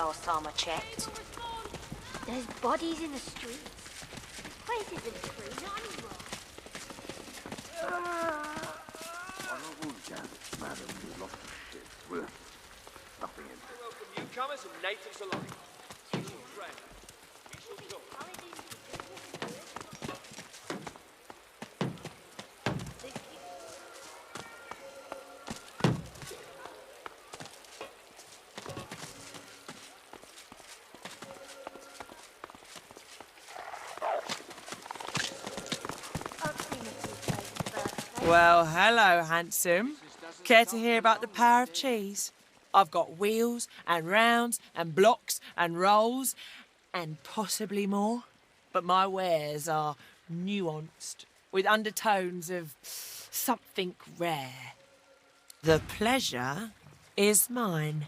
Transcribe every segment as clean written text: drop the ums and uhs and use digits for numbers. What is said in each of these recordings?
last time I checked. There's bodies in the streets. This place isn't free, not anymore. Madam, we lost it. We're nothing in. Welcome newcomers and natives alike. Teaching friend. We shall go. Well, hello, handsome. Care to hear about the power of cheese? I've got wheels and rounds and blocks and rolls and possibly more. But my wares are nuanced, with undertones of something rare. The pleasure is mine.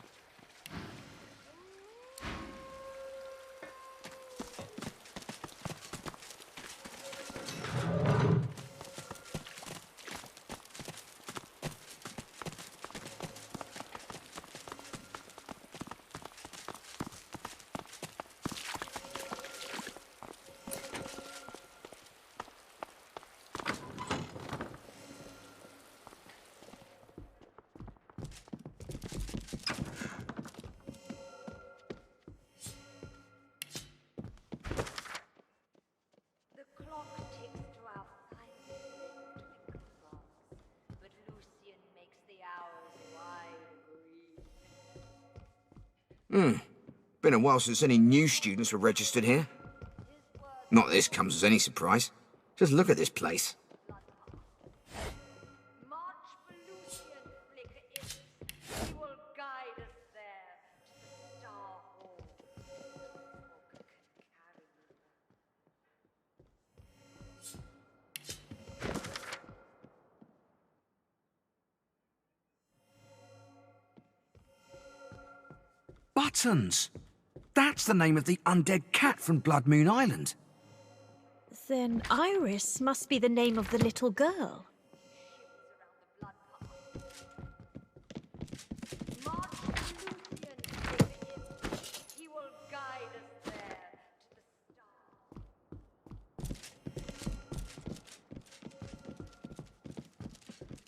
Been a while since any new students were registered here. Not that this comes as any surprise. Just look at this place. Buttons! That's the name of the undead cat from Blood Moon Island. Then Iris must be the name of the little girl.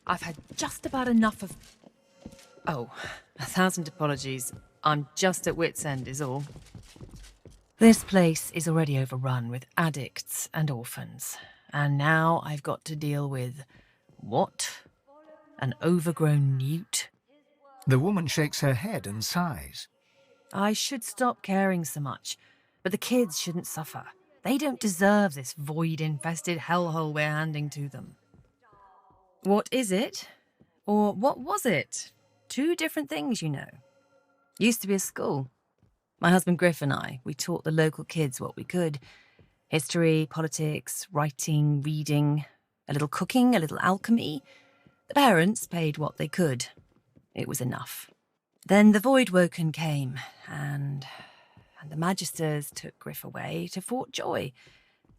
I've had just about enough of... Oh, 1,000 apologies. I'm just at wit's end is all. This place is already overrun with addicts and orphans. And now I've got to deal with... what? An overgrown newt? The woman shakes her head and sighs. I should stop caring so much, but the kids shouldn't suffer. They don't deserve this void-infested hellhole we're handing to them. What is it? Or what was it? Two different things, you know. Used to be a school. My husband Griff and I, we taught the local kids what we could. History, politics, writing, reading, a little cooking, a little alchemy. The parents paid what they could. It was enough. Then the Voidwoken came, and the Magisters took Griff away to Fort Joy.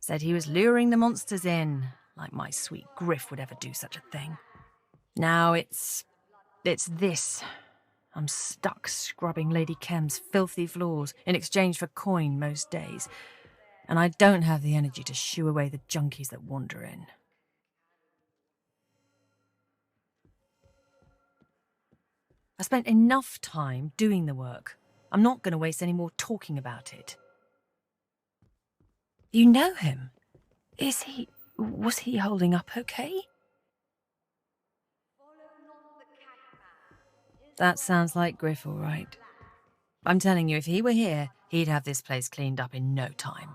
Said he was luring the monsters in, like my sweet Griff would ever do such a thing. Now it's this. I'm stuck scrubbing Lady Kem's filthy floors in exchange for coin most days, and I don't have the energy to shoo away the junkies that wander in. I spent enough time doing the work. I'm not going to waste any more talking about it. You know him? Was he holding up okay? That sounds like Griff, all right. I'm telling you, if he were here, he'd have this place cleaned up in no time.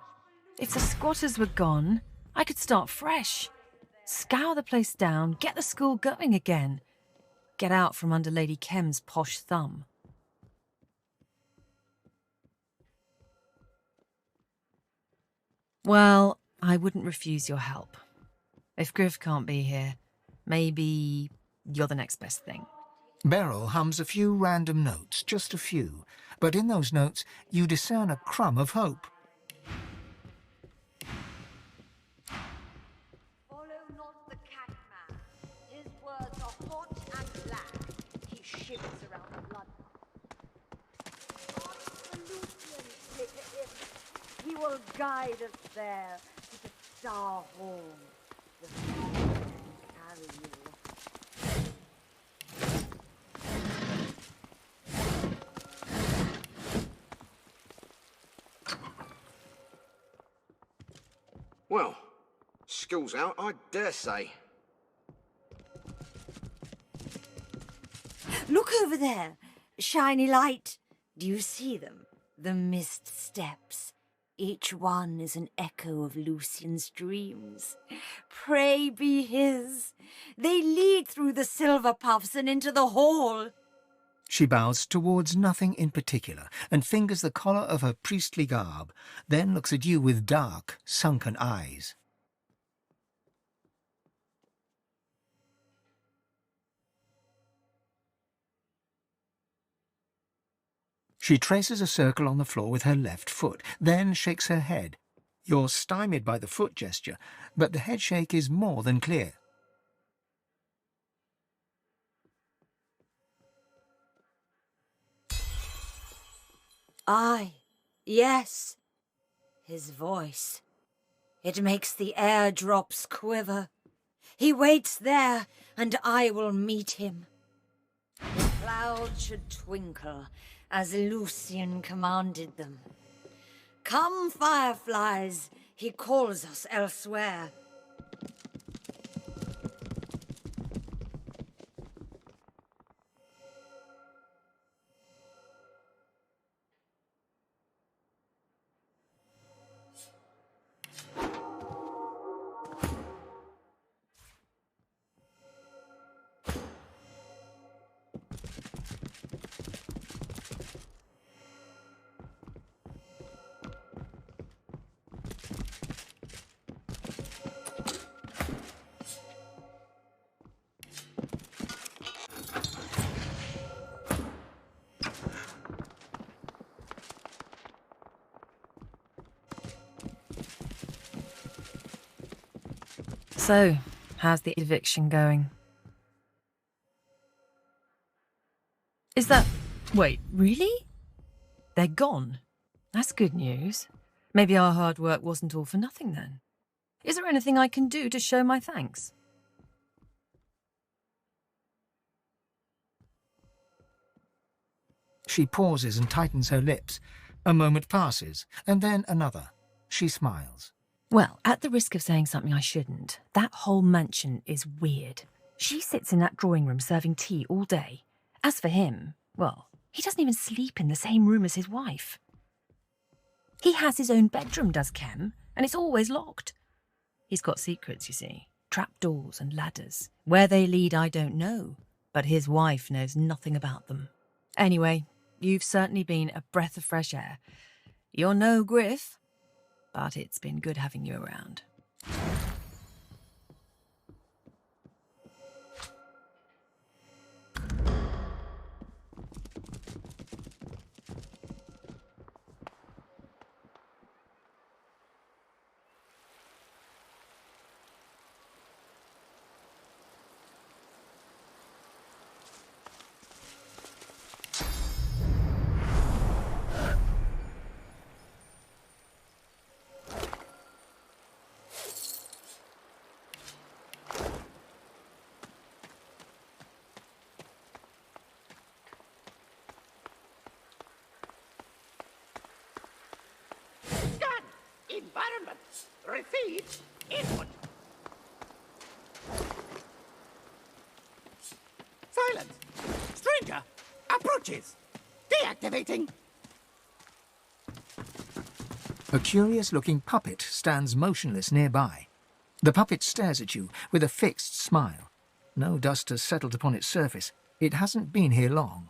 If the squatters were gone, I could start fresh. Scour the place down, get the school going again. Get out from under Lady Kem's posh thumb. Well, I wouldn't refuse your help. If Griff can't be here, maybe you're the next best thing. Beryl hums a few random notes, just a few, but in those notes you discern a crumb of hope. Follow not the cat man. His words are hot and black. He shivers around the blood. will guide us there to the Star Hall. The Star will carry you. Well, school's out, I dare say. Look over there. Shiny light. Do you see them? The mist steps. Each one is an echo of Lucian's dreams. Pray be his. They lead through the silver puffs and into the hall. She bows towards nothing in particular and fingers the collar of her priestly garb, then looks at you with dark, sunken eyes. She traces a circle on the floor with her left foot, then shakes her head. You're stymied by the foot gesture, but the headshake is more than clear. Aye, yes. His voice. It makes the air drops quiver. He waits there, and I will meet him. The clouds should twinkle, as Lucian commanded them. Come, fireflies, he calls us elsewhere. So, how's the eviction going? Is that... Wait, really? They're gone? That's good news. Maybe our hard work wasn't all for nothing then. Is there anything I can do to show my thanks? She pauses and tightens her lips. A moment passes, and then another. She smiles. Well, at the risk of saying something I shouldn't, that whole mansion is weird. She sits in that drawing room serving tea all day. As for him, well, he doesn't even sleep in the same room as his wife. He has his own bedroom, does Kem, and it's always locked. He's got secrets, you see. Trapdoors and ladders. Where they lead, I don't know, but his wife knows nothing about them. Anyway, you've certainly been a breath of fresh air. You're no Griff, but it's been good having you around. Environment. Receive. Input. Silence. Stranger. Approaches. Deactivating. A curious-looking puppet stands motionless nearby. The puppet stares at you with a fixed smile. No dust has settled upon its surface. It hasn't been here long.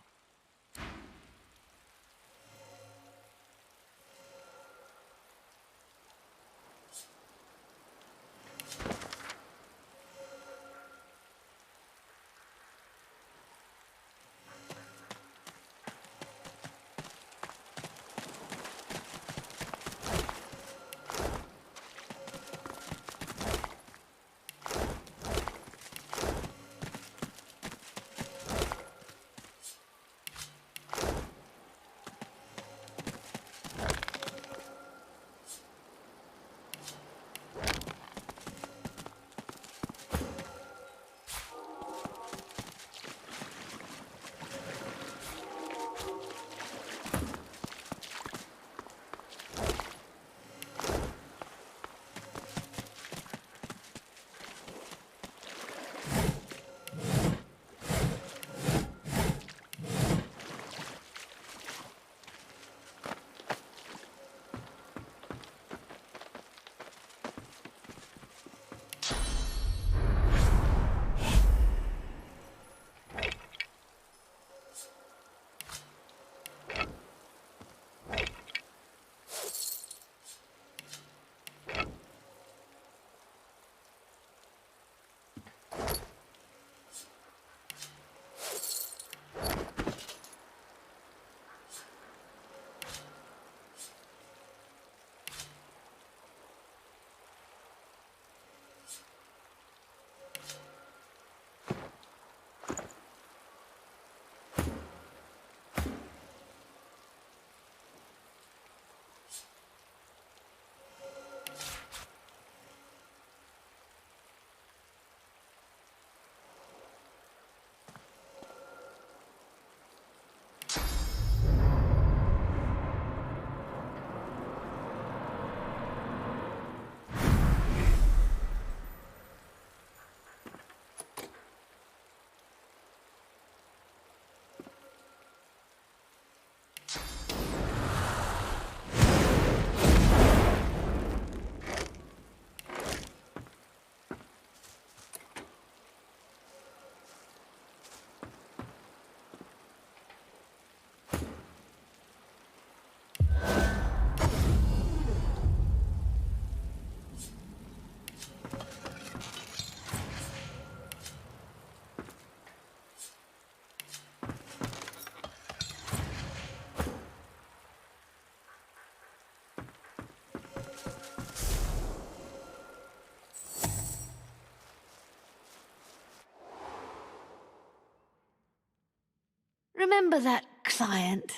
Remember that client?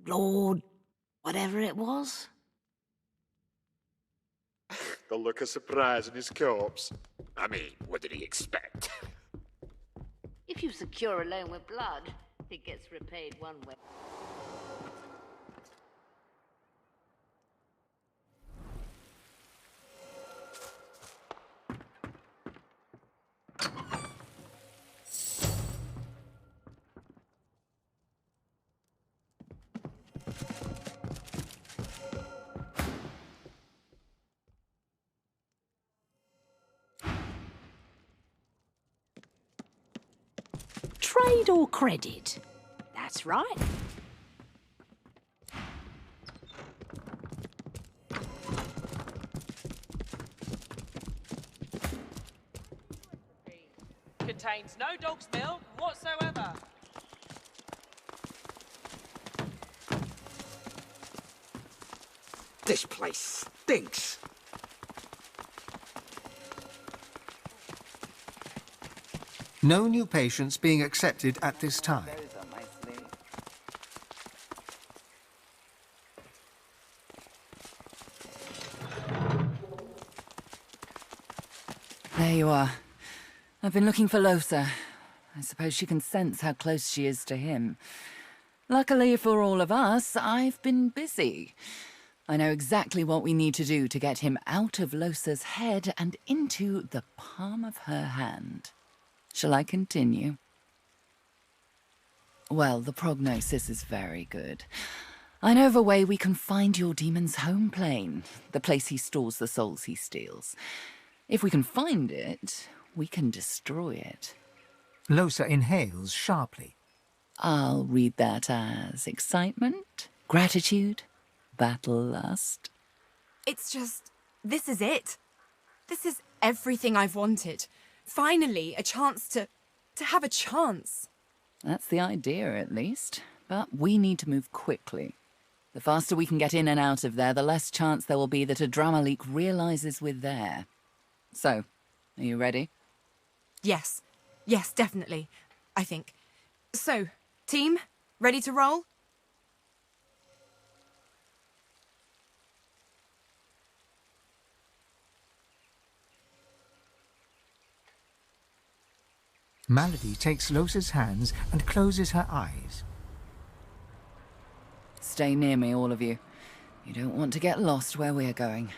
Lord, whatever it was? The look of surprise in his corpse. I mean, what did he expect? If you secure a loan with blood, it gets repaid one way. Trade or credit? That's right. Contains no dog's milk whatsoever. This place stinks. No new patients being accepted at this time. There you are. I've been looking for Losa. I suppose she can sense how close she is to him. Luckily for all of us, I've been busy. I know exactly what we need to do to get him out of Losa's head and into the palm of her hand. Shall I continue? Well, the prognosis is very good. I know of a way we can find your demon's home plane, the place he stores the souls he steals. If we can find it, we can destroy it. Losa inhales sharply. I'll read that as excitement, gratitude, battle lust. It's just, this is it. This is everything I've wanted. Finally, a chance to have a chance. That's the idea, at least. But we need to move quickly. The faster we can get in and out of there, the less chance there will be that a drama leak realizes we're there. So, are you ready? Yes. Yes, definitely. I think. So, team, ready to roll? Malady takes Losa's hands and closes her eyes. Stay near me, all of you. You don't want to get lost where we're going.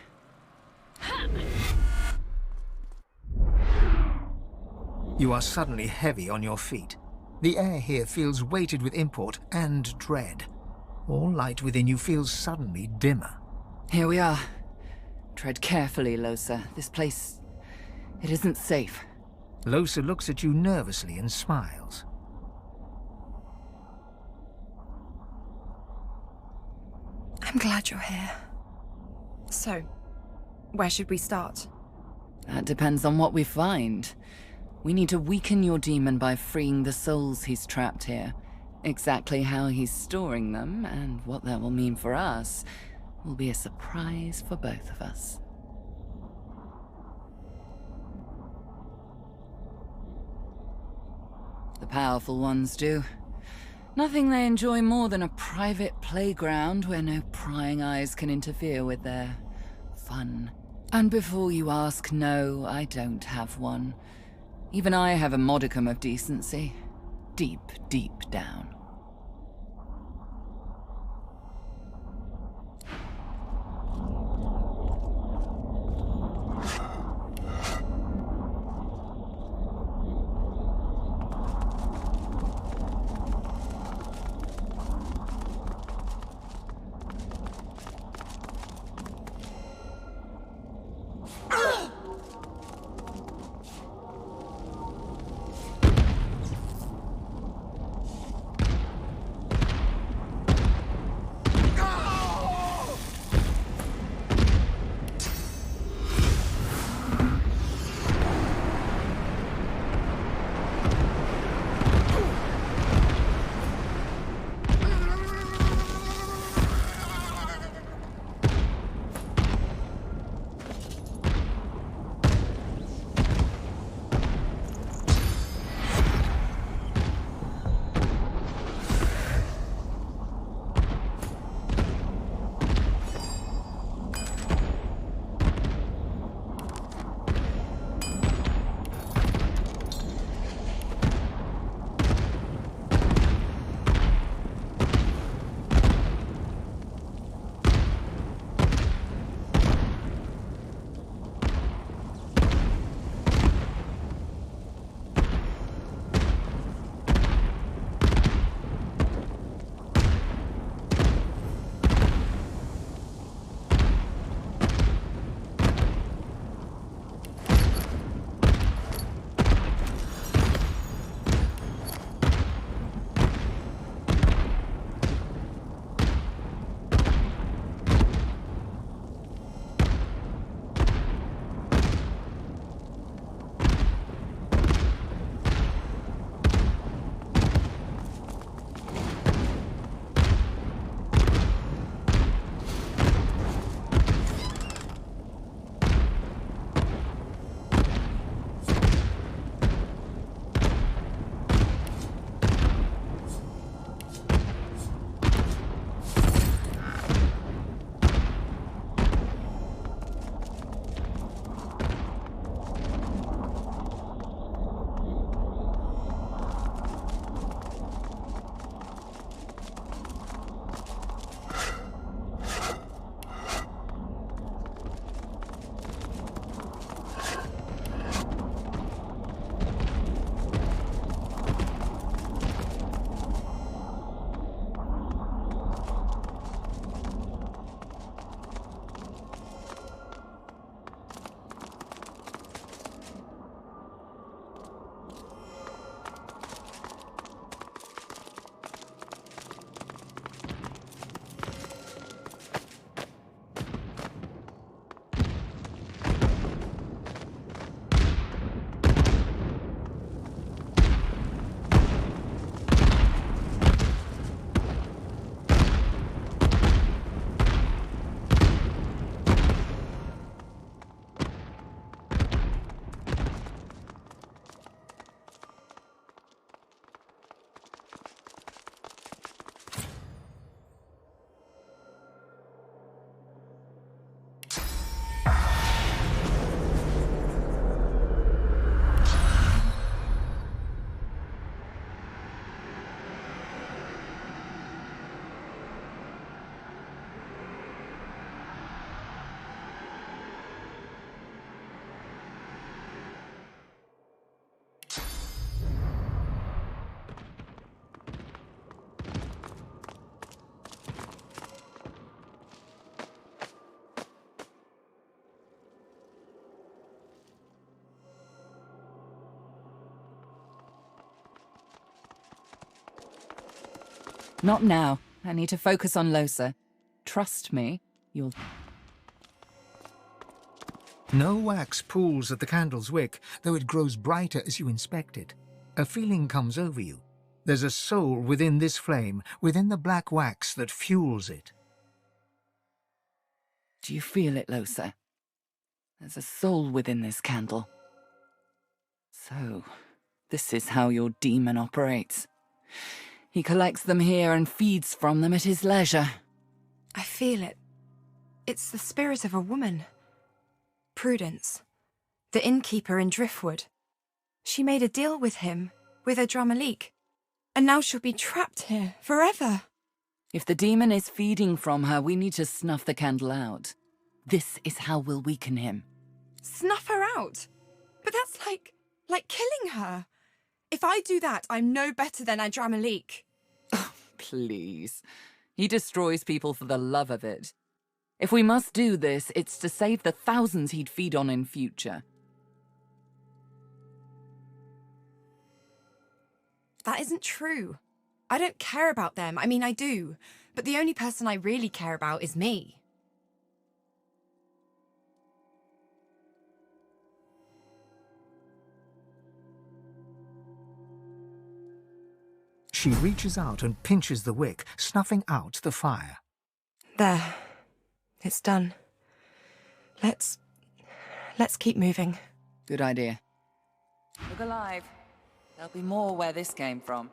You are suddenly heavy on your feet. The air here feels weighted with import and dread. All light within you feels suddenly dimmer. Here we are. Tread carefully, Losa. This place... it isn't safe. Losa looks at you nervously and smiles. I'm glad you're here. So, where should we start? That depends on what we find. We need to weaken your demon by freeing the souls he's trapped here. Exactly how he's storing them, and what that will mean for us, will be a surprise for both of us. The powerful ones do. Nothing they enjoy more than a private playground where no prying eyes can interfere with their fun. And before you ask, no, I don't have one. Even I have a modicum of decency. Deep, deep down. Not now. I need to focus on Losa. Trust me, you'll... No wax pools at the candle's wick, though it grows brighter as you inspect it. A feeling comes over you. There's a soul within this flame, within the black wax that fuels it. Do you feel it, Losa? There's a soul within this candle. So, this is how your demon operates. He collects them here and feeds from them at his leisure. I feel it. It's the spirit of a woman. Prudence, the innkeeper in Driftwood. She made a deal with him, with her Dramalik, and now she'll be trapped here forever. If the demon is feeding from her, we need to snuff the candle out. This is how we'll weaken him. Snuff her out? But that's like killing her. If I do that, I'm no better than Adramalik. Oh, please. He destroys people for the love of it. If we must do this, it's to save the thousands he'd feed on in future. That isn't true. I don't care about them. I mean, I do. But the only person I really care about is me. She reaches out and pinches the wick, snuffing out the fire. There. It's done. Let's keep moving. Good idea. Look alive. There'll be more where this came from.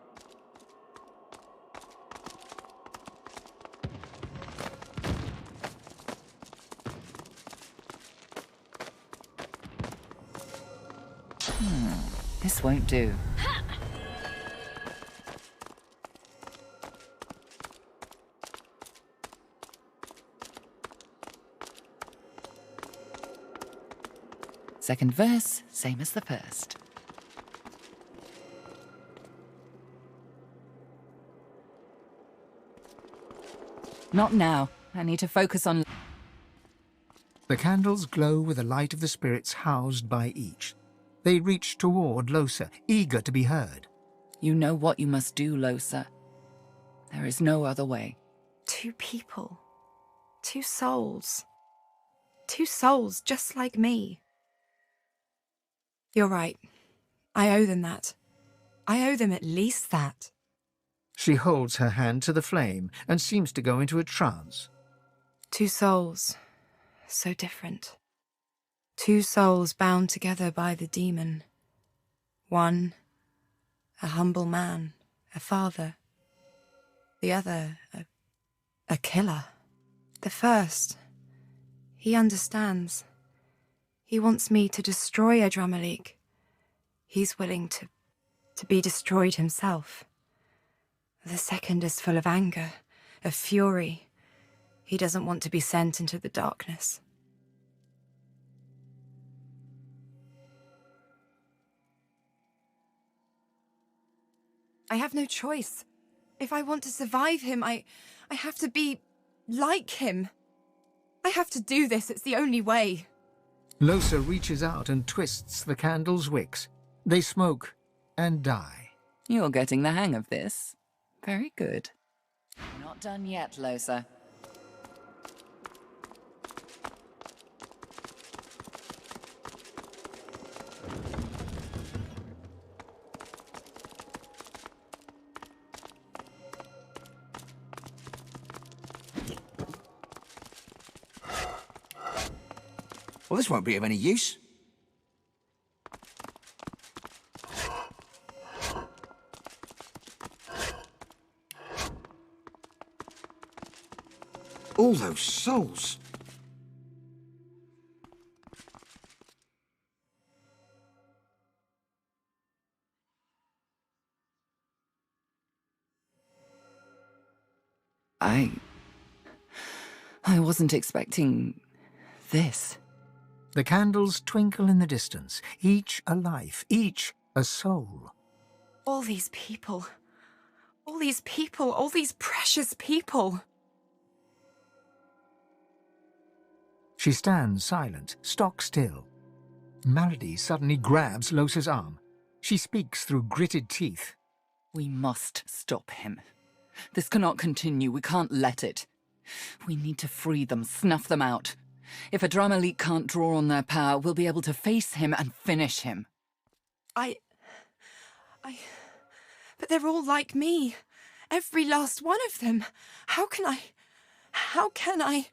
This won't do. Second verse, same as the first. Not now. I need to focus on... The candles glow with the light of the spirits housed by each. They reach toward Losa, eager to be heard. You know what you must do, Losa. There is no other way. 2 people. 2 souls. 2 souls just like me. You're right. I owe them that. I owe them at least that. She holds her hand to the flame and seems to go into a trance. 2 souls. So different. 2 souls bound together by the demon. One, a humble man, a father. The other, a killer. The first, he understands. He wants me to destroy Adramalik. He's willing to be destroyed himself. The second is full of anger, of fury. He doesn't want to be sent into the darkness. I have no choice. If I want to survive him, I have to be like him. I have to do this. It's the only way. Losa reaches out and twists the candle's wicks. They smoke and die. You're getting the hang of this. Very good. Not done yet, Losa. Well, this won't be of any use. All those souls. I wasn't expecting this. The candles twinkle in the distance, each a life, each a soul. All these people. All these people. All these precious people. She stands silent, stock still. Malady suddenly grabs Losa's arm. She speaks through gritted teeth. We must stop him. This cannot continue. We can't let it. We need to free them, snuff them out. If a drama leak can't draw on their power, we'll be able to face him and finish him. But they're all like me. Every last one of them. How can I...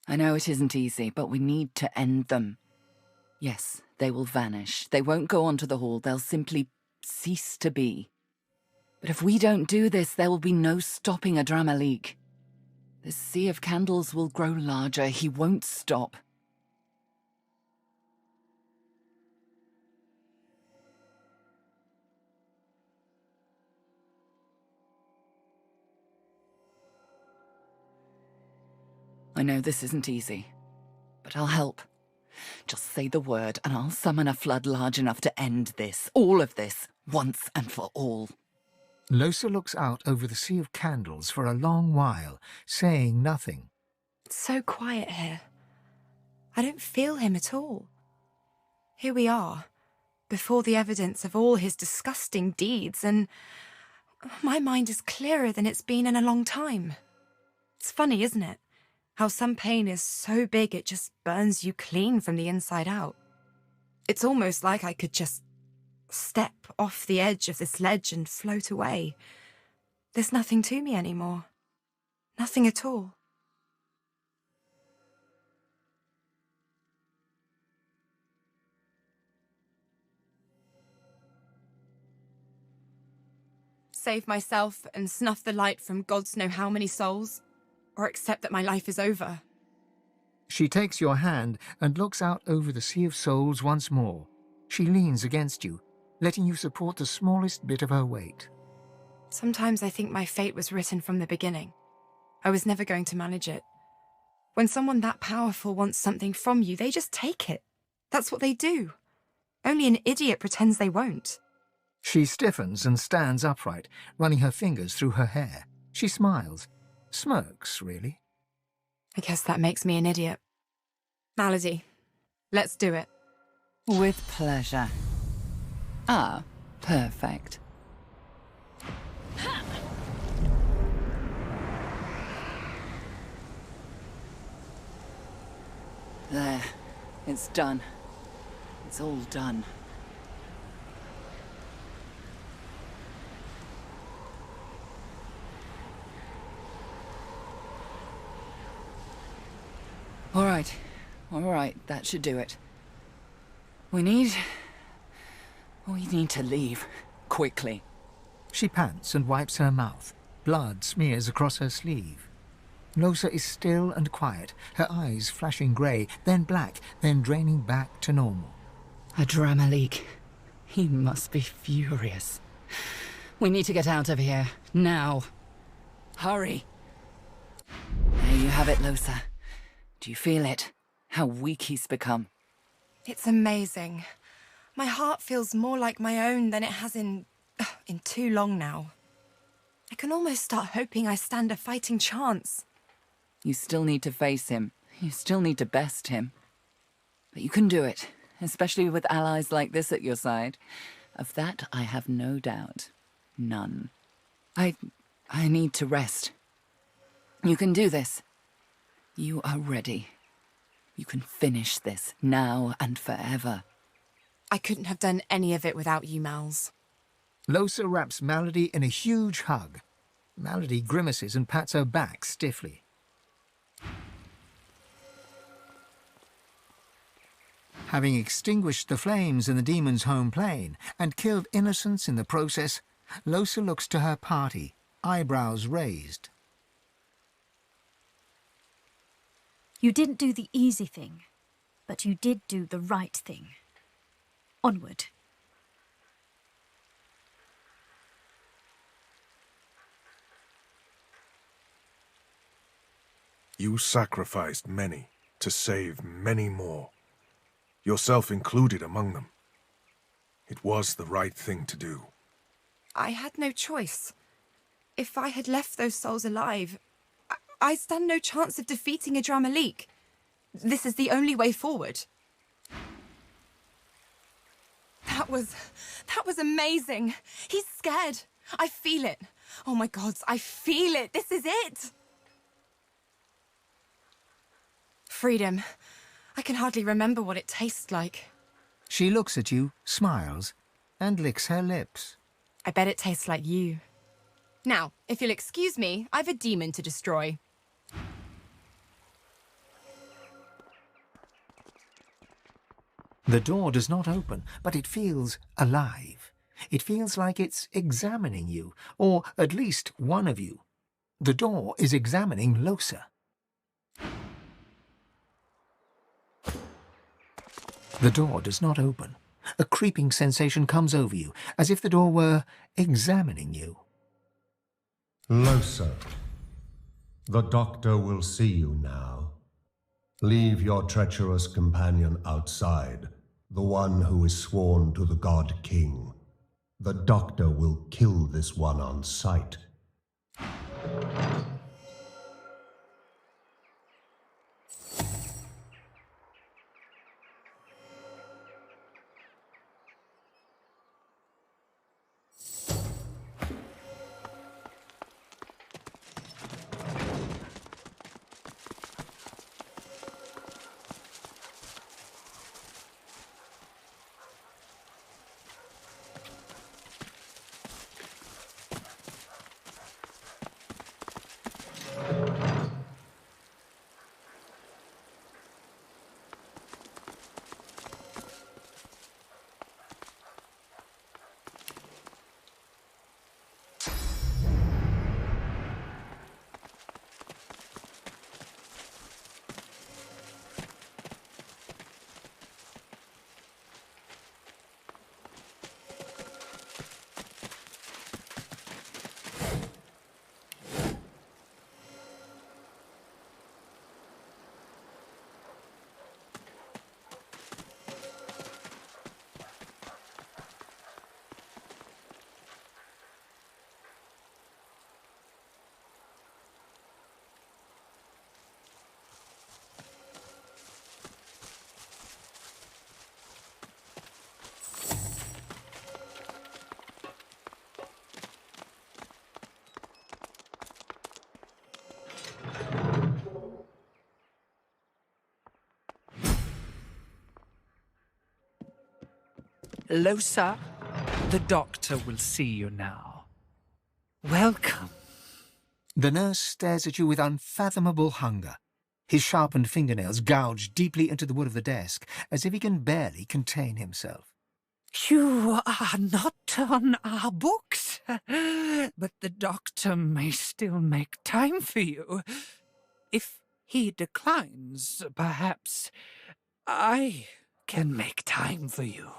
I know it isn't easy, but we need to end them. Yes, they will vanish. They won't go onto the hall. They'll simply cease to be. But if we don't do this, there will be no stopping a drama leak. This sea of candles will grow larger. He won't stop. I know this isn't easy, but I'll help. Just say the word and I'll summon a flood large enough to end this, all of this, once and for all. Lohse looks out over the sea of candles for a long while, saying nothing. It's so quiet here. I don't feel him at all. Here we are, before the evidence of all his disgusting deeds, and my mind is clearer than it's been in a long time. It's funny, isn't it? How some pain is so big it just burns you clean from the inside out. It's almost like I could just step off the edge of this ledge and float away. There's nothing to me anymore. Nothing at all. Save myself and snuff the light from gods know how many souls? Or accept that my life is over? She takes your hand and looks out over the sea of souls once more. She leans against you, letting you support the smallest bit of her weight. Sometimes I think my fate was written from the beginning. I was never going to manage it. When someone that powerful wants something from you, they just take it. That's what they do. Only an idiot pretends they won't. She stiffens and stands upright, running her fingers through her hair. She smiles. Smirks, really. I guess that makes me an idiot. Malady, let's do it. With pleasure. Ah, perfect. There. It's done. It's all done. All right, that should do it. We need to leave, quickly. She pants and wipes her mouth. Blood smears across her sleeve. Lohse is still and quiet, her eyes flashing grey, then black, then draining back to normal. A drama leak. He must be furious. We need to get out of here, now. Hurry. There you have it, Lohse. Do you feel it? How weak he's become. It's amazing. My heart feels more like my own than it has in too long now. I can almost start hoping I stand a fighting chance. You still need to face him. You still need to best him. But you can do it, especially with allies like this at your side. Of that, I have no doubt. None. I need to rest. You can do this. You are ready. You can finish this, now and forever. I couldn't have done any of it without you, Mals. Lohse wraps Malady in a huge hug. Malady grimaces and pats her back stiffly. Having extinguished the flames in the demon's home plane and killed innocents in the process, Lohse looks to her party, eyebrows raised. You didn't do the easy thing, but you did do the right thing. Onward. You sacrificed many to save many more, yourself included among them. It was the right thing to do. I had no choice. If I had left those souls alive, I stand no chance of defeating a drama leak. This is the only way forward. That was amazing. He's scared. I feel it. Oh my gods, I feel it. This is it. Freedom. I can hardly remember what it tastes like. She looks at you, smiles, and licks her lips. I bet it tastes like you. Now, if you'll excuse me, I've a demon to destroy. The door does not open, but it feels alive. It feels like it's examining you, or at least one of you. The door is examining Losa. The door does not open. A creeping sensation comes over you, as if the door were examining you. Losa, the doctor will see you now. Leave your treacherous companion outside, the one who is sworn to the God King. The doctor will kill this one on sight. Losa, the doctor will see you now. Welcome. The nurse stares at you with unfathomable hunger. His sharpened fingernails gouge deeply into the wood of the desk, as if he can barely contain himself. You are not on our books, but the doctor may still make time for you. If he declines, perhaps I can make time for you.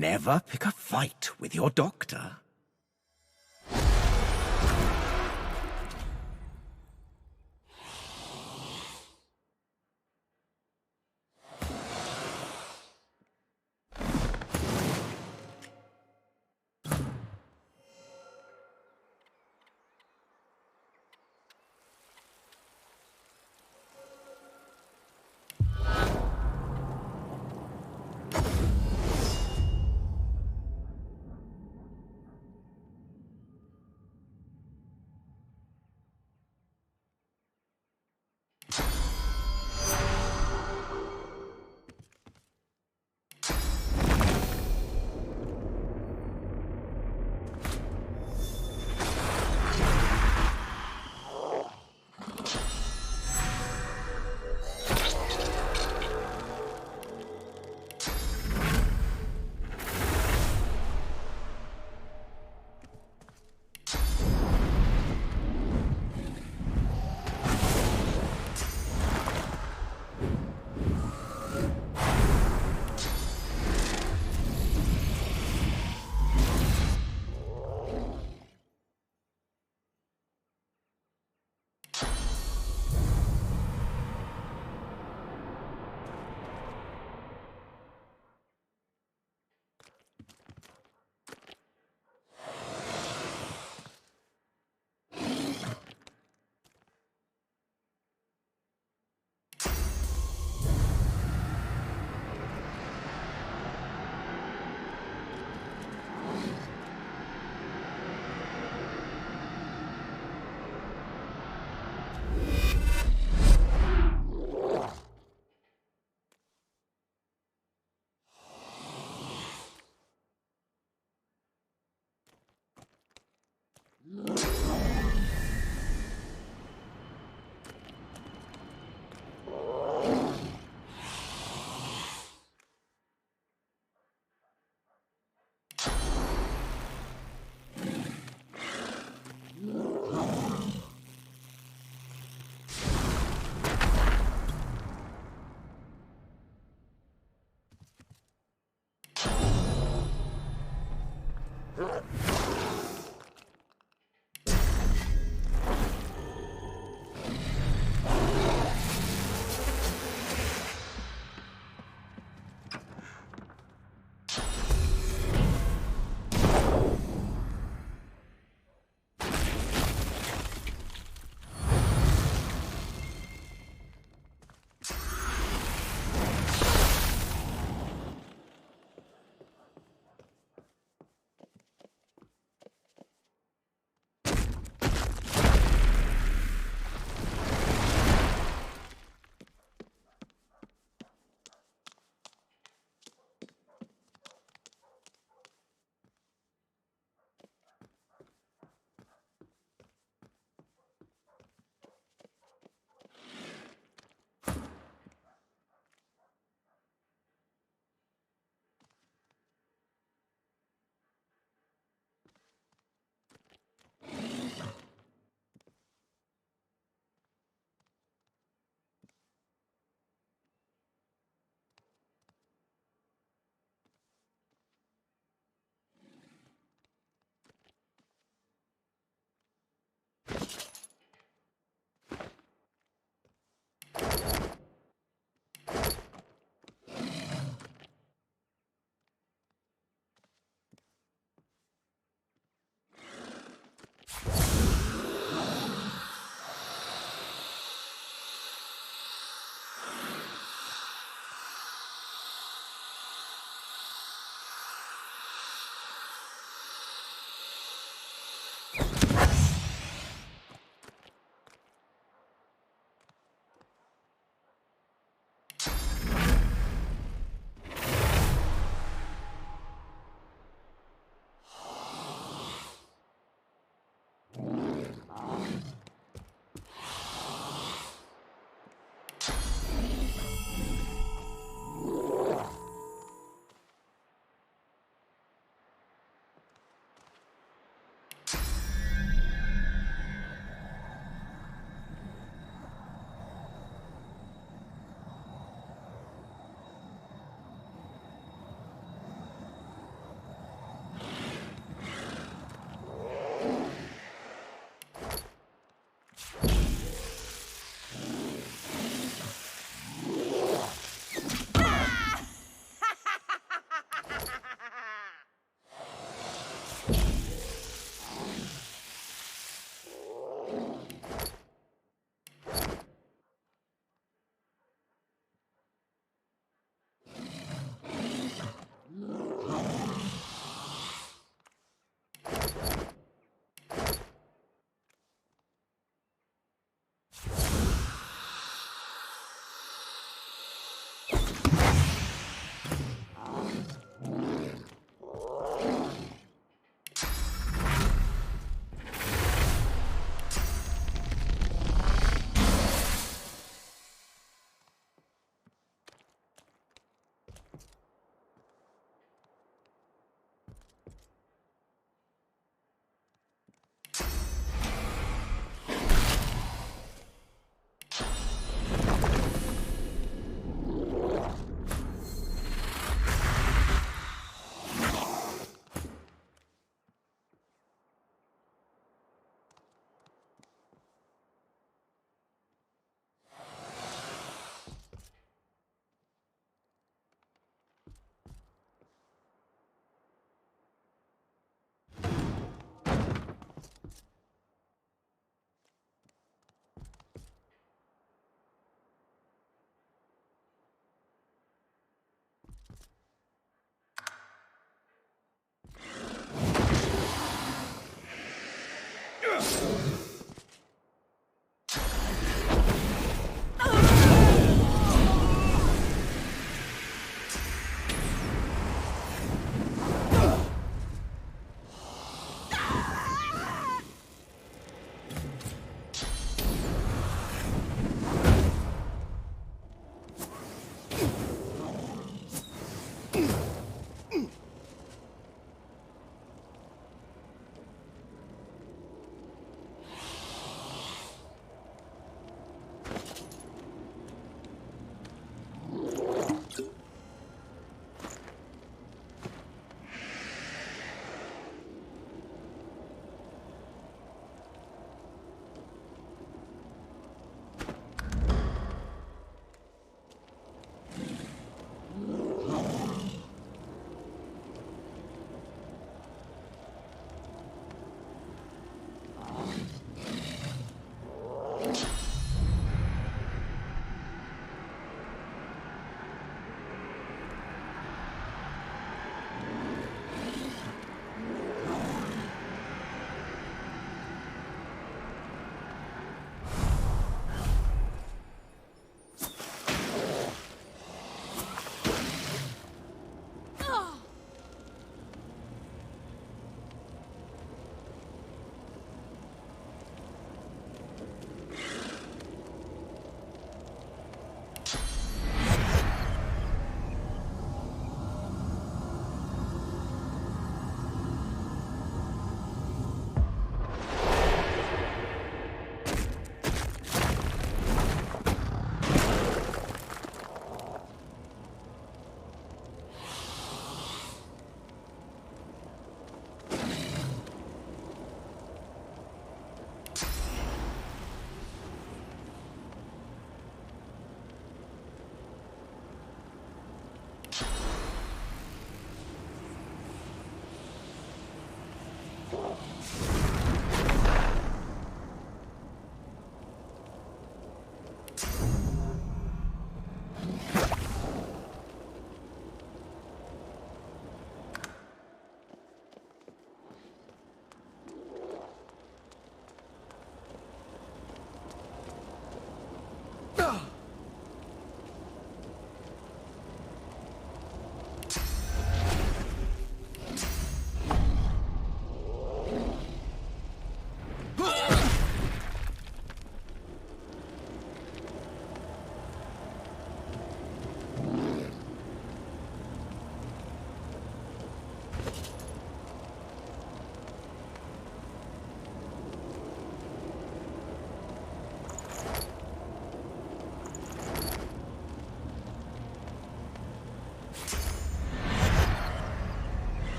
never pick a fight with your doctor?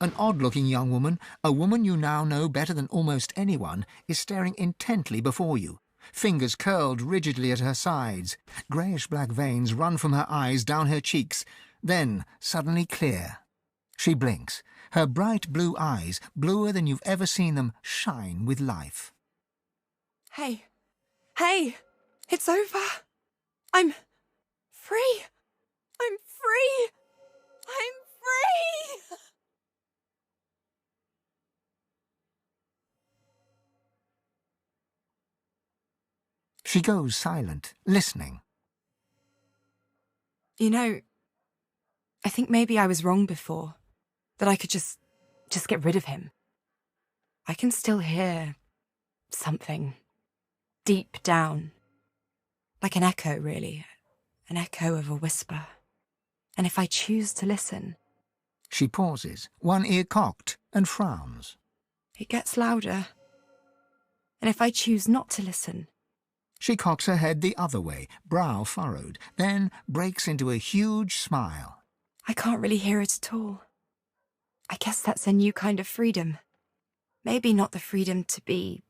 An odd-looking young woman, a woman you now know better than almost anyone, is staring intently before you, fingers curled rigidly at her sides. Greyish-black veins run from her eyes down her cheeks, then suddenly clear. She blinks. Her bright blue eyes, bluer than you've ever seen them, shine with life. Hey! Hey! It's over! I'm free! I'm free! I'm free! She goes silent, listening. You know, I think maybe I was wrong before. That I could just get rid of him. I can still hear something deep down. Like an echo, really. An echo of a whisper. And if I choose to listen... She pauses, one ear cocked, and frowns. It gets louder. And if I choose not to listen... She cocks her head the other way, brow furrowed, then breaks into a huge smile. I can't really hear it at all. I guess that's a new kind of freedom. Maybe not the freedom to be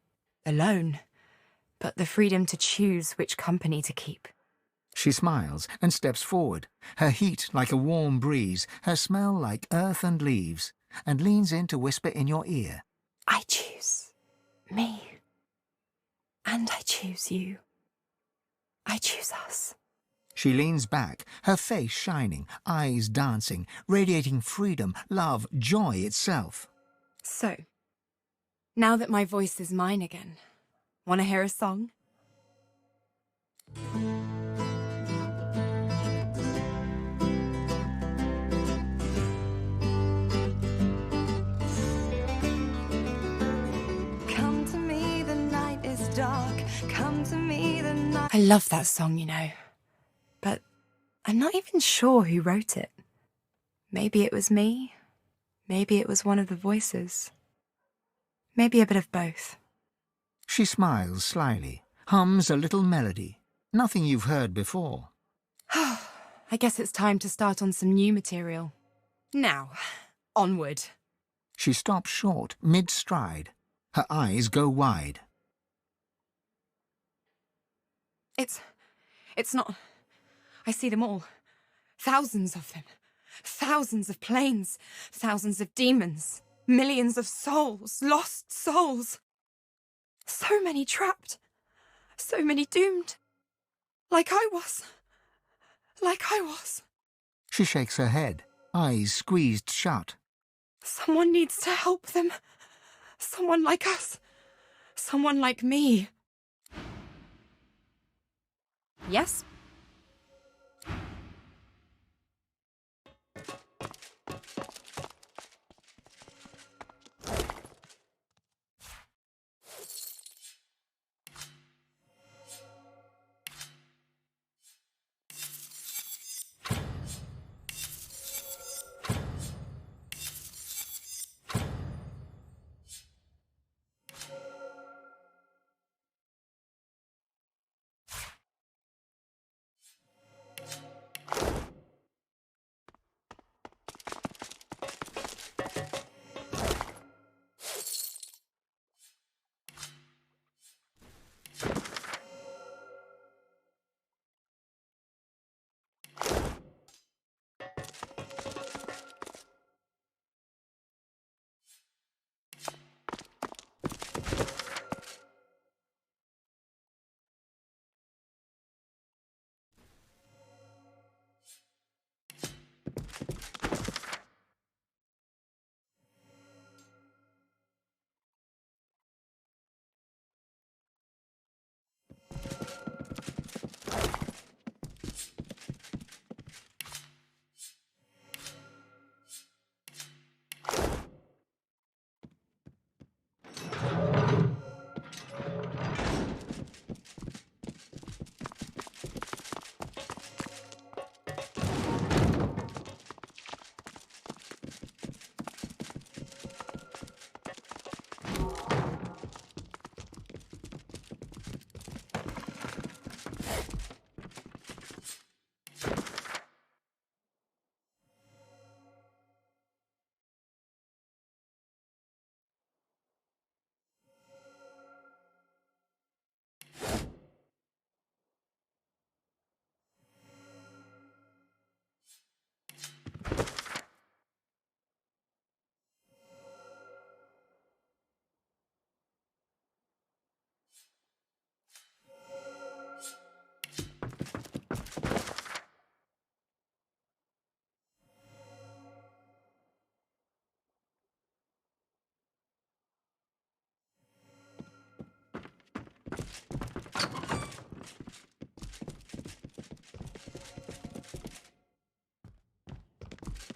alone, but the freedom to choose which company to keep. She smiles and steps forward, her heat like a warm breeze, her smell like earth and leaves, and leans in to whisper in your ear. I choose me. And I choose you. I choose us. She leans back, her face shining, eyes dancing, radiating freedom, love, joy itself. So, now that my voice is mine again, want to hear a song? Come to me, the night is dark. Come to me, the night... I love that song, you know. But I'm not even sure who wrote it. Maybe it was me. Maybe it was one of the voices. Maybe a bit of both. She smiles slyly, hums a little melody. Nothing you've heard before. I guess it's time to start on some new material. Now, onward. She stops short, mid-stride. Her eyes go wide. It's not... I see them all. Thousands of them. Thousands of planes. Thousands of demons. Millions of souls. Lost souls. So many trapped. So many doomed. Like I was. Like I was. She shakes her head, eyes squeezed shut. Someone needs to help them. Someone like us. Someone like me. Yes?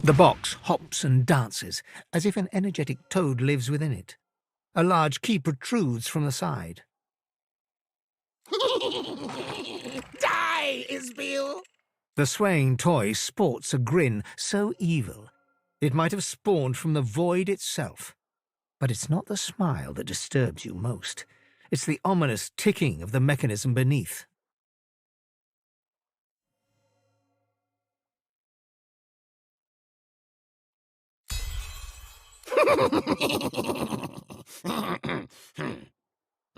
The box hops and dances, as if an energetic toad lives within it. A large key protrudes from the side. Die, Isbiel! The swaying toy sports a grin so evil, it might have spawned from the void itself. But it's not the smile that disturbs you most. It's the ominous ticking of the mechanism beneath.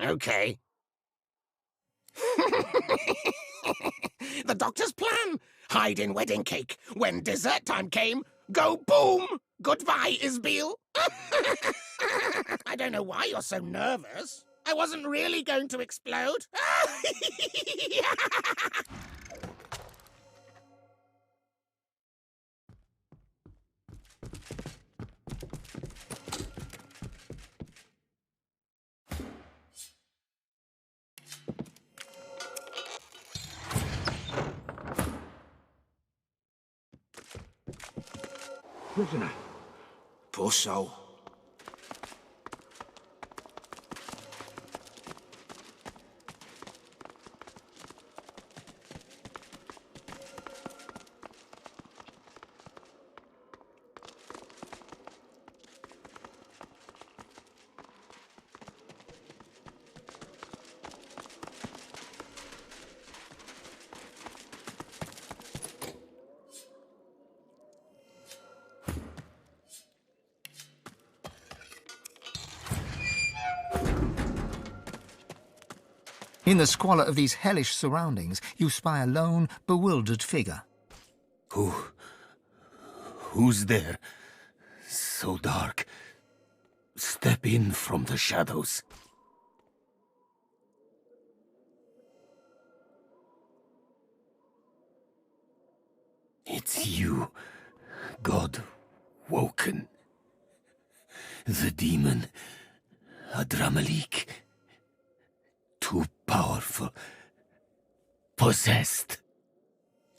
Okay. The doctor's plan. Hide in wedding cake. When dessert time came, go boom! Goodbye, Isbiel. I don't know why you're so nervous. I wasn't really going to explode. Prisoner. Poor soul. In the squalor of these hellish surroundings, you spy a lone, bewildered figure. Who's there? So dark. Step in from the shadows. It's you, God woken. The demon, Adramalik. Too powerful. Possessed.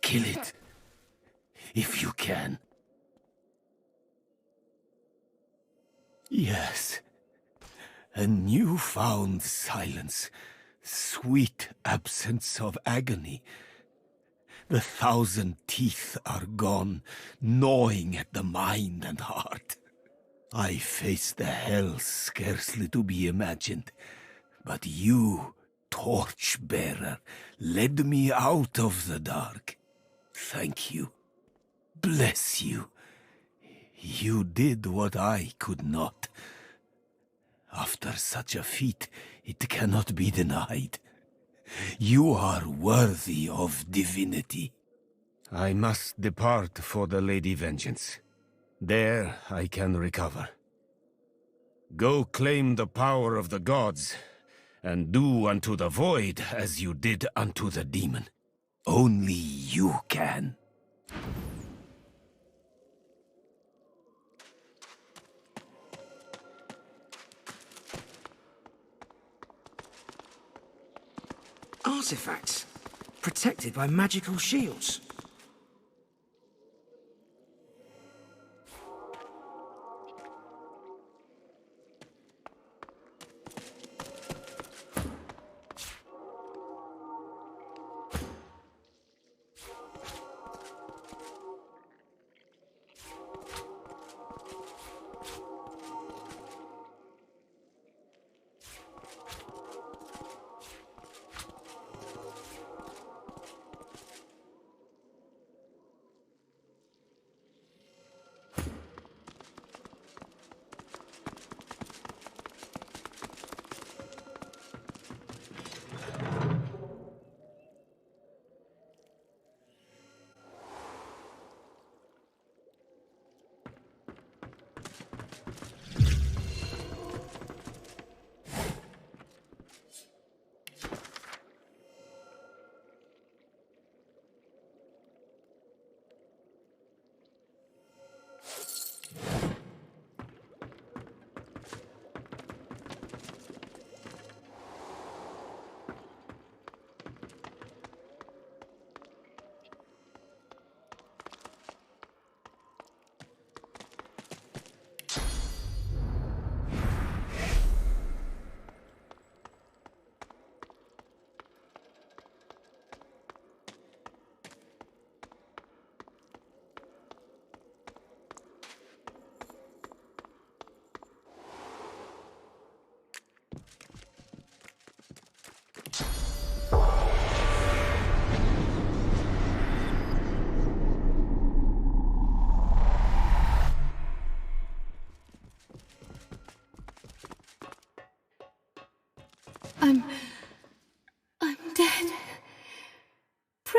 Kill it. If you can. Yes. A newfound silence. Sweet absence of agony. The 1,000 teeth are gone, gnawing at the mind and heart. I faced the hell scarcely to be imagined. But you, torchbearer, led me out of the dark. Thank you. Bless you. You did what I could not. After such a feat, it cannot be denied. You are worthy of divinity. I must depart for the Lady Vengeance. There I can recover. Go claim the power of the gods, and do unto the void as you did unto the demon. Only you can. Artifacts, protected by magical shields.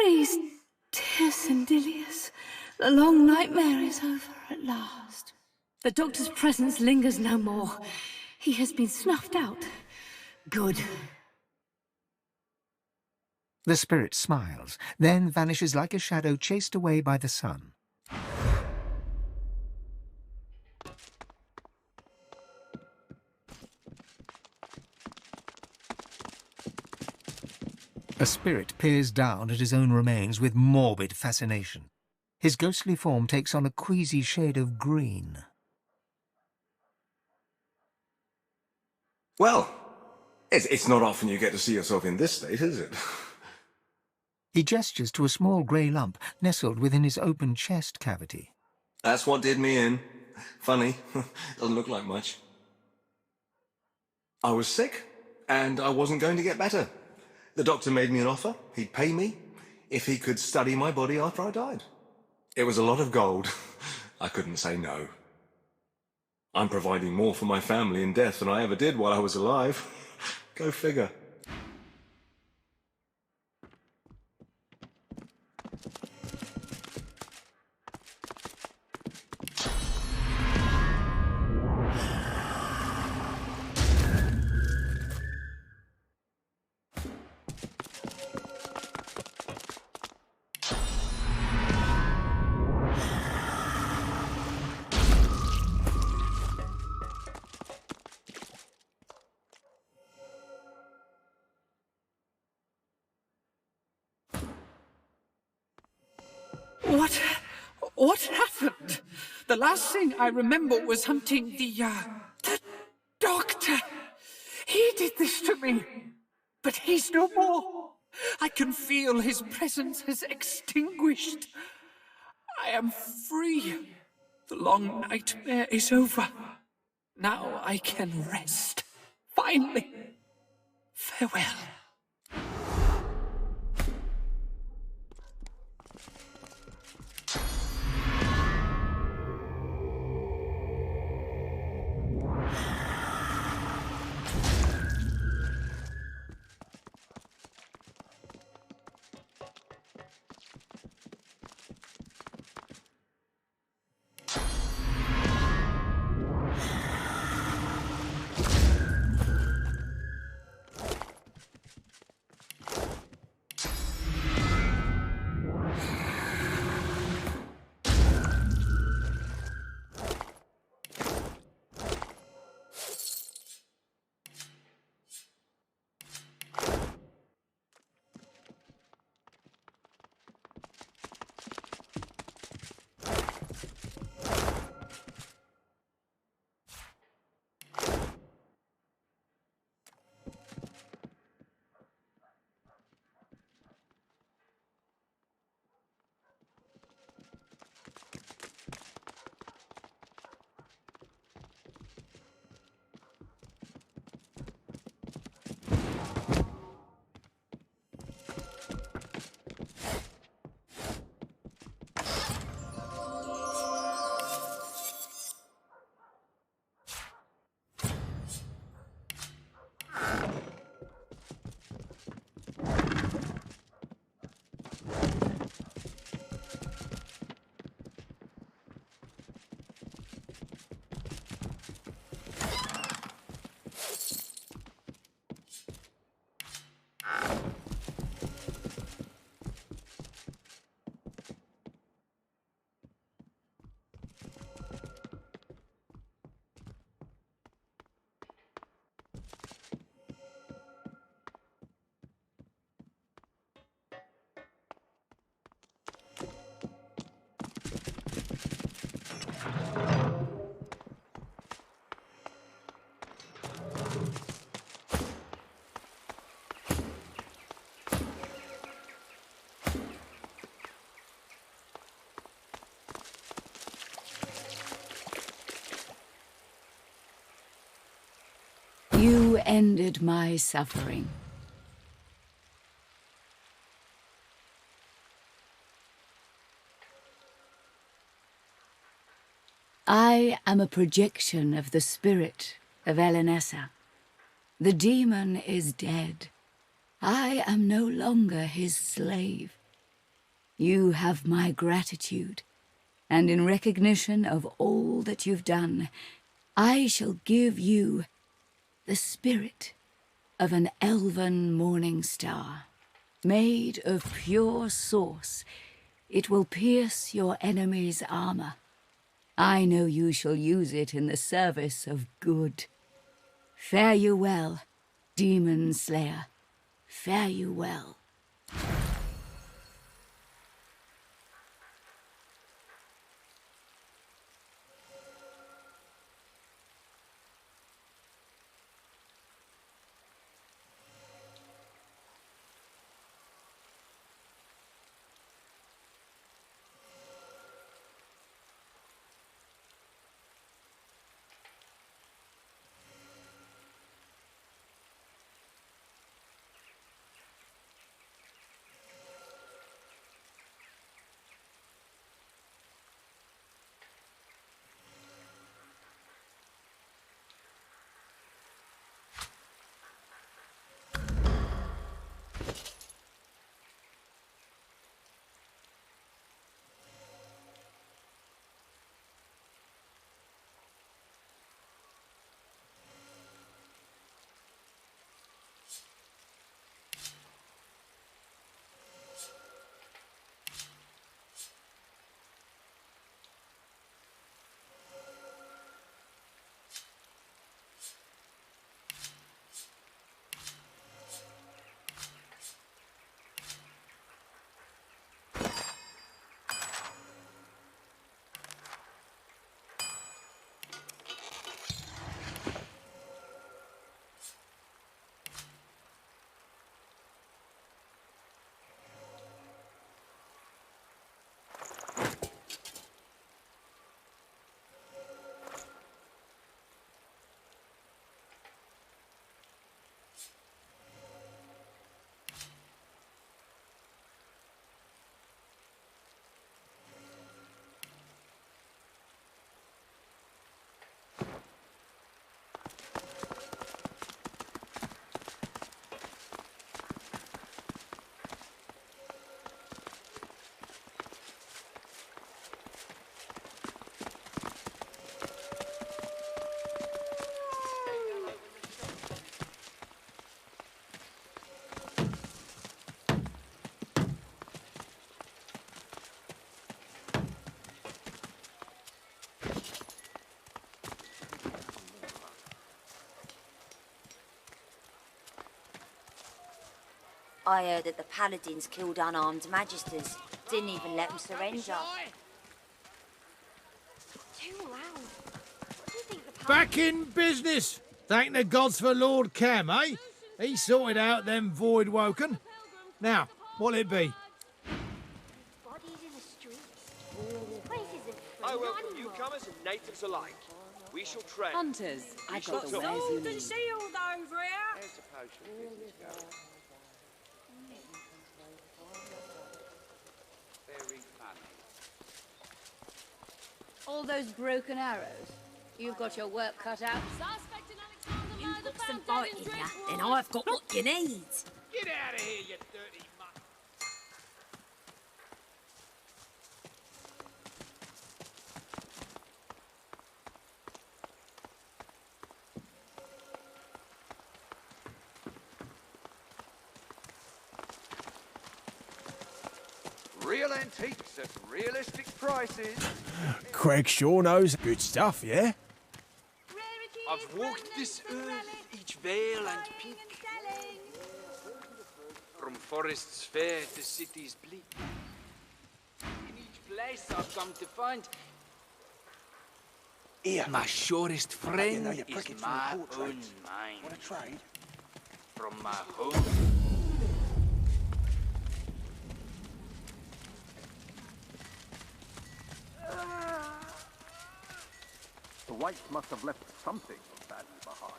Praise dear Sindilius. The long nightmare is over at last. The doctor's presence lingers no more. He has been snuffed out. Good. The spirit smiles, then vanishes like a shadow chased away by the sun. A spirit peers down at his own remains with morbid fascination. His ghostly form takes on a queasy shade of green. Well, it's not often you get to see yourself in this state, is it? He gestures to a small grey lump nestled within his open chest cavity. That's what did me in. Funny. Doesn't look like much. I was sick, and I wasn't going to get better. The doctor made me an offer. He'd pay me if he could study my body after I died. It was a lot of gold. I couldn't say no. I'm providing more for my family in death than I ever did while I was alive. Go figure. What happened? The last thing I remember was hunting the doctor. He did this to me, but he's no more. I can feel his presence has extinguished. I am free. The long nightmare is over. Now I can rest. Finally. Farewell. You ended my suffering. I am a projection of the spirit of Elenessa. The demon is dead. I am no longer his slave. You have my gratitude, and in recognition of all that you've done, I shall give you the spirit of an elven morning star. Made of pure source, it will pierce your enemy's armor. I know you shall use it in the service of good. Fare you well, Demon Slayer. Fare you well. I heard that the paladins killed unarmed magisters. Didn't even let them surrender. Too loud. What do you think the Back in business. Thank the gods for Lord Cam, eh? He sorted out them void woken. Now, what'll it be? bodies in the streets? This place isn't free. I not welcome anymore. newcomers and natives alike. We shall tread. Hunters, I've got the Sword wares you need. shield over here. Here's a potion. Business going. Very funny. All those broken arrows. You've got your work cut out. You've got some bite in ya, then I've got what you need. Get out of here, you dirty mutt. Real antiques at realistic prices. Craig sure knows good stuff, yeah? I've walked this earth, each vale and peak. From forests fair to cities bleak. In each place I've come to find. Here. My surest friend know you're is pricked my from own portraits. mind. Want to trade? From my home. The whites must have left something of value behind.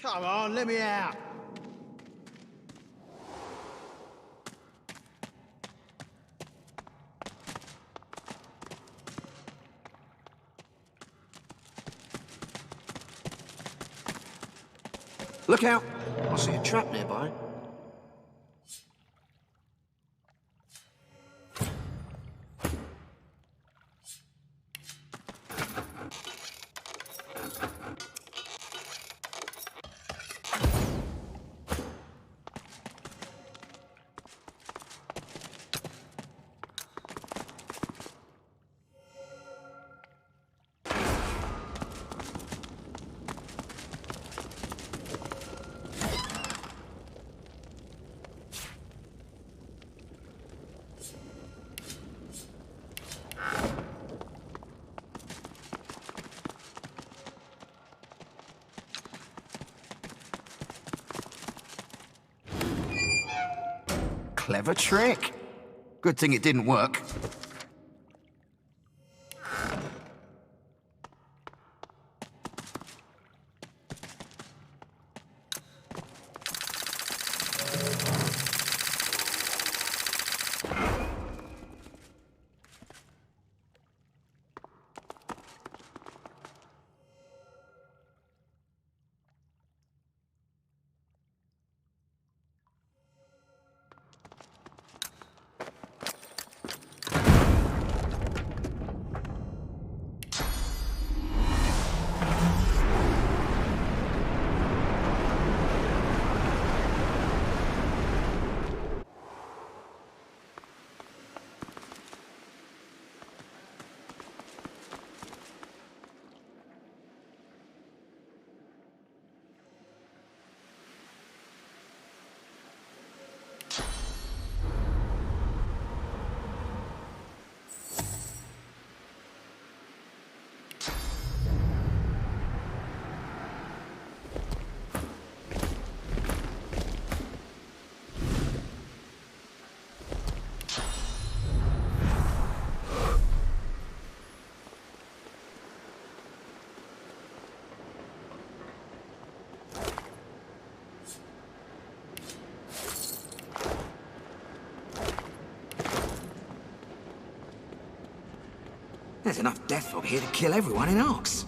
Come on, let me out. Look out! I see a trap nearby. Clever trick. Good thing it didn't work. There's enough death fog here to kill everyone in Arx.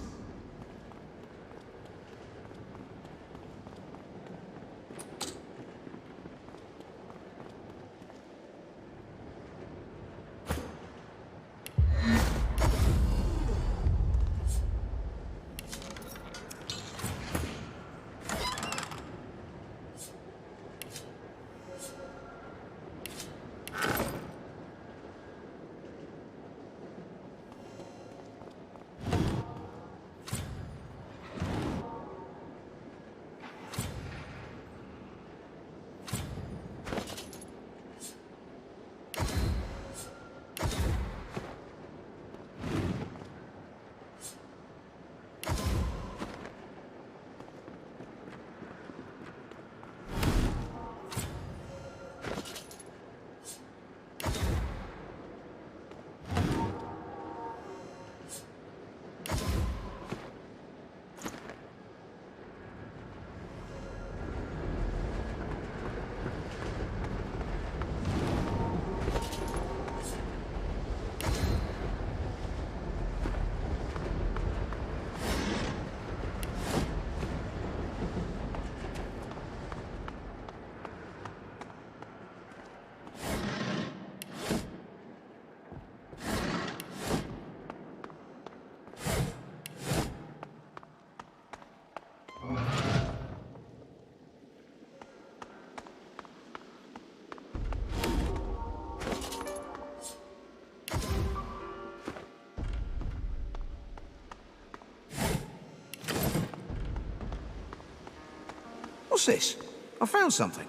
What's this? I found something.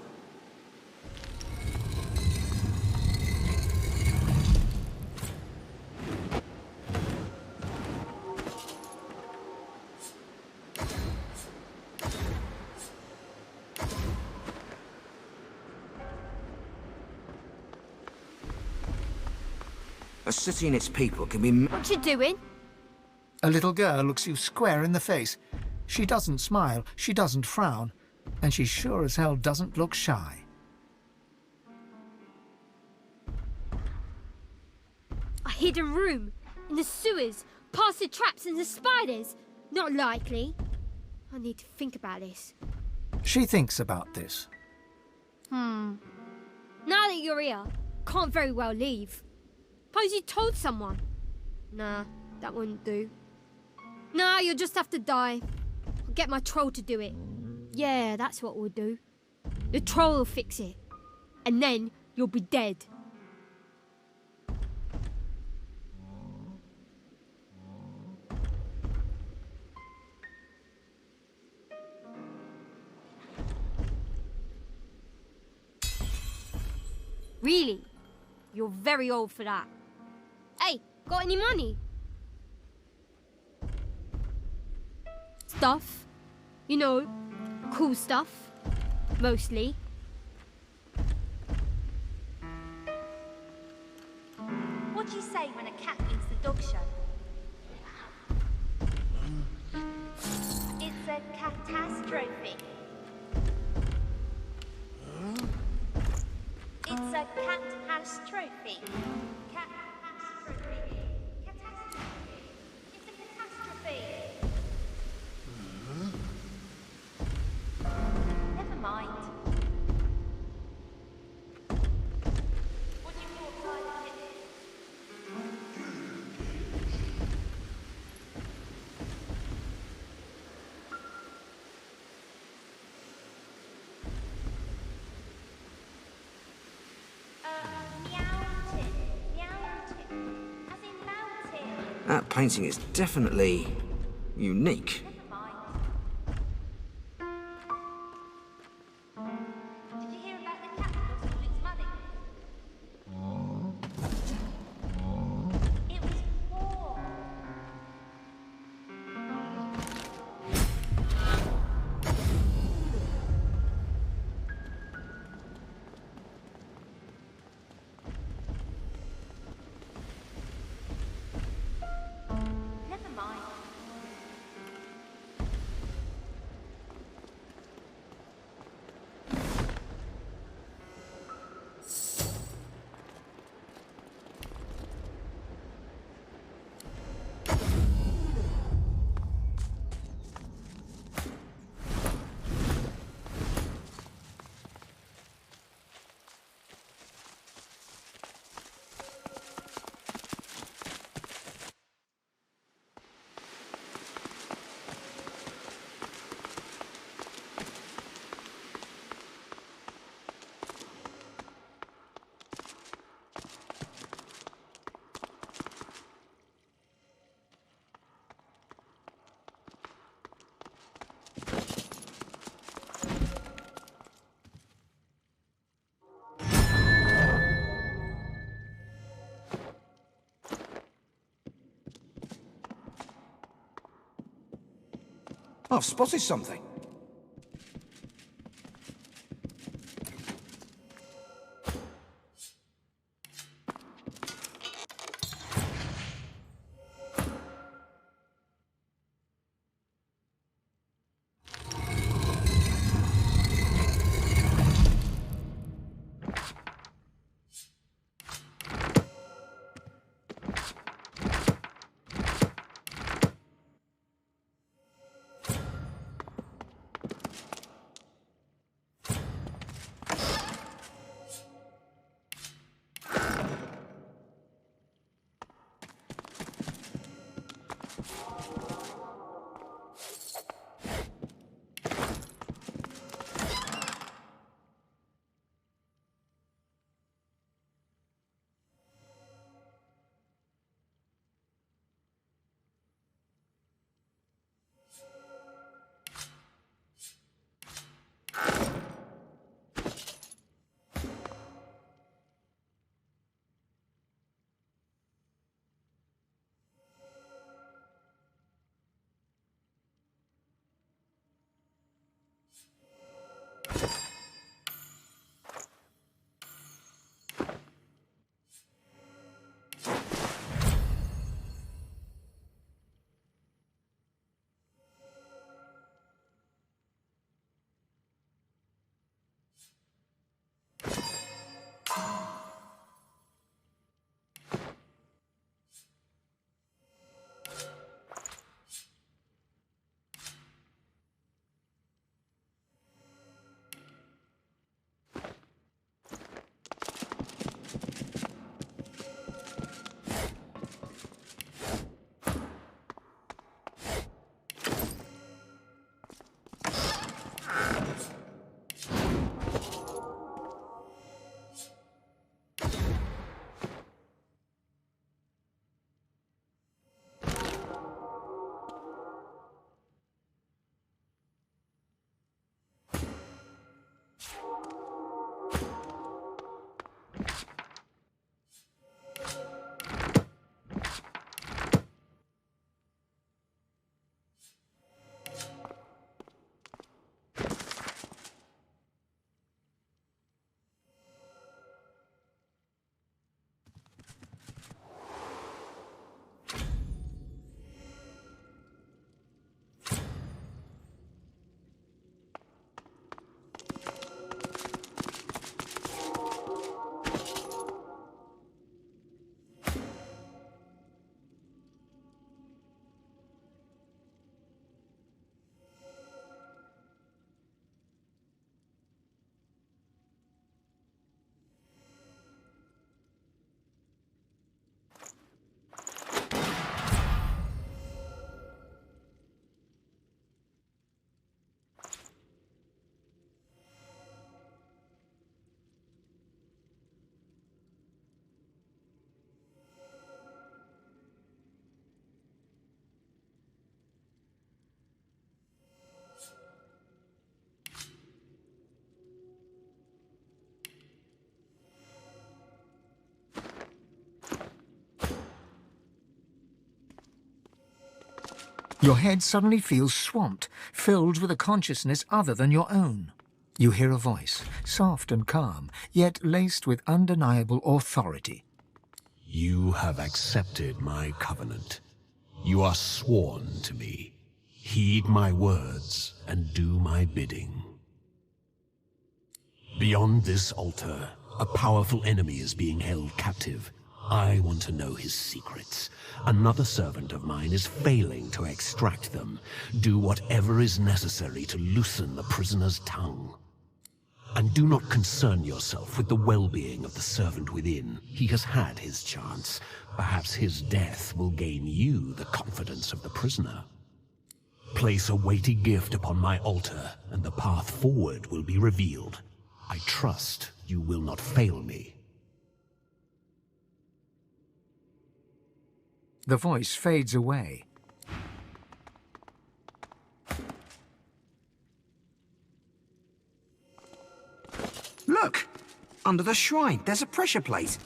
A city and its people can be... What you doing? A little girl looks you square in the face. She doesn't smile, she doesn't frown, and she sure as hell doesn't look shy. A hidden room in the sewers, past the traps and the spiders. Not likely. I need to think about this. She thinks about this. Now that you're here, can't very well leave. Suppose you told someone. Nah, that wouldn't do. Nah, you'll just have to die. I'll get my troll to do it. Yeah, that's what we'll do. The troll will fix it. And then you'll be dead. Really? You're very old for that. Hey, got any money? Stuff. You know, cool stuff. Mostly. What do you say when a cat wins the dog show? It's a catastrophe. It's a catastrophe. Catastrophe. Catastrophe. It's a catastrophe. Never mind. What do you call private hit? That painting is definitely unique. Did you hear about the cat that lost all its money? It was poor. Never mind. I've spotted something. Your head suddenly feels swamped, filled with a consciousness other than your own. You hear a voice, soft and calm, yet laced with undeniable authority. You have accepted my covenant. You are sworn to me. Heed my words and do my bidding. Beyond this altar, a powerful enemy is being held captive. I want to know his secrets. Another servant of mine is failing to extract them. Do whatever is necessary to loosen the prisoner's tongue. And do not concern yourself with the well-being of the servant within. He has had his chance. Perhaps his death will gain you the confidence of the prisoner. Place a weighty gift upon my altar, and the path forward will be revealed. I trust you will not fail me. The voice fades away. Look! Under the shrine, there's a pressure plate.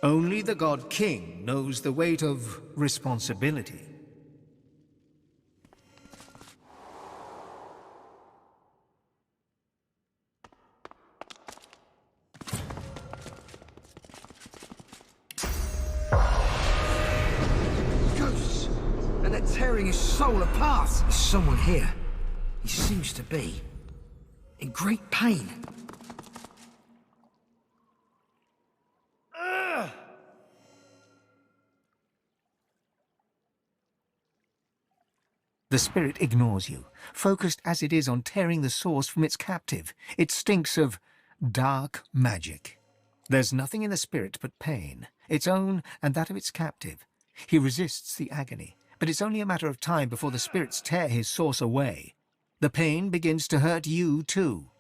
Only the God King knows the weight of responsibility. Ghosts! And they're tearing his soul apart. There's someone here. He seems to be in great pain. The spirit ignores you, focused as it is on tearing the source from its captive. It stinks of dark magic. There's nothing in the spirit but pain, its own and that of its captive. He resists the agony, but it's only a matter of time before the spirits tear his source away. The pain begins to hurt you too.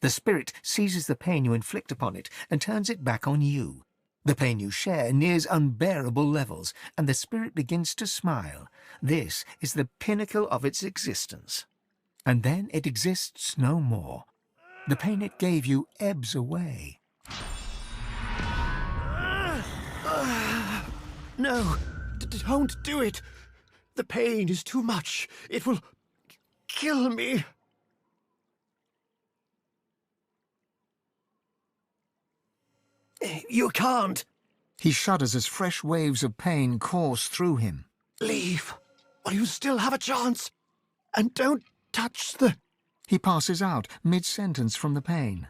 The spirit seizes the pain you inflict upon it and turns it back on you. The pain you share nears unbearable levels, and the spirit begins to smile. This is the pinnacle of its existence. And then it exists no more. The pain it gave you ebbs away. No, don't do it. The pain is too much. It will kill me. You can't. He shudders as fresh waves of pain course through him. Leave, while you still have a chance. And don't touch the... He passes out mid-sentence from the pain.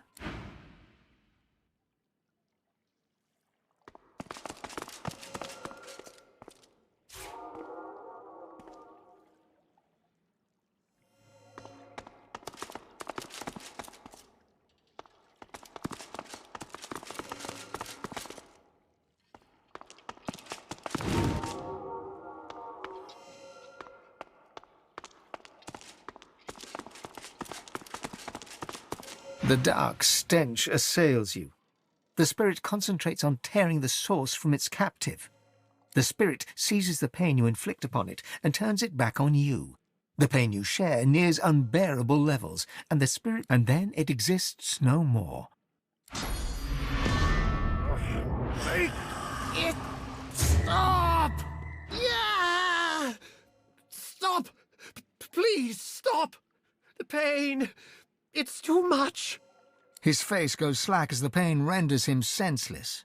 The dark stench assails you. The spirit concentrates on tearing the source from its captive. The spirit seizes the pain you inflict upon it and turns it back on you. The pain you share nears unbearable levels, and the spirit... And then it exists no more. Make it stop! Yeah! Stop! Please stop! The pain... It's too much. His face goes slack as the pain renders him senseless.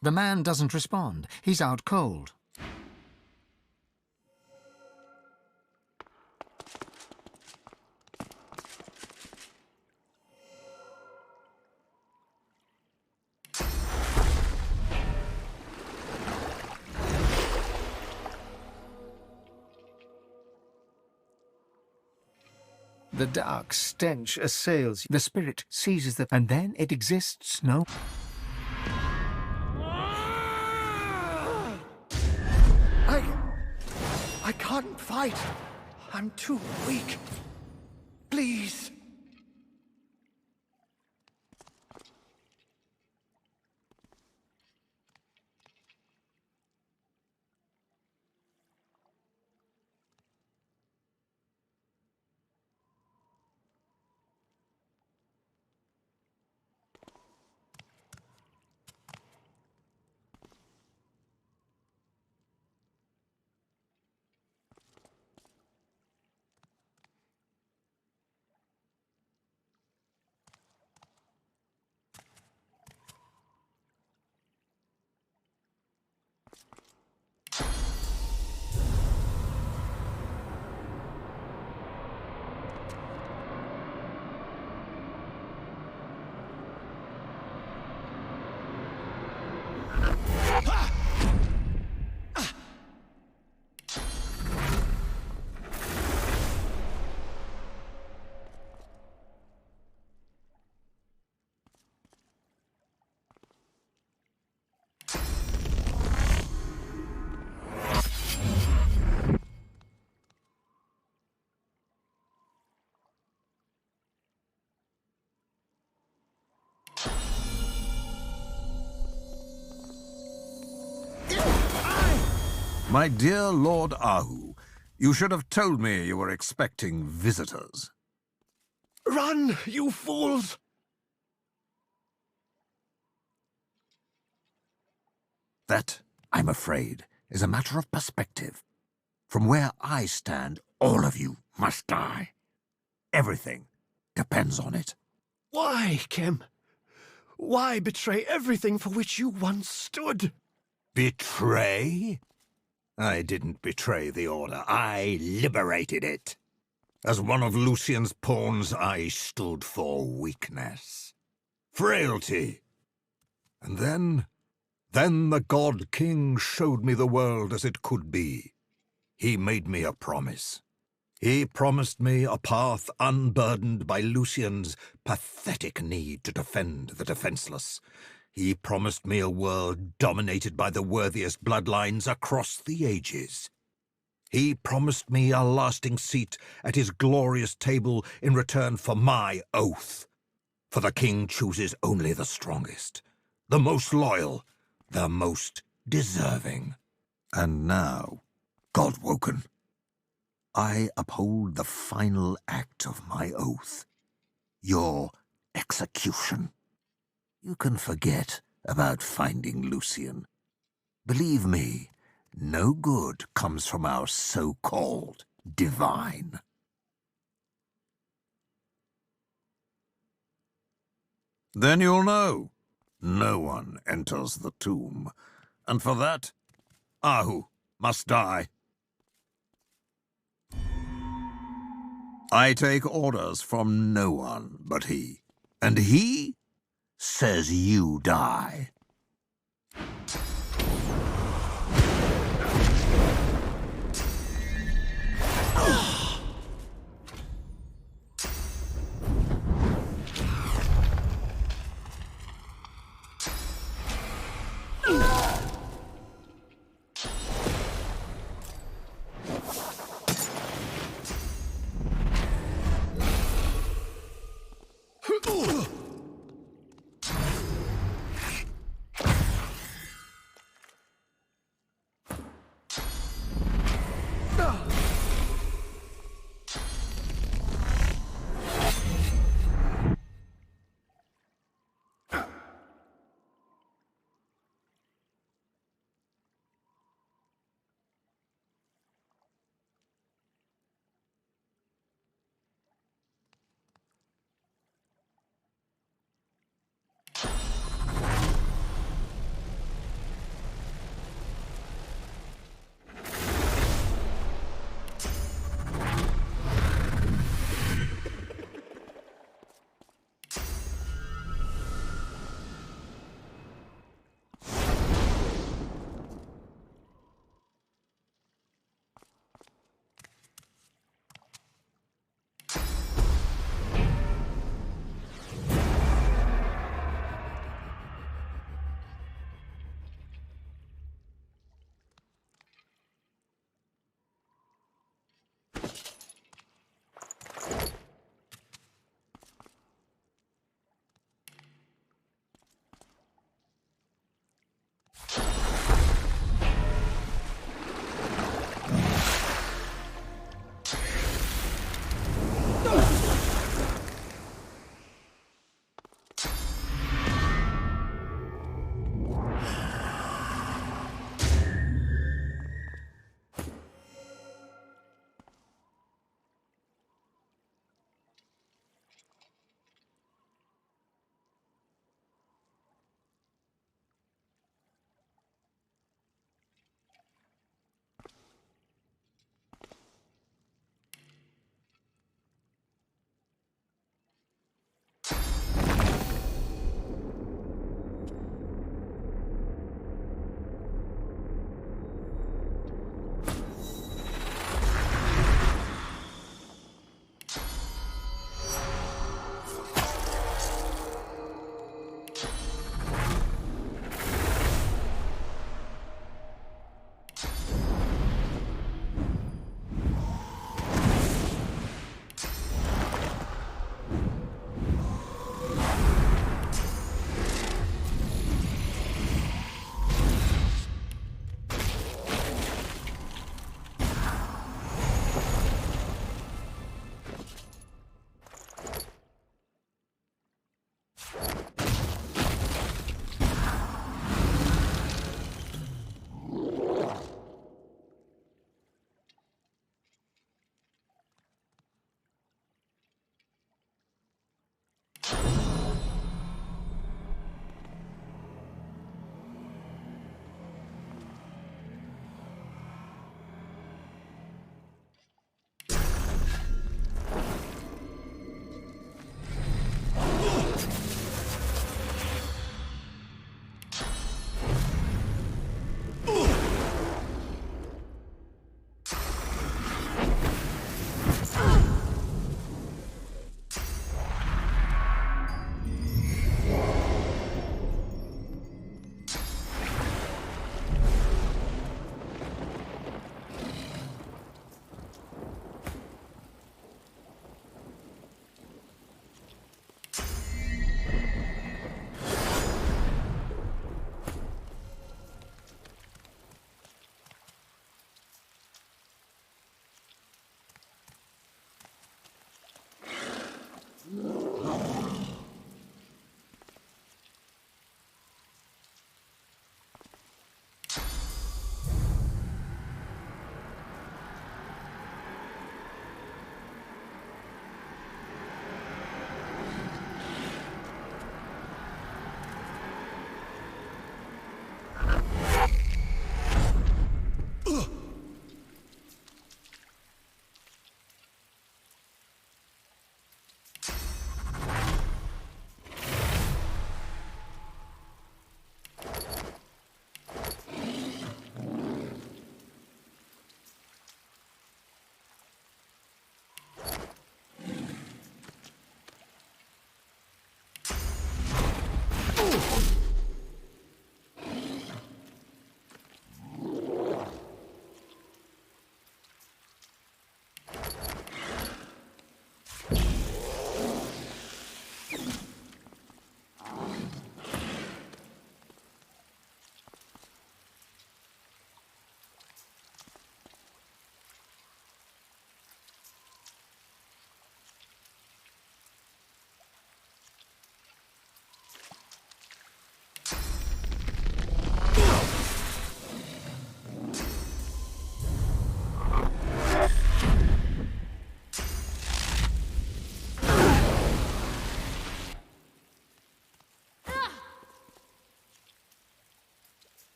The man doesn't respond. He's out cold. The dark stench assails you. The spirit seizes the... And then it exists no... I can't fight. I'm too weak. Please. My dear Lord Ahu, you should have told me you were expecting visitors. Run, you fools! That, I'm afraid, is a matter of perspective. From where I stand, all of you must die. Everything depends on it. Why, Kem? Why betray everything for which you once stood? Betray? I didn't betray the Order. I liberated it. As one of Lucian's pawns, I stood for weakness, frailty. And then the God King showed me the world as it could be. He made me a promise. He promised me a path unburdened by Lucian's pathetic need to defend the defenseless. He promised me a world dominated by the worthiest bloodlines across the ages. He promised me a lasting seat at his glorious table in return for my oath. For the king chooses only the strongest, the most loyal, the most deserving. And now, Godwoken, I uphold the final act of my oath. Your execution. You can forget about finding Lucian. Believe me, no good comes from our so-called divine. Then you'll know. No one enters the tomb. And for that, Ahu must die. I take orders from no one but he. And he says you die.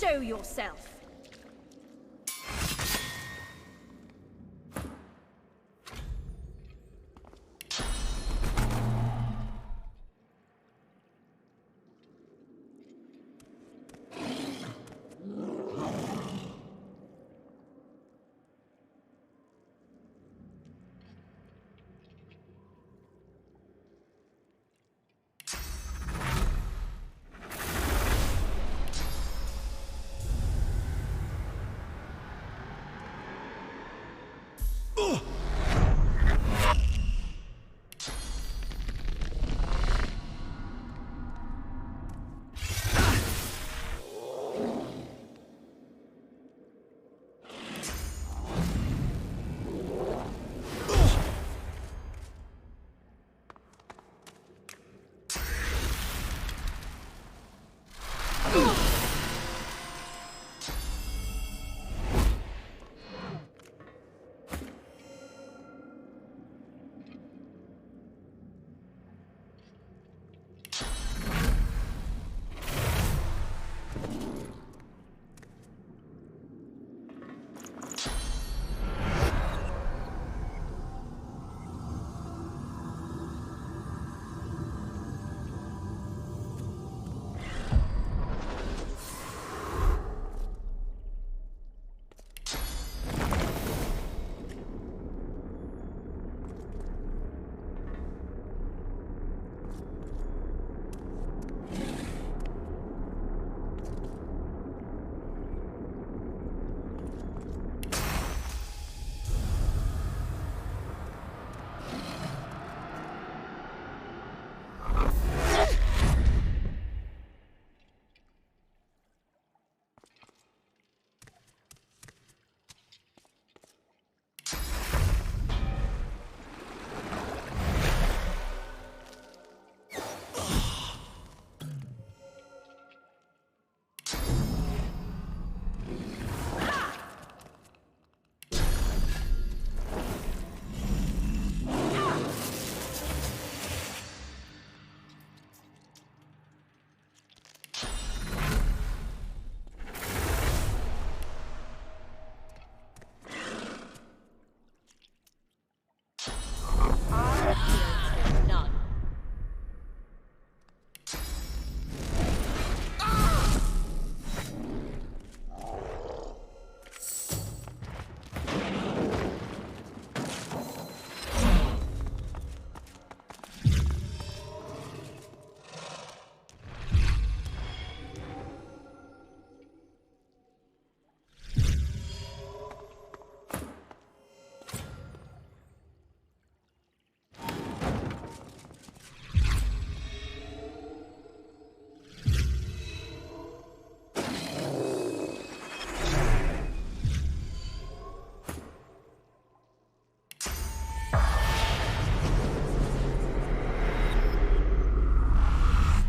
Show yourself.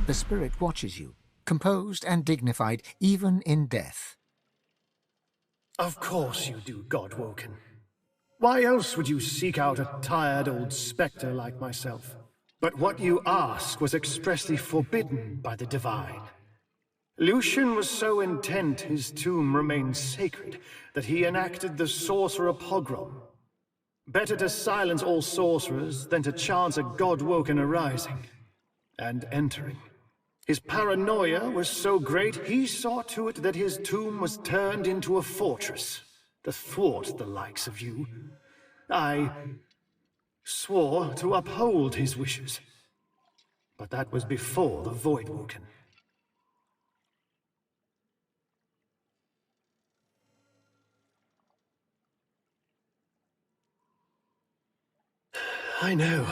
The spirit watches you, composed and dignified even in death. Of course you do, Godwoken. Why else would you seek out a tired old spectre like myself? But what you ask was expressly forbidden by the Divine. Lucian was so intent his tomb remained sacred that he enacted the sorcerer pogrom. Better to silence all sorcerers than to chance a Godwoken arising and entering. His paranoia was so great he saw to it that his tomb was turned into a fortress to thwart the likes of you. I swore to uphold his wishes, but that was before the Voidwoken. I know.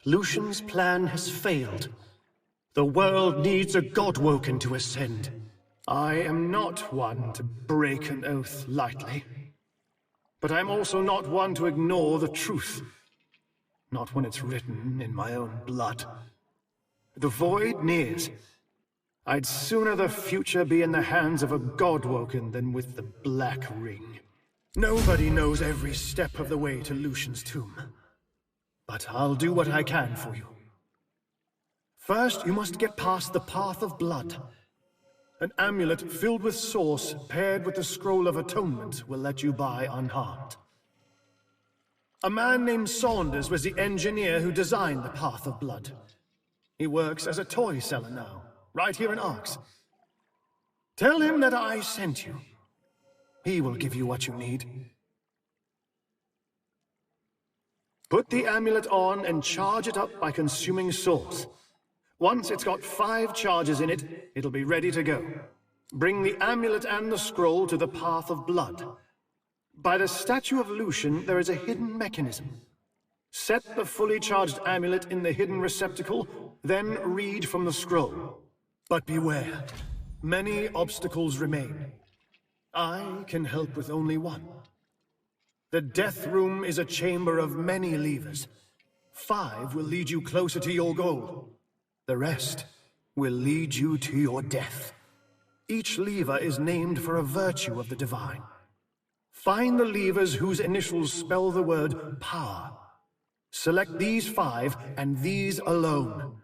Lucian's plan has failed. The world needs a Godwoken to ascend. I am not one to break an oath lightly. But I'm also not one to ignore the truth. Not when it's written in my own blood. The void nears. I'd sooner the future be in the hands of a Godwoken than with the Black Ring. Nobody knows every step of the way to Lucian's tomb. But I'll do what I can for you. First, you must get past the Path of Blood. An amulet filled with source paired with the Scroll of Atonement will let you by unharmed. A man named Saunders was the engineer who designed the Path of Blood. He works as a toy seller now, right here in Arx. Tell him that I sent you. He will give you what you need. Put the amulet on and charge it up by consuming source. Once it's got 5 charges in it, it'll be ready to go. Bring the amulet and the scroll to the Path of Blood. By the statue of Lucian, there is a hidden mechanism. Set the fully charged amulet in the hidden receptacle, then read from the scroll. But beware, many obstacles remain. I can help with only one. The Death Room is a chamber of many levers. 5 will lead you closer to your goal. The rest will lead you to your death. Each lever is named for a virtue of the divine. Find the levers whose initials spell the word power. Select these 5 and these alone.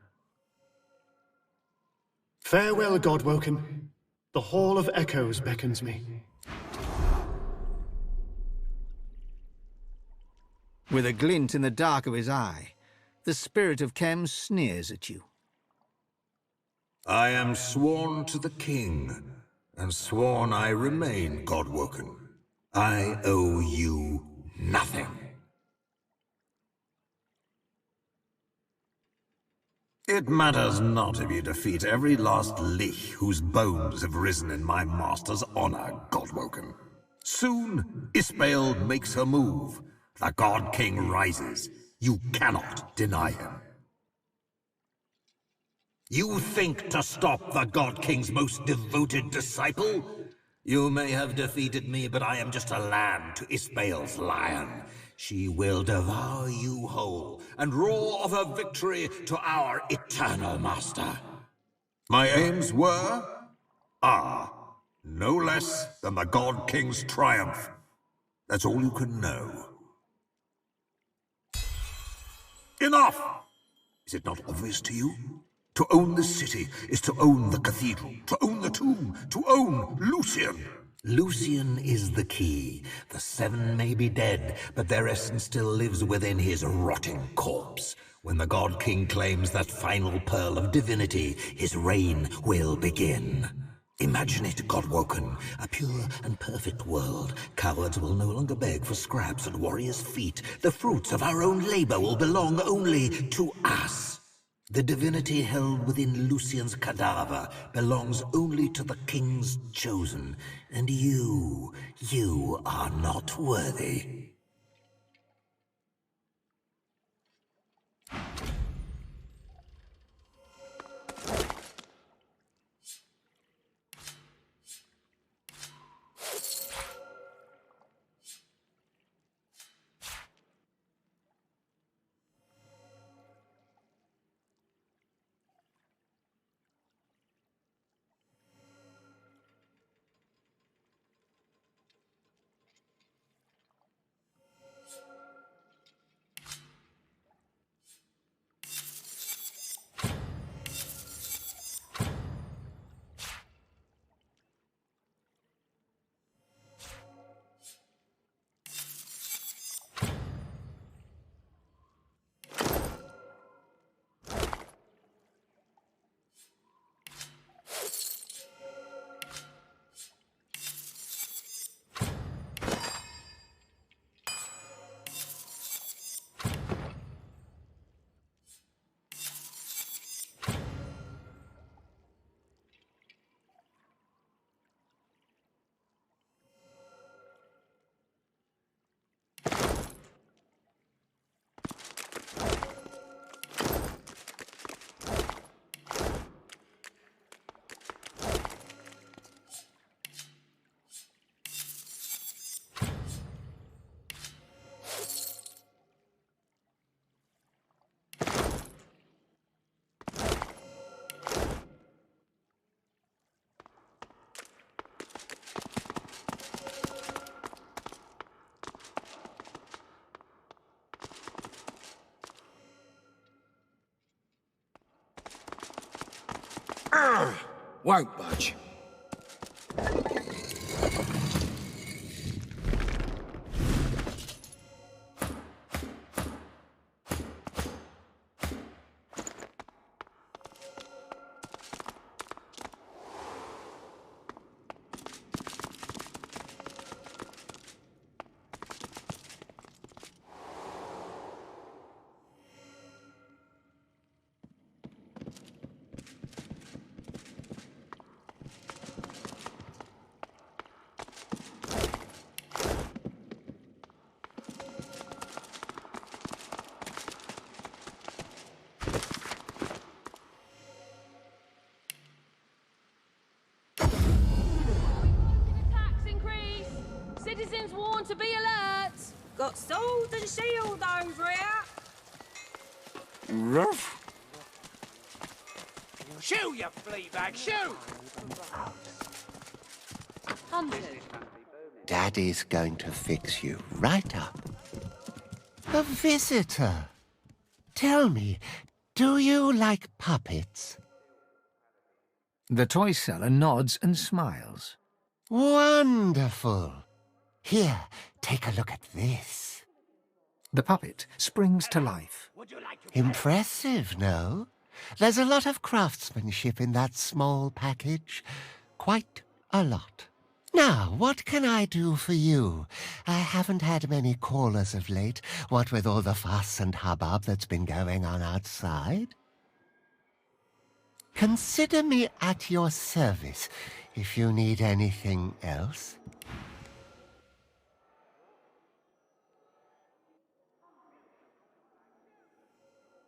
Farewell, Godwoken. The Hall of Echoes beckons me. With a glint in the dark of his eye, the spirit of Kem sneers at you. I am sworn to the king, and sworn I remain, Godwoken. I owe you nothing. It matters not if you defeat every last lich whose bones have risen in my master's honor, Godwoken. Soon, Isbael makes her move. The God King rises. You cannot deny him. You think to stop the God King's most devoted disciple? You may have defeated me, but I am just a lamb to Isbael's lion. She will devour you whole, and roar of her victory to our eternal master. My aims are, no less than the God King's triumph. That's all you can know. Enough! Is it not obvious to you? To own this city is to own the cathedral, to own the tomb, to own Lucian. Lucian is the key. The 7 may be dead, but their essence still lives within his rotting corpse. When the God King claims that final pearl of divinity, his reign will begin. Imagine it, Godwoken, a pure and perfect world. Cowards will no longer beg for scraps at warriors' feet. The fruits of our own labor will belong only to us. The divinity held within Lucian's cadaver belongs only to the king's chosen, and you are not worthy. Won't budge. Citizens warned to be alert! Got sword and shield over here! Shoo, you flea bag, shoo! Daddy's going to fix you right up. A visitor. Tell me, do you like puppets? The toy seller nods and smiles. Wonderful. Here, take a look at this. The puppet springs to life. Impressive, no? There's a lot of craftsmanship in that small package. Quite a lot. Now, what can I do for you? I haven't had many callers of late, what with all the fuss and hubbub that's been going on outside. Consider me at your service if you need anything else.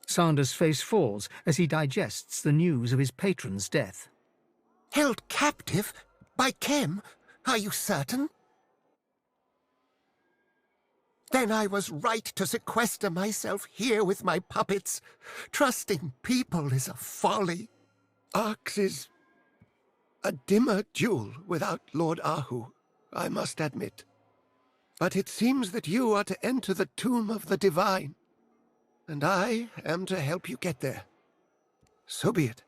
Sanders' face falls as he digests the news of his patron's death. Held captive? By Kem? Are you certain? Then I was right to sequester myself here with my puppets. Trusting people is a folly. Arx is a dimmer jewel without Lord Ahu, I must admit. But it seems that you are to enter the tomb of the divine, and I am to help you get there. So be it.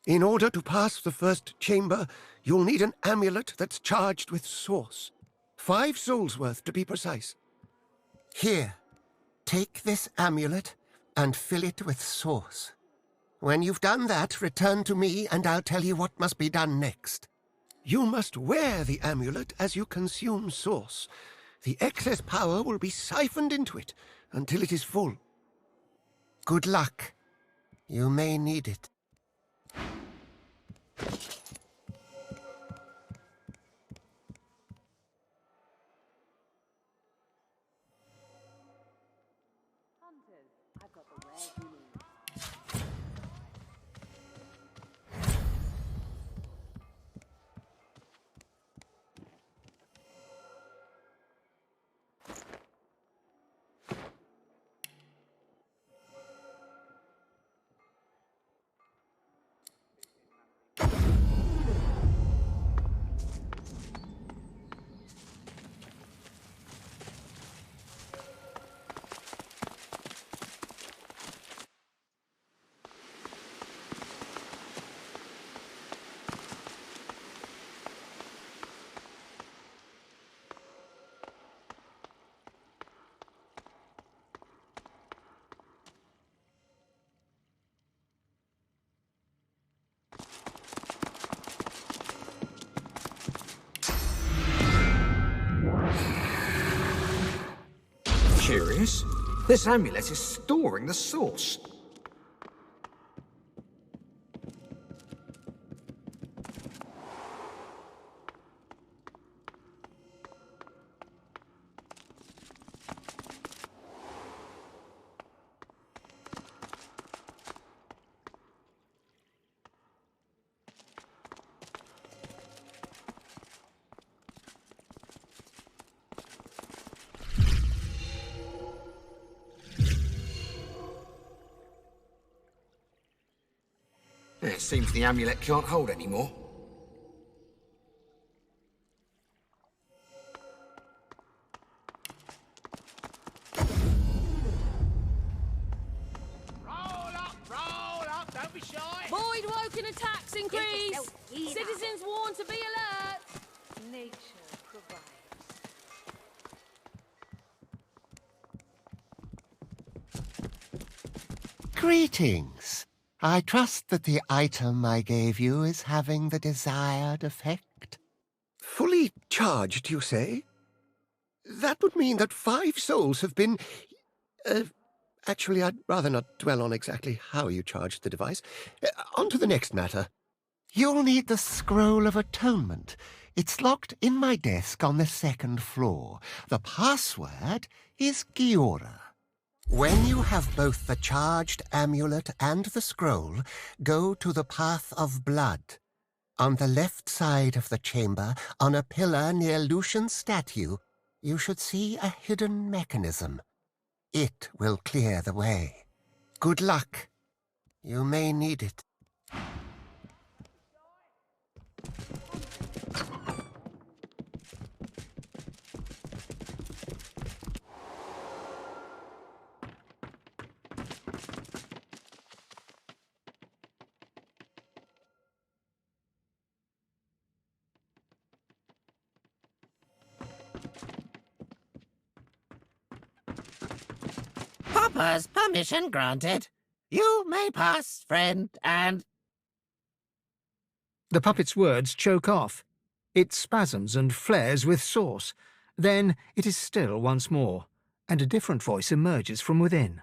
In order to pass the first chamber, you'll need an amulet that's charged with source. 5 souls worth, to be precise. Here, take this amulet and fill it with source. When you've done that, return to me and I'll tell you what must be done next. You must wear the amulet as you consume source. The excess power will be siphoned into it until it is full. Good luck. You may need it. Curious. This amulet is storing the source. It seems the amulet can't hold anymore. Roll up, don't be shy. Void woken attacks increase. Citizens warned to be alert. Nature provides. Greetings. I trust that the item I gave you is having the desired effect. Fully charged, you say? That would mean that 5 souls have been... actually, I'd rather not dwell on exactly how you charged the device. On to the next matter. You'll need the Scroll of Atonement. It's locked in my desk on the 2nd floor. The password is Giora. When you have both the charged amulet and the scroll, go to the Path of Blood. On the left side of the chamber, on a pillar near Lucian's statue, you should see a hidden mechanism. It will clear the way. Good luck. You may need it. Papa, permission granted. You may pass, friend, and... The puppet's words choke off. It spasms and flares with sauce. Then it is still once more, and a different voice emerges from within.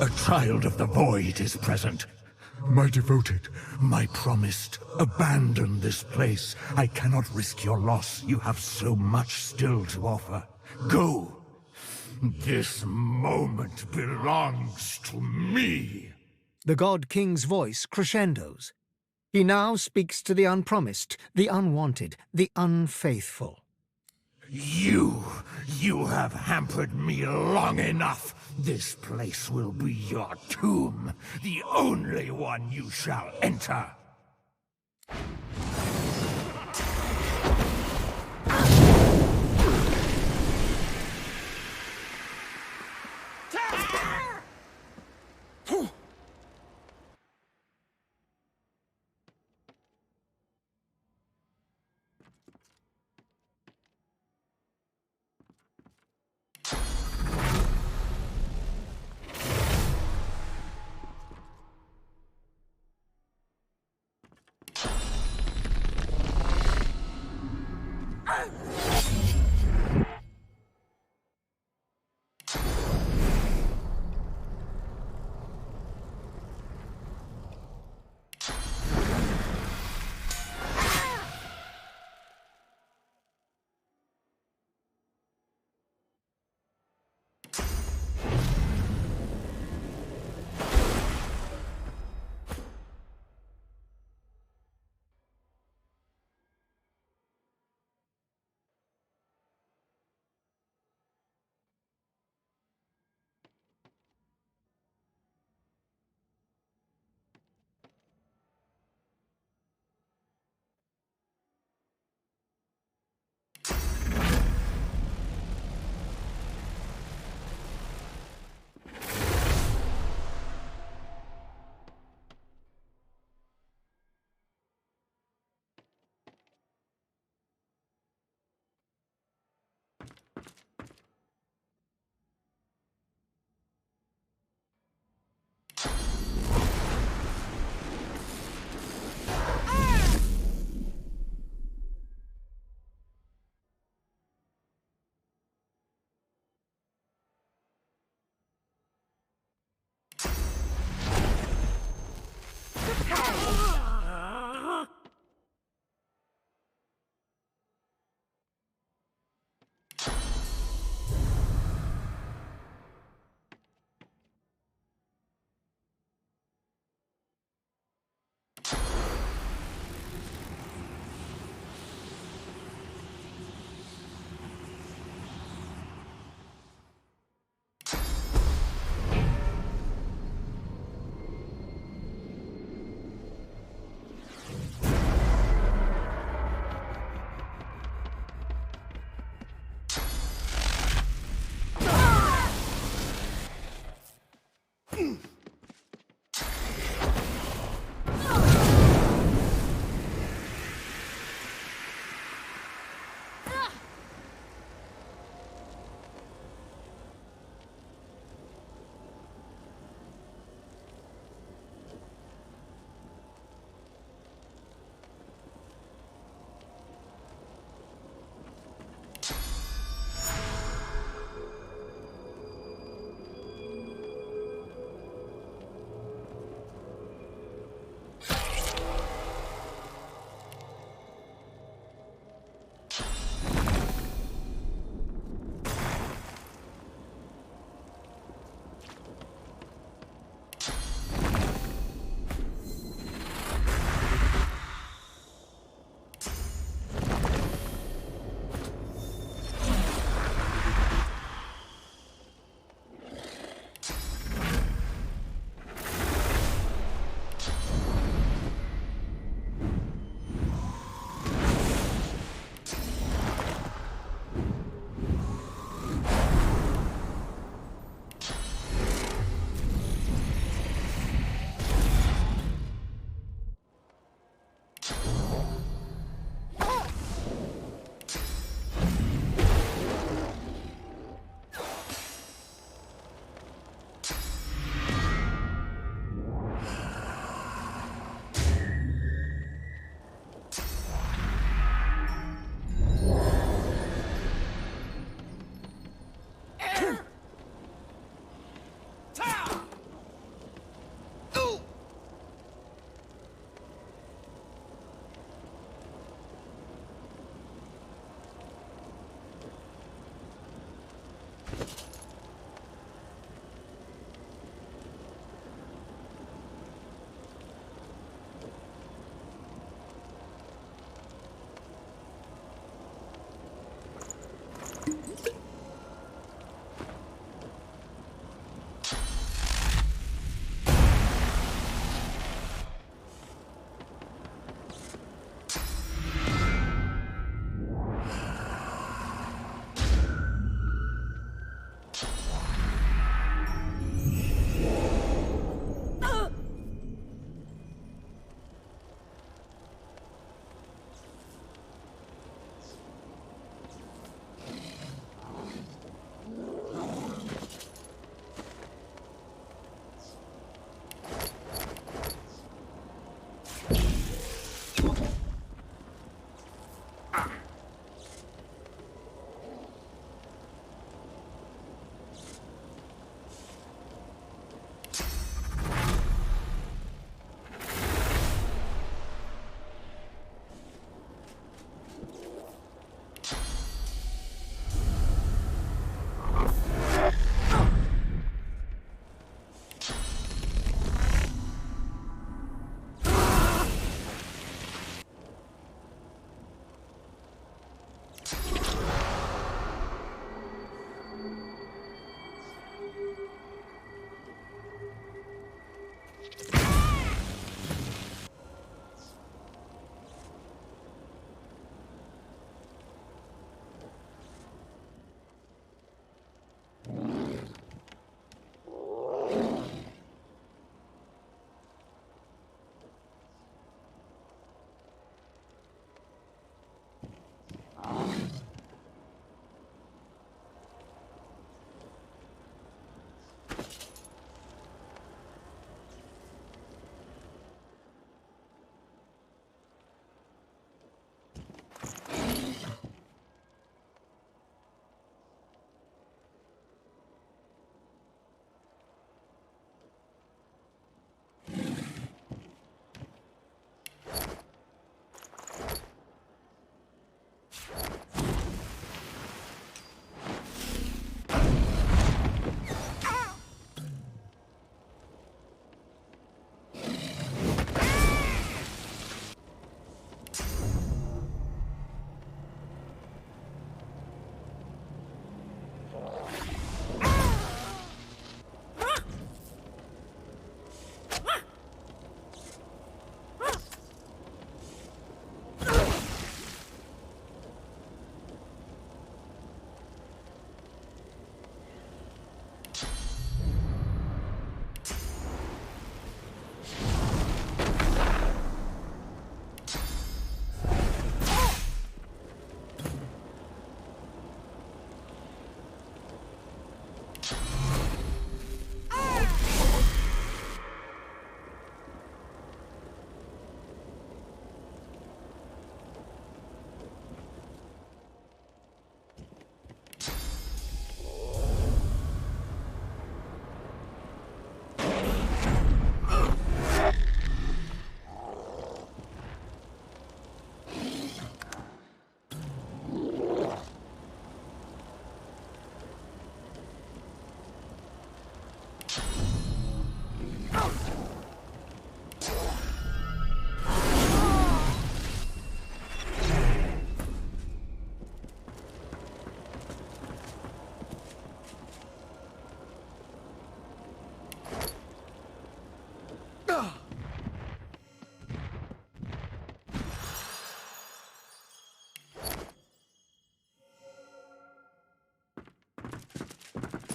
A child of the void is present. My devoted, my promised, abandon this place. I cannot risk your loss. You have so much still to offer. Go. This moment belongs to me. The God King's voice crescendos. He now speaks to the unpromised, the unwanted, the unfaithful. You have hampered me long enough. This place will be your tomb, the only one you shall enter.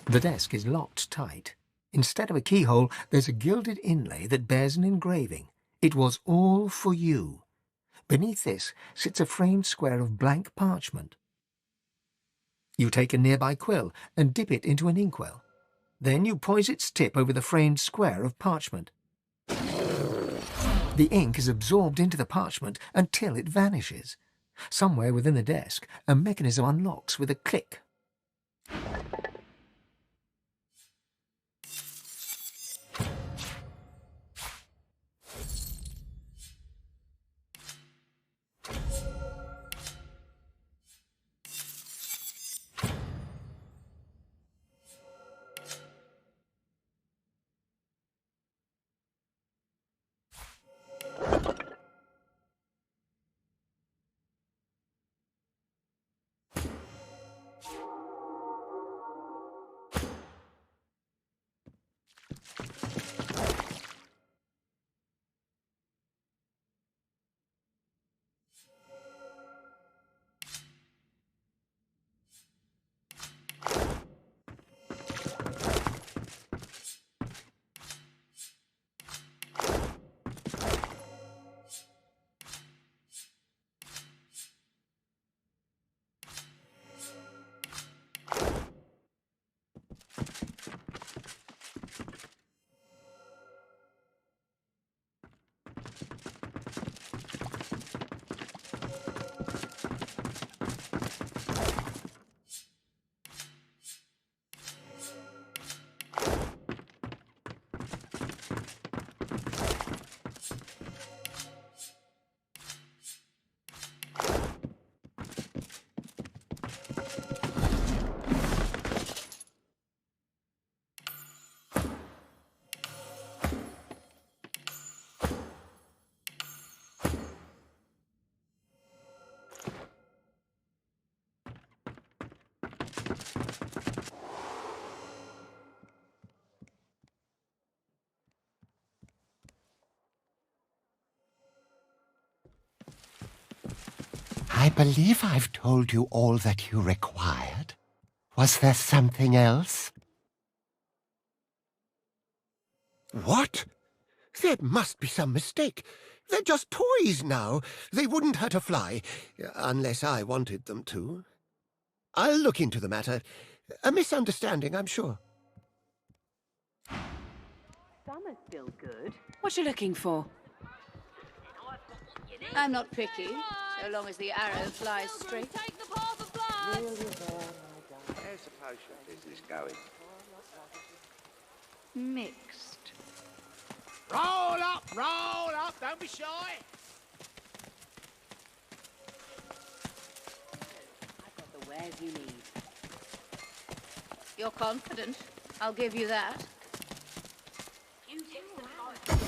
The desk is locked tight. Instead of a keyhole, there's a gilded inlay that bears an engraving. It was all for you. Beneath this sits a framed square of blank parchment. You take a nearby quill and dip it into an inkwell. Then you poise its tip over the framed square of parchment. The ink is absorbed into the parchment until it vanishes. Somewhere within the desk, a mechanism unlocks with a click. I believe I've told you all that you required. Was there something else? What? There must be some mistake. They're just toys now. They wouldn't hurt a fly, unless I wanted them to. I'll look into the matter. A misunderstanding, I'm sure. Some are still good. What you looking for? I'm not picky, so long as the arrow flies straight. Take the path of blood. How's the potion business going? Mixed. Roll up, don't be shy. I've got the wares you need. You're confident. I'll give you that. You take the fight.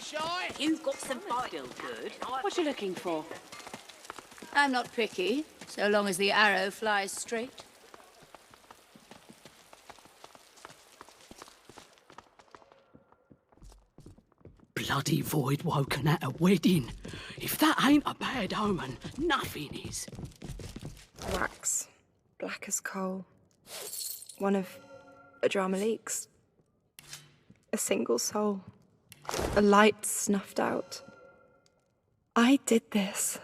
shy? You've got some fight. Still good. What you looking for? I'm not picky, so long as the arrow flies straight. Bloody void woken at a wedding. If that ain't a bad omen, nothing is. Wax, black as coal. One of Adramaleek's. A single soul. A light snuffed out. I did this.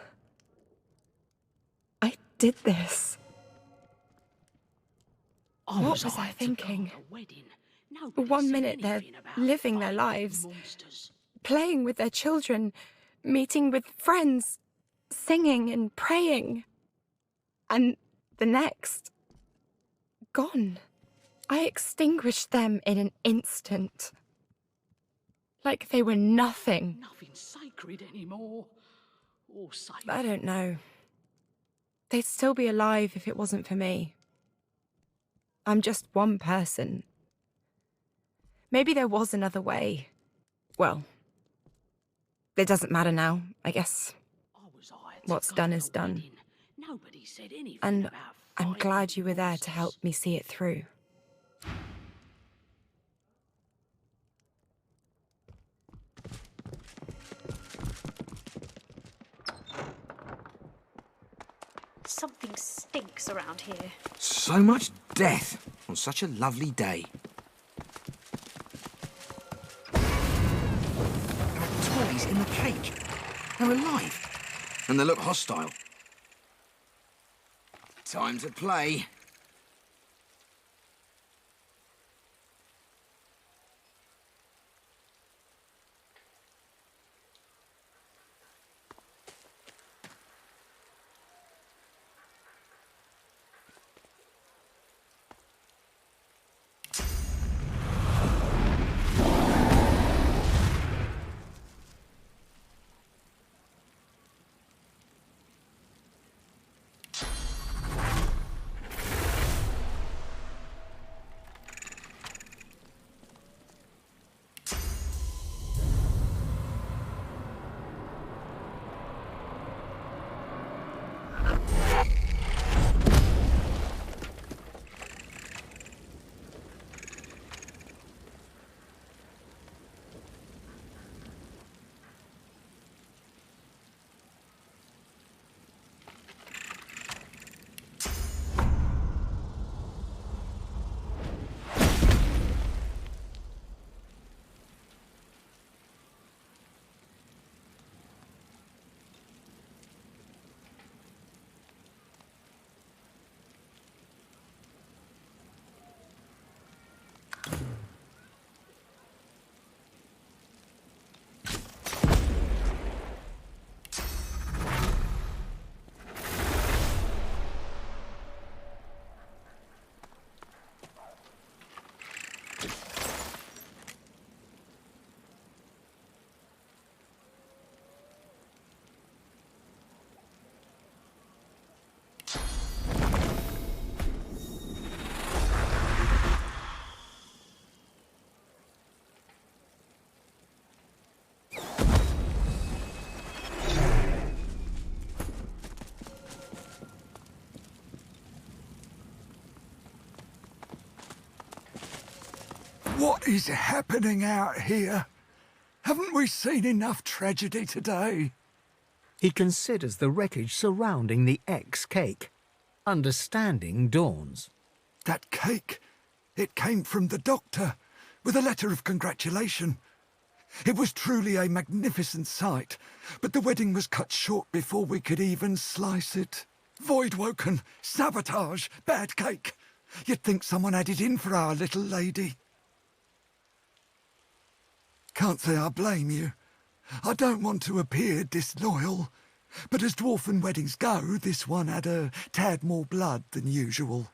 I did this. What was I thinking? One minute they're living their lives, playing with their children, meeting with friends, singing and praying. And the next, gone. I extinguished them in an instant. Like they were nothing. Nothing sacred anymore. Or safe. I don't know. They'd still be alive if it wasn't for me. I'm just one person. Maybe there was another way. Well, it doesn't matter now, I guess. What's done is done. And I'm glad you were there to help me see it through. Something stinks around here. So much death on such a lovely day. There are toys in the cake. They're alive. And they look hostile. Time to play. What is happening out here? Haven't we seen enough tragedy today? He considers the wreckage surrounding the X-cake. Understanding dawns. That cake, it came from the doctor, with a letter of congratulation. It was truly a magnificent sight, but the wedding was cut short before we could even slice it. Voidwoken, sabotage, bad cake. You'd think someone had it in for our little lady. Can't say I blame you. I don't want to appear disloyal, but as dwarfen weddings go, this one had a tad more blood than usual.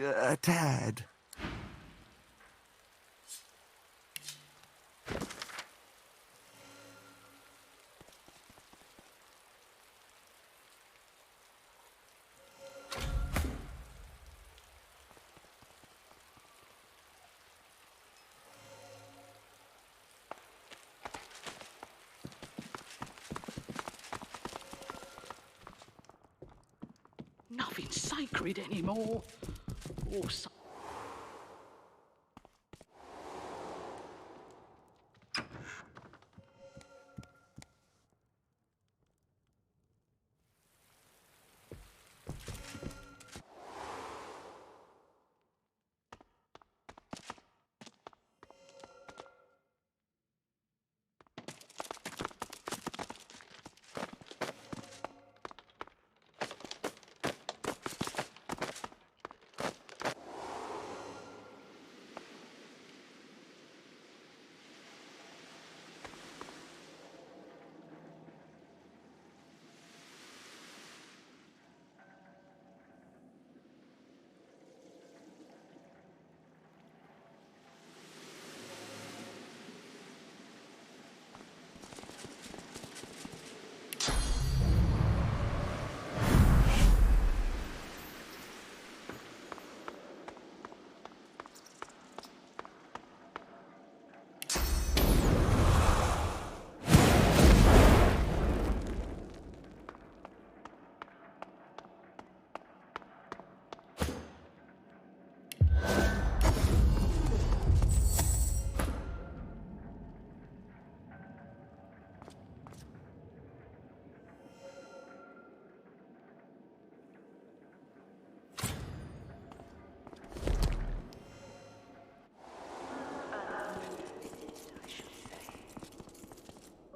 A tad. nothing sacred anymore. Or so.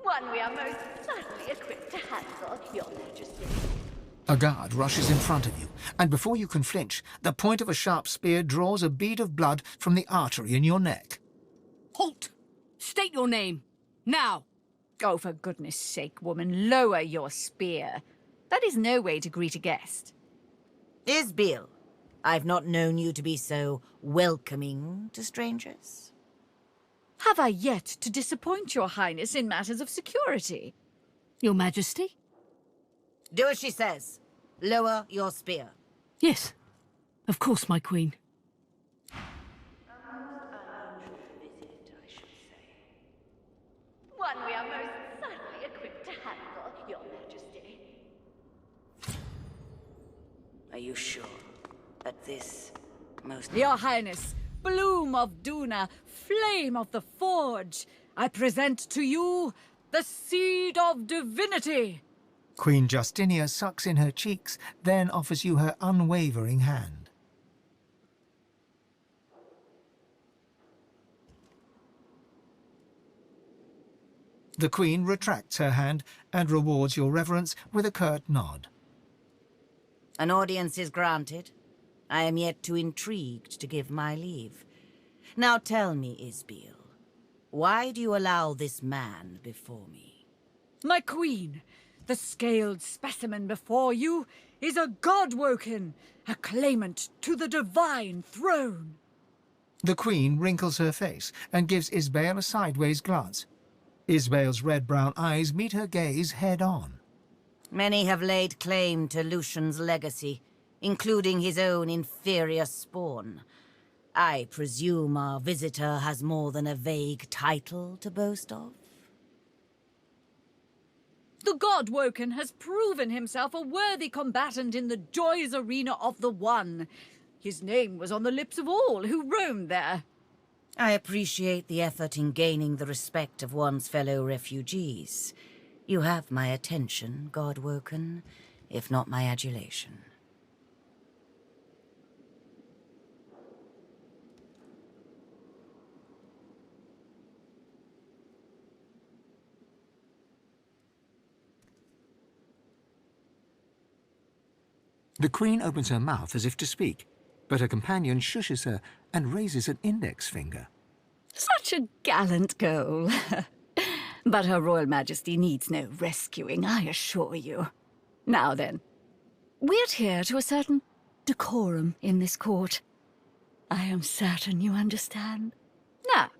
One we are most certainly equipped to handle, Your Majesty. A guard rushes in front of you, and before you can flinch, the point of a sharp spear draws a bead of blood from the artery in your neck. Halt! State your name. Now! Oh, for goodness sake, woman, lower your spear. That is no way to greet a guest. Isbiel, I've not known you to be so welcoming to strangers. Have I yet to disappoint your highness in matters of security? Your Majesty? Do as she says. Lower your spear. Yes, of course, my queen. One we are most certainly equipped to handle, Your Majesty. Are you sure that this most... Your Highness, Bloom of Duna, Flame of the Forge, I present to you the Seed of Divinity. Queen Justinia sucks in her cheeks, then offers you her unwavering hand. The Queen retracts her hand and rewards your reverence with a curt nod. An audience is granted. I am yet too intrigued to give my leave. Now tell me, Isbiel, why do you allow this man before me? My queen, the scaled specimen before you is a god-woken, a claimant to the divine throne. The Queen wrinkles her face and gives Isbael a sideways glance. Isbael's red-brown eyes meet her gaze head-on. Many have laid claim to Lucian's legacy, including his own inferior spawn. I presume our visitor has more than a vague title to boast of? The God-Woken has proven himself a worthy combatant in the joys arena of the One. His name was on the lips of all who roamed there. I appreciate the effort in gaining the respect of one's fellow refugees. You have my attention, God-Woken, if not my adulation. The Queen opens her mouth as if to speak, but her companion shushes her and raises an index finger. Such a gallant goal. But Her Royal Majesty needs no rescuing, I assure you. Now then, we adhere to a certain decorum in this court. I am certain you understand. Now,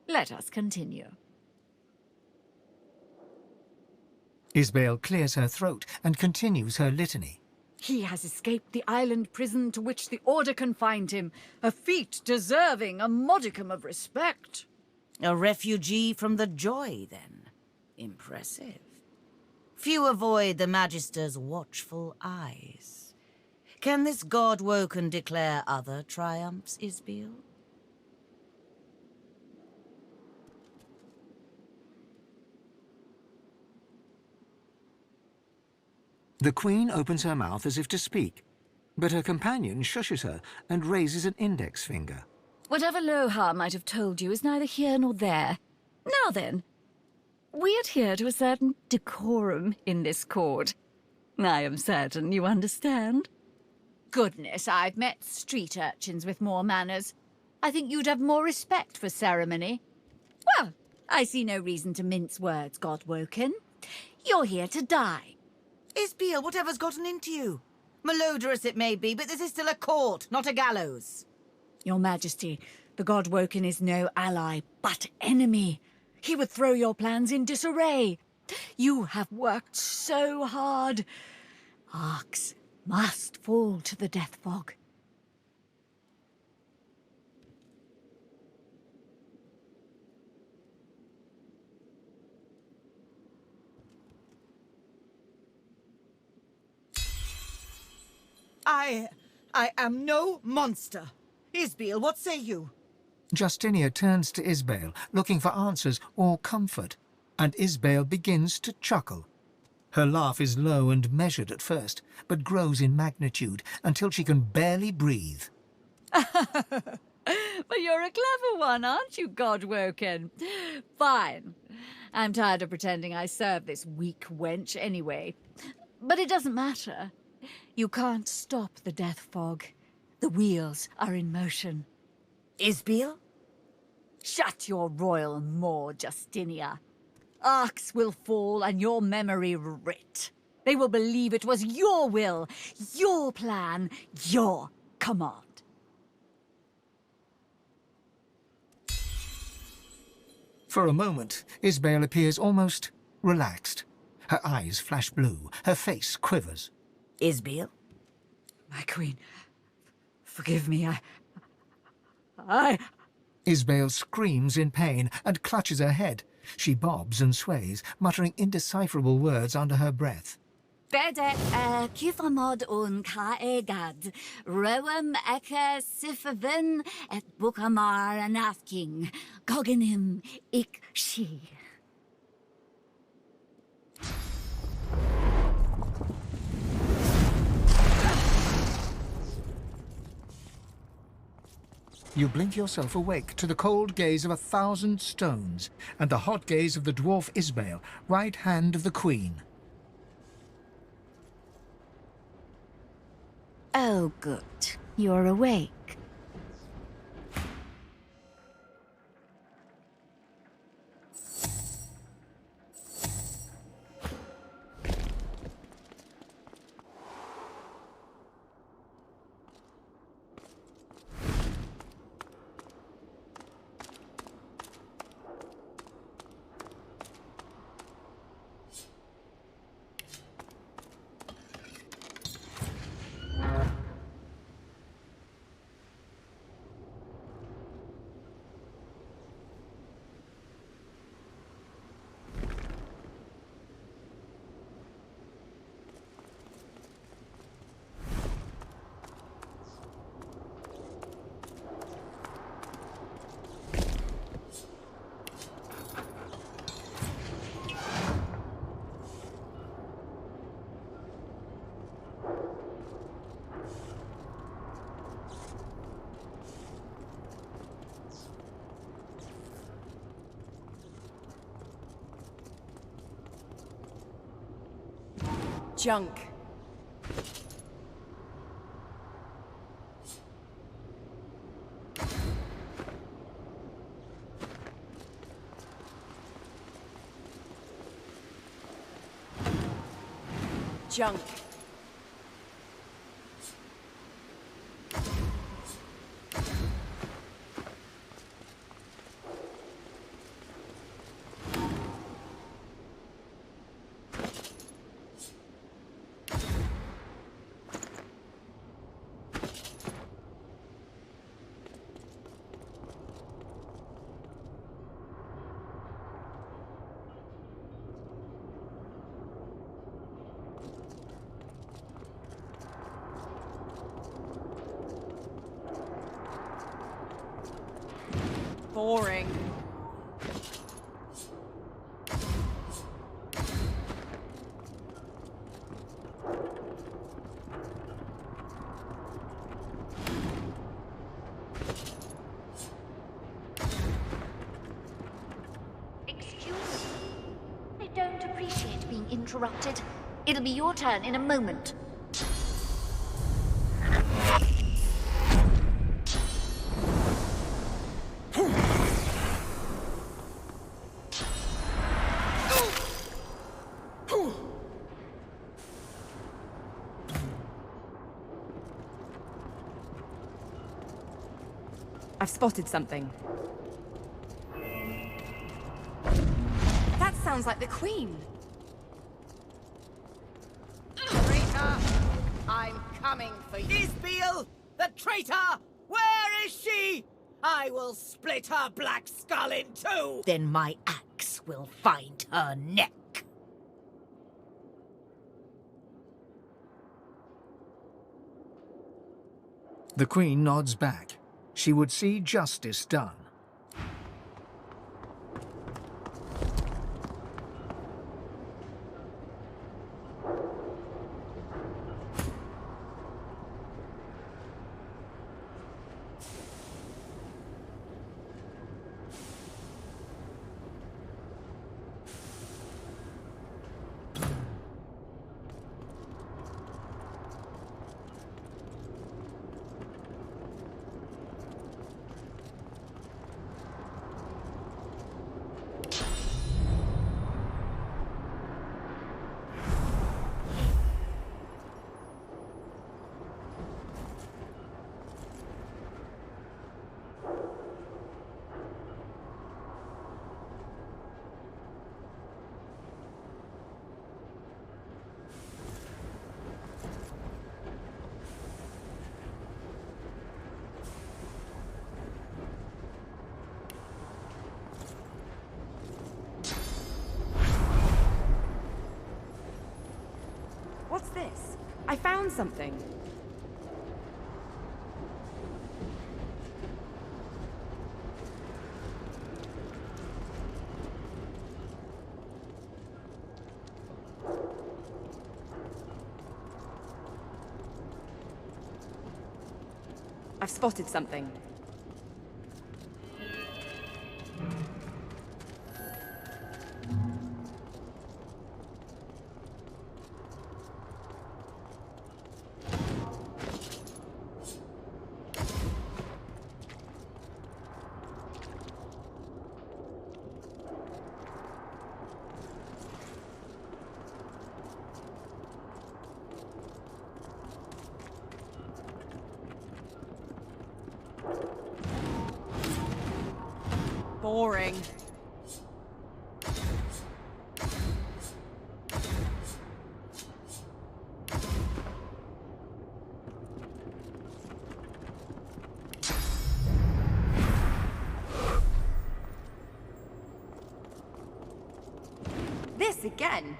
let us continue. Isbael clears her throat and continues her litany. He has escaped the island prison to which the Order confined him, a feat deserving a modicum of respect. A refugee from the Joy, then. Impressive. Few avoid the Magister's watchful eyes. Can this god Woken declare other triumphs, Isbiel? The Queen opens her mouth as if to speak, but her companion shushes her and raises an index finger. Whatever Lohar might have told you is neither here nor there. Now then, we adhere to a certain decorum in this court. I am certain you understand. Goodness, I've met street urchins with more manners. I think you'd have more respect for ceremony. Well, I see no reason to mince words, God Woken. You're here to die. Isbiel, whatever's gotten into you? Malodorous it may be, but this is still a court, not a gallows. Your Majesty, the God Woken is no ally, but enemy. He would throw your plans in disarray. You have worked so hard. Arcs must fall to the death fog. I am no monster. Isbiel, what say you? Justinia turns to Isbale, looking for answers or comfort, and Isbale begins to chuckle. Her laugh is low and measured at first, but grows in magnitude until she can barely breathe. But you're a clever one, aren't you, God Woken? Fine. I'm tired of pretending I serve this weak wench anyway. But it doesn't matter. You can't stop the death fog. The wheels are in motion. Isbiel? Shut your royal maw, Justinia. Arcs will fall and your memory writ. They will believe it was your will, your plan, your command. For a moment, Isbale appears almost relaxed. Her eyes flash blue, her face quivers. Isbiel? My queen, forgive me, I... Isbale screams in pain and clutches her head. She bobs and sways, muttering indecipherable words under her breath. Bedet kifamod un kaegad, rewem eke sifavin et bukamar anafking, gogenim ik she. You blink yourself awake to the cold gaze of 1,000 stones and the hot gaze of the dwarf Isbale, right hand of the Queen. Oh, good. You're awake. Junk. Junk. Boring. Excuse me. I don't appreciate being interrupted. It'll be your turn in a moment. I've spotted something. That sounds like the Queen. Traitor! I'm coming for you. Isbiel, the traitor! Where is she? I will split her black skull in two! Then my axe will find her neck. The Queen nods back. She would see justice done. What's this? I found something. I've spotted something. Boring. This again.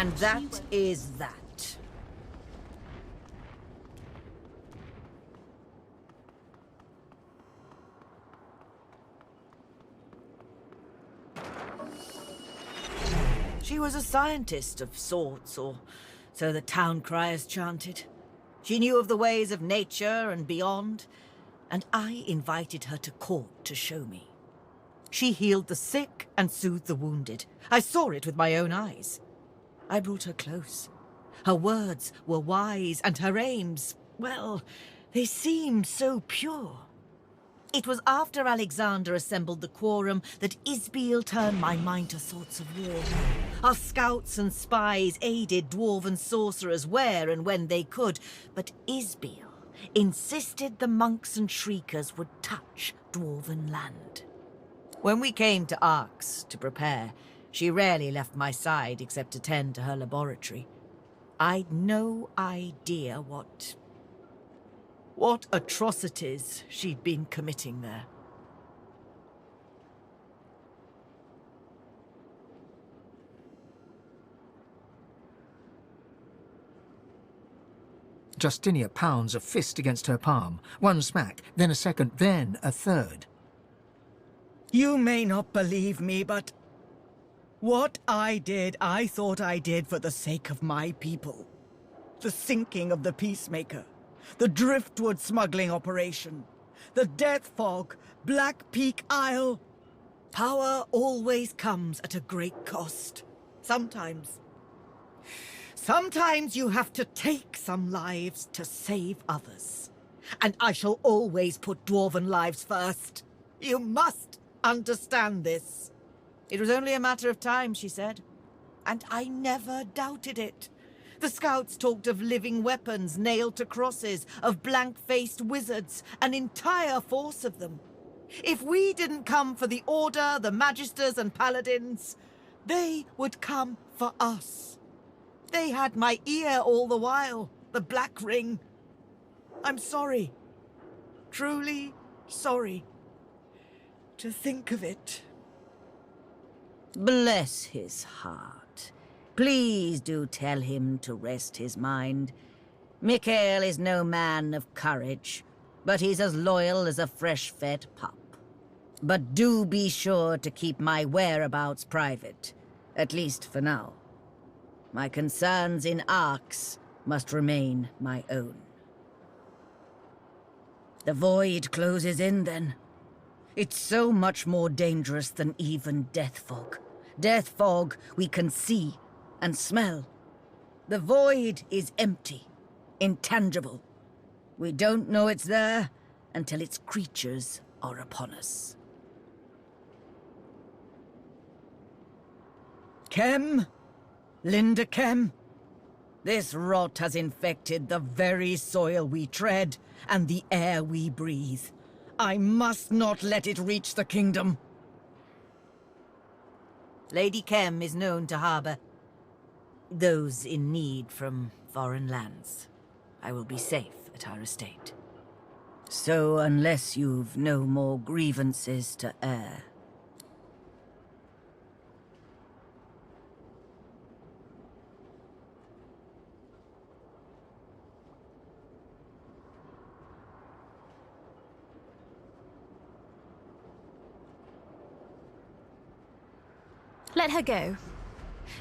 And that is that. She was a scientist of sorts, or so the town criers chanted. She knew of the ways of nature and beyond, and I invited her to court to show me. She healed the sick and soothed the wounded. I saw it with my own eyes. I brought her close. Her words were wise, and her aims, well, they seemed so pure. It was after Alexander assembled the quorum that Isbiel turned my mind to thoughts of war. Our scouts and spies aided dwarven sorcerers where and when they could, but Isbiel insisted the monks and shriekers would touch dwarven land. When we came to Arx to prepare, she rarely left my side except to tend to her laboratory. I'd no idea what atrocities she'd been committing there. Justinia pounds a fist against her palm. One smack, then a second, then a third. You may not believe me, but what I did, I thought I did for the sake of my people. The sinking of the Peacemaker, the Driftwood smuggling operation, the Death Fog, Black Peak Isle. Power always comes at a great cost. Sometimes you have to take some lives to save others. And I shall always put dwarven lives first. You must understand this. It was only a matter of time, she said. And I never doubted it. The scouts talked of living weapons nailed to crosses, of blank-faced wizards, an entire force of them. If we didn't come for the Order, the Magisters and Paladins, they would come for us. They had my ear all the while, the Black Ring. I'm sorry. Truly sorry. To think of it. Bless his heart. Please do tell him to rest his mind. Mikael is no man of courage, but he's as loyal as a fresh-fed pup. But do be sure to keep my whereabouts private, at least for now. My concerns in Arx must remain my own. The void closes in then. It's so much more dangerous than even Death Fog. Death Fog we can see and smell. The void is empty, intangible. We don't know it's there until its creatures are upon us. Kem? Linda Kem? This rot has infected the very soil we tread and the air we breathe. I must not let it reach the kingdom. Lady Kem is known to harbor those in need from foreign lands. I will be safe at our estate. So unless you've no more grievances to air... Let her go.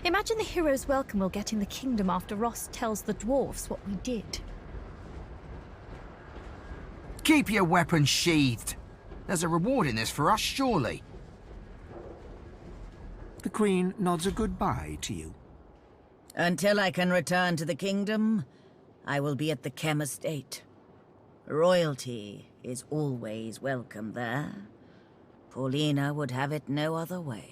Imagine the hero's welcome we'll get in the kingdom after Ross tells the dwarves what we did. Keep your weapons sheathed. There's a reward in this for us, surely. The Queen nods a goodbye to you. Until I can return to the kingdom, I will be at the Kem estate. Royalty is always welcome there. Paulina would have it no other way.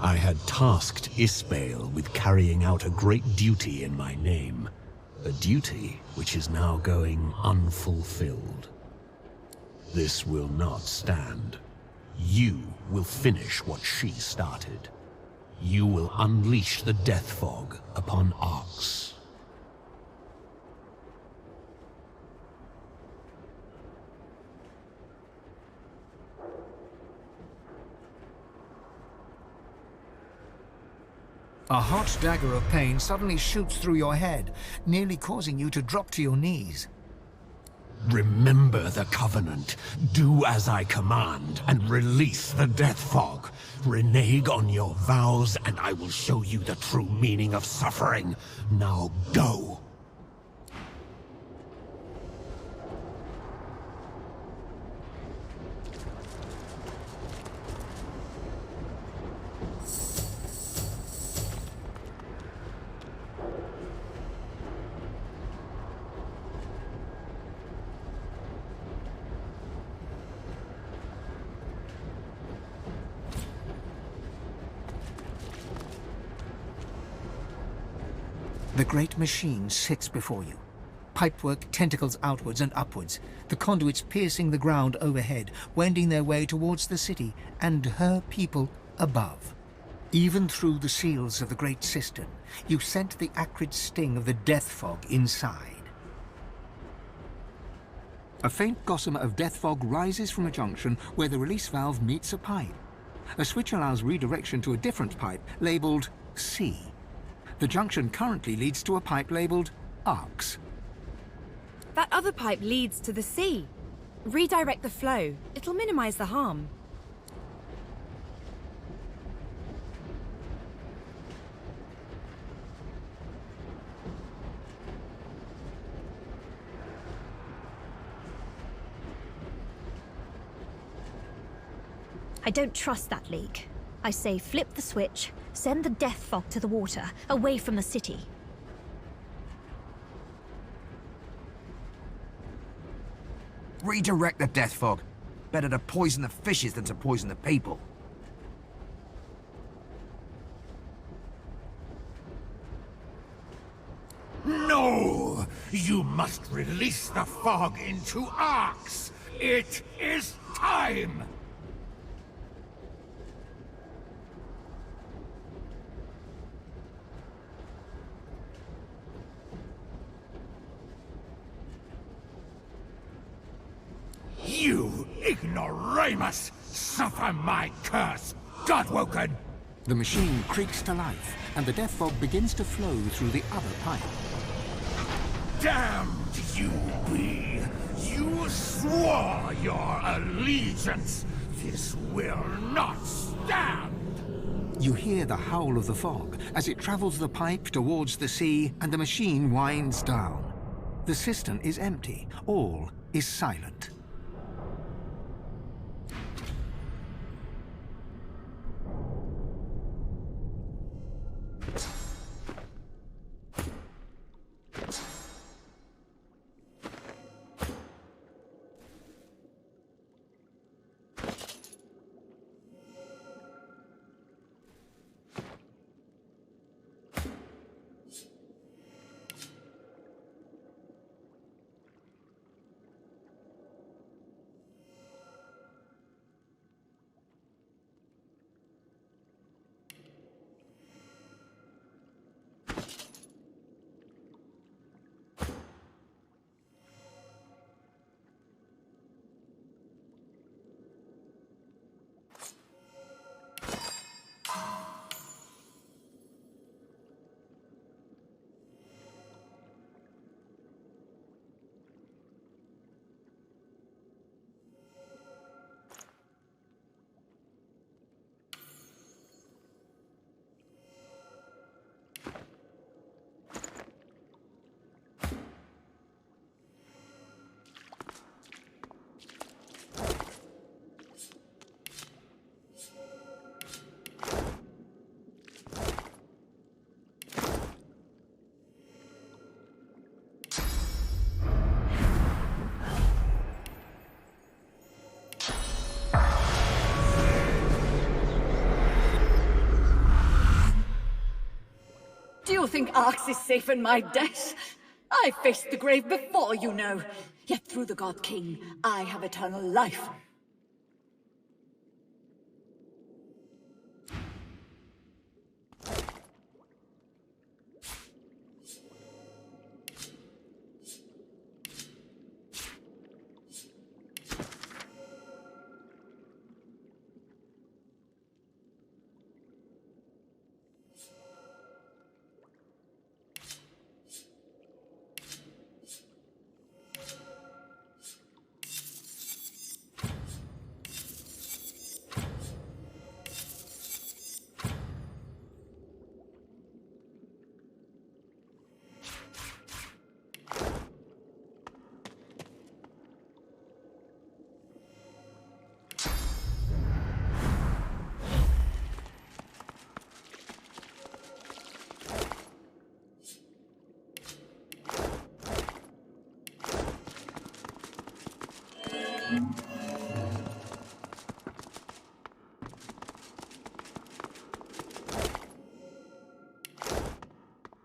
I had tasked Isbail with carrying out a great duty in my name. A duty which is now going unfulfilled. This will not stand. You will finish what she started. You will unleash the death fog upon Arx. A hot dagger of pain suddenly shoots through your head, nearly causing you to drop to your knees. Remember the Covenant. Do as I command, and release the death fog. Renege on your vows, and I will show you the true meaning of suffering. Now go. The great machine sits before you. Pipework tentacles outwards and upwards, the conduits piercing the ground overhead, wending their way towards the city and her people above. Even through the seals of the great cistern, you scent the acrid sting of the death fog inside. A faint gossamer of death fog rises from a junction where the release valve meets a pipe. A switch allows redirection to a different pipe, labelled C. The junction currently leads to a pipe labelled Arx. That other pipe leads to the sea. Redirect the flow. It'll minimize the harm. I don't trust that leak. I say flip the switch, send the death fog to the water, away from the city. Redirect the death fog. Better to poison the fishes than to poison the people. No! You must release the fog into Arx! It is time! You ignoramus! Suffer my curse, Godwoken! The machine creaks to life, and the death fog begins to flow through the other pipe. Damned you be! You swore your allegiance! This will not stand! You hear the howl of the fog as it travels the pipe towards the sea, and the machine winds down. The cistern is empty. All is silent. You think Arx is safe in my death? I faced the grave before, you know. Yet through the God King, I have eternal life.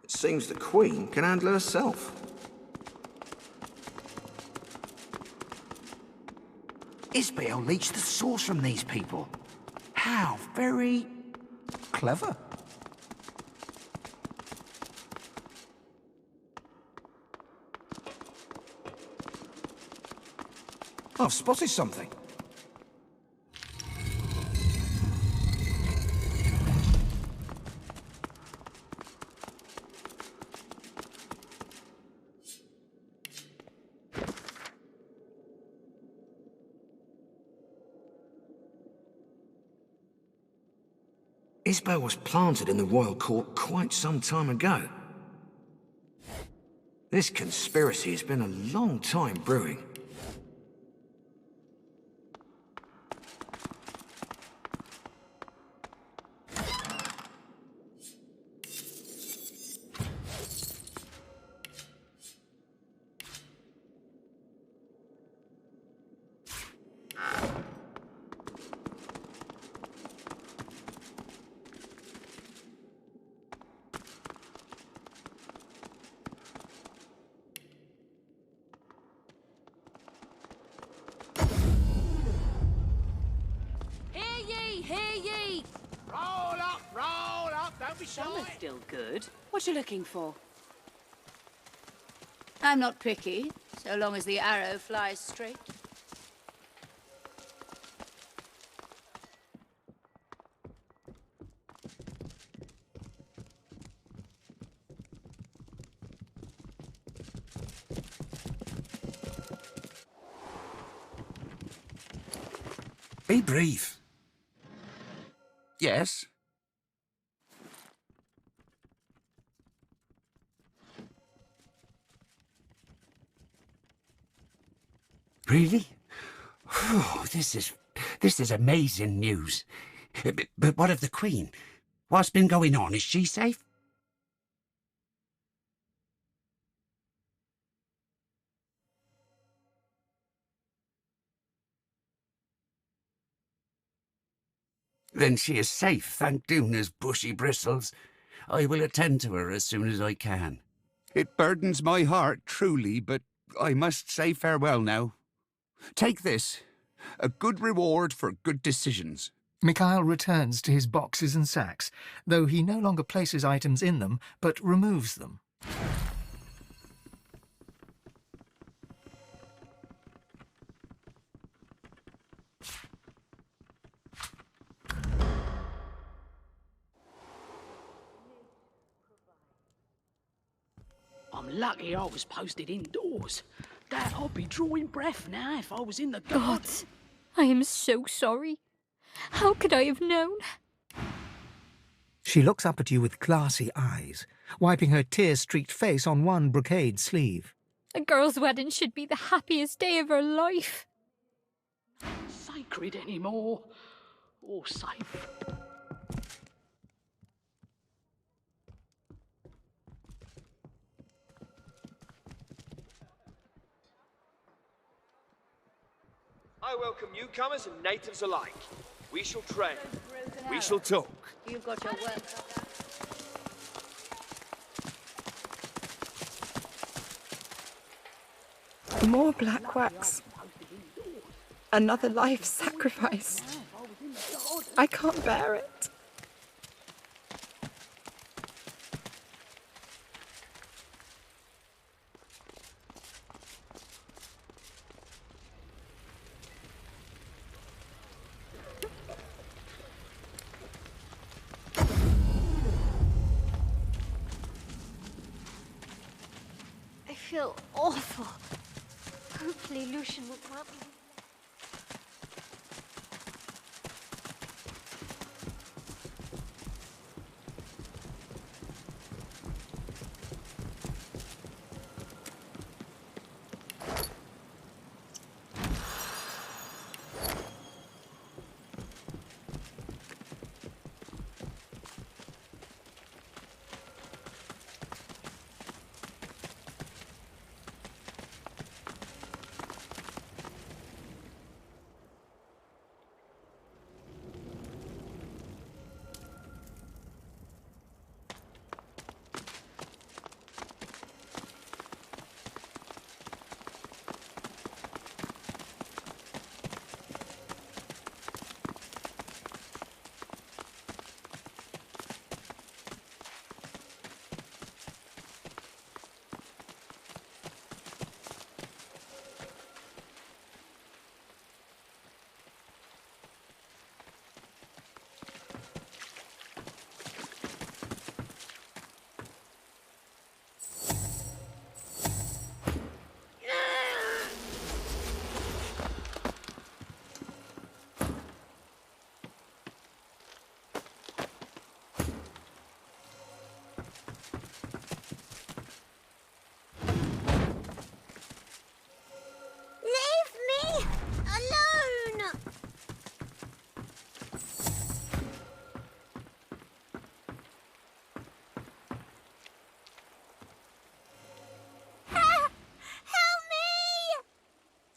It seems the Queen can handle herself. Isbel leached the source from these people. How very clever. I've spotted something. Isbel was planted in the royal court quite some time ago. This conspiracy has been a long time brewing. Summer's still good. What you looking for? I'm not picky, so long as the arrow flies straight. Be brief. Yes? Really? Oh, this is amazing news. But what of the Queen? What's been going on? Is she safe? Then she is safe, thank Duna's bushy bristles. I will attend to her as soon as I can. It burdens my heart, truly, but I must say farewell now. Take this, a good reward for good decisions. Mikhail returns to his boxes and sacks, though he no longer places items in them, but removes them. I'm lucky I was posted indoors. That I'd be drawing breath now if I was in the garden. God, I am so sorry. How could I have known? She looks up at you with glassy eyes, wiping her tear-streaked face on one brocade sleeve. A girl's wedding should be the happiest day of her life. Sacred anymore. Or safe. I welcome newcomers and natives alike. We shall train. We shall talk. You've got your work. More black wax. Another life sacrificed. I can't bear it. I feel awful. Hopefully Lucian will grant me.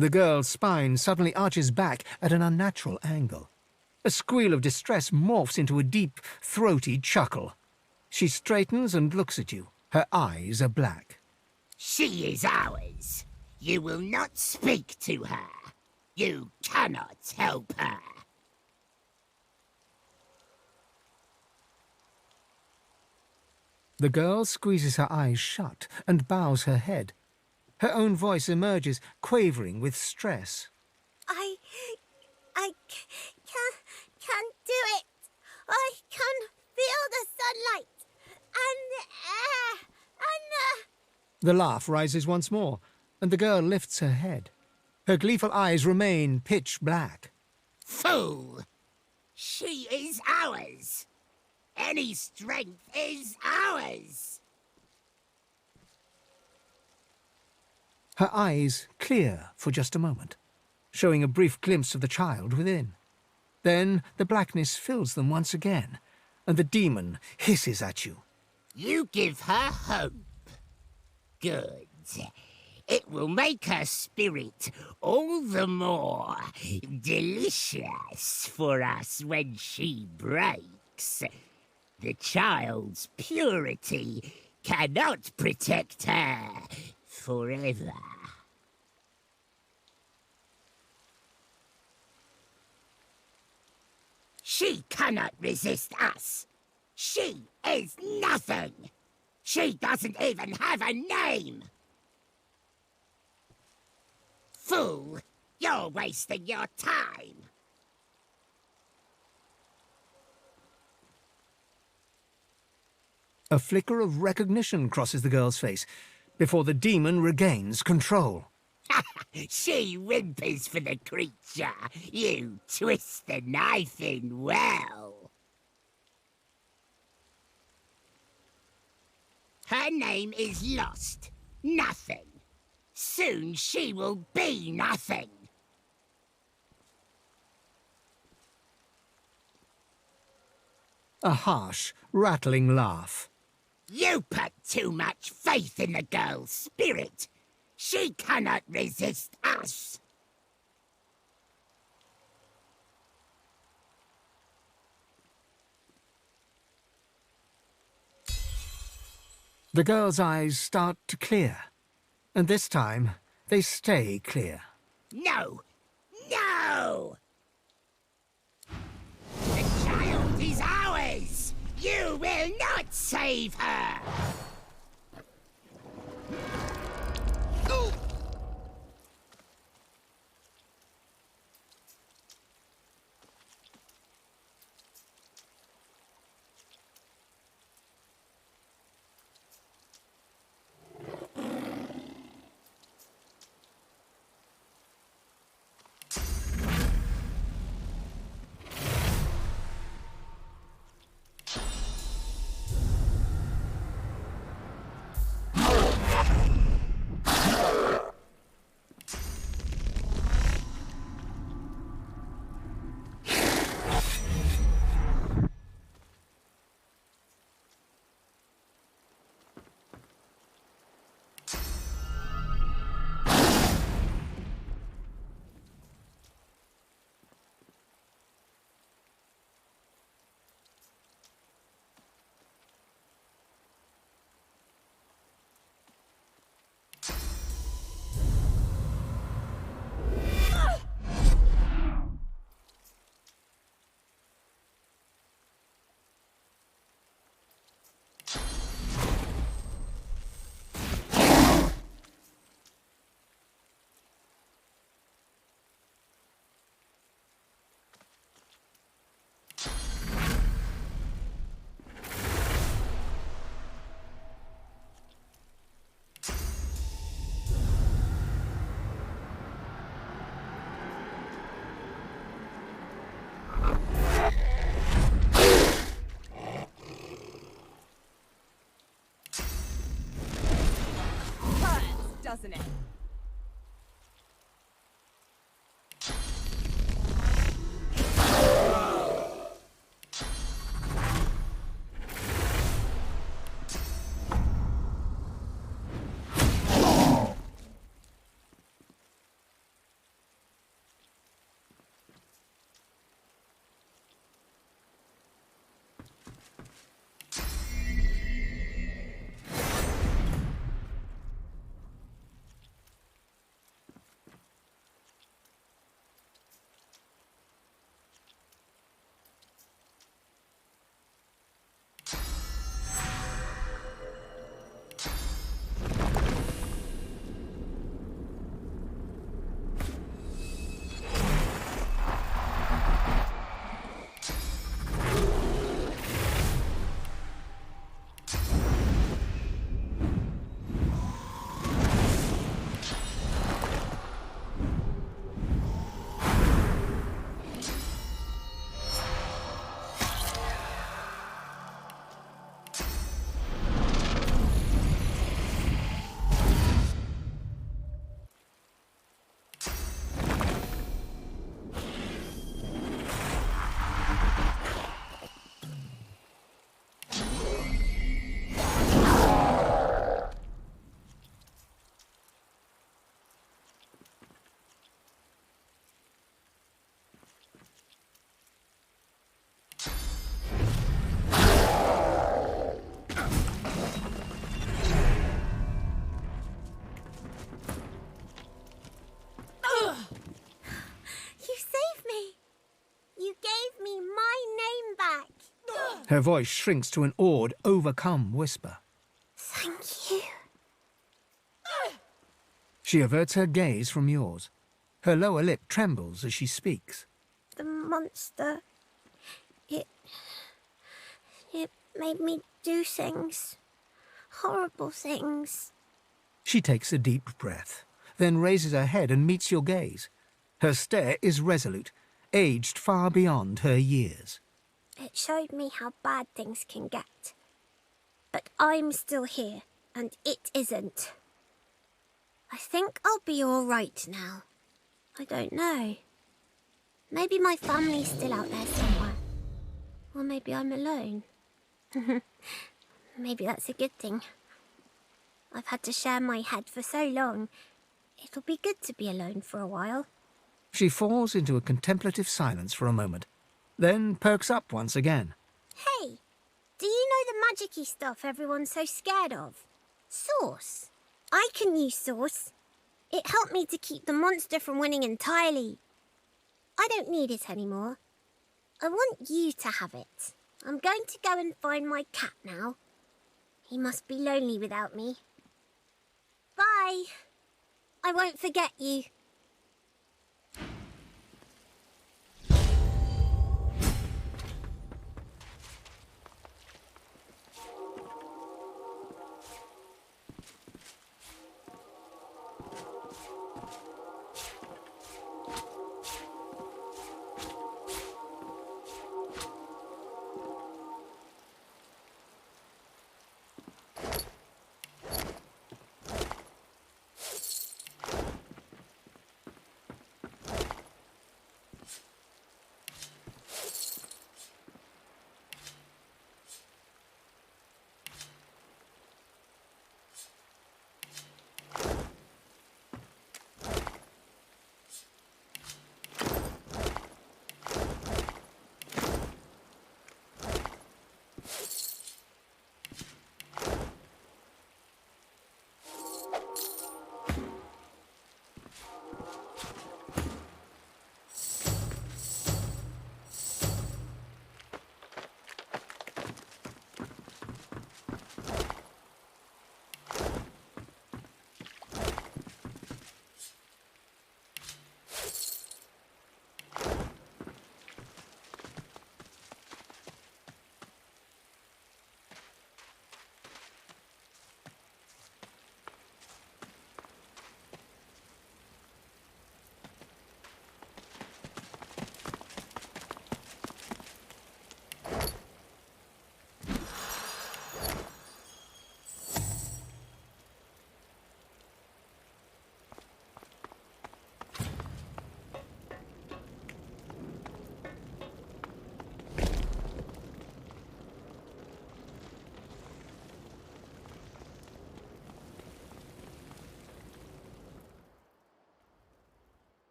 The girl's spine suddenly arches back at an unnatural angle. A squeal of distress morphs into a deep, throaty chuckle. She straightens and looks at you. Her eyes are black. She is ours. You will not speak to her. You cannot help her. The girl squeezes her eyes shut and bows her head. Her own voice emerges, quavering with stress. I can't do it. I can feel the sunlight and the air and The laugh rises once more, and the girl lifts her head. Her gleeful eyes remain pitch black. Fool! She is ours. Any strength is ours. Her eyes clear for just a moment, showing a brief glimpse of the child within. Then the blackness fills them once again, and the demon hisses at you. You give her hope. Good. It will make her spirit all the more delicious for us when she breaks. The child's purity cannot protect her forever. She cannot resist us. She is nothing. She doesn't even have a name. Fool, you're wasting your time. A flicker of recognition crosses the girl's face before the demon regains control. She whimpers for the creature. You twist the knife in well. Her name is Lost. Nothing. Soon she will be nothing. A harsh, rattling laugh. You put too much faith in the girl's spirit. She cannot resist us. The girl's eyes start to clear, and this time They stay clear. No! No! The child is ours! You will not save her! Ooh. Doesn't it? Her voice shrinks to an awed, overcome whisper. Thank you. She averts her gaze from yours. Her lower lip trembles as she speaks. The monster... It made me do things. Horrible things. She takes a deep breath, then raises her head and meets your gaze. Her stare is resolute, aged far beyond her years. It showed me how bad things can get. But I'm still here, and it isn't. I think I'll be all right now. I don't know. Maybe my family's still out there somewhere. Or maybe I'm alone. Maybe that's a good thing. I've had to share my head for so long. It'll be good to be alone for a while. She falls into a contemplative silence for a moment, then perks up once again. Hey, do you know the magic-y stuff everyone's so scared of? Source. I can use Source. It helped me to keep the monster from winning entirely. I don't need it anymore. I want you to have it. I'm going to go and find my cat now. He must be lonely without me. Bye. I won't forget you.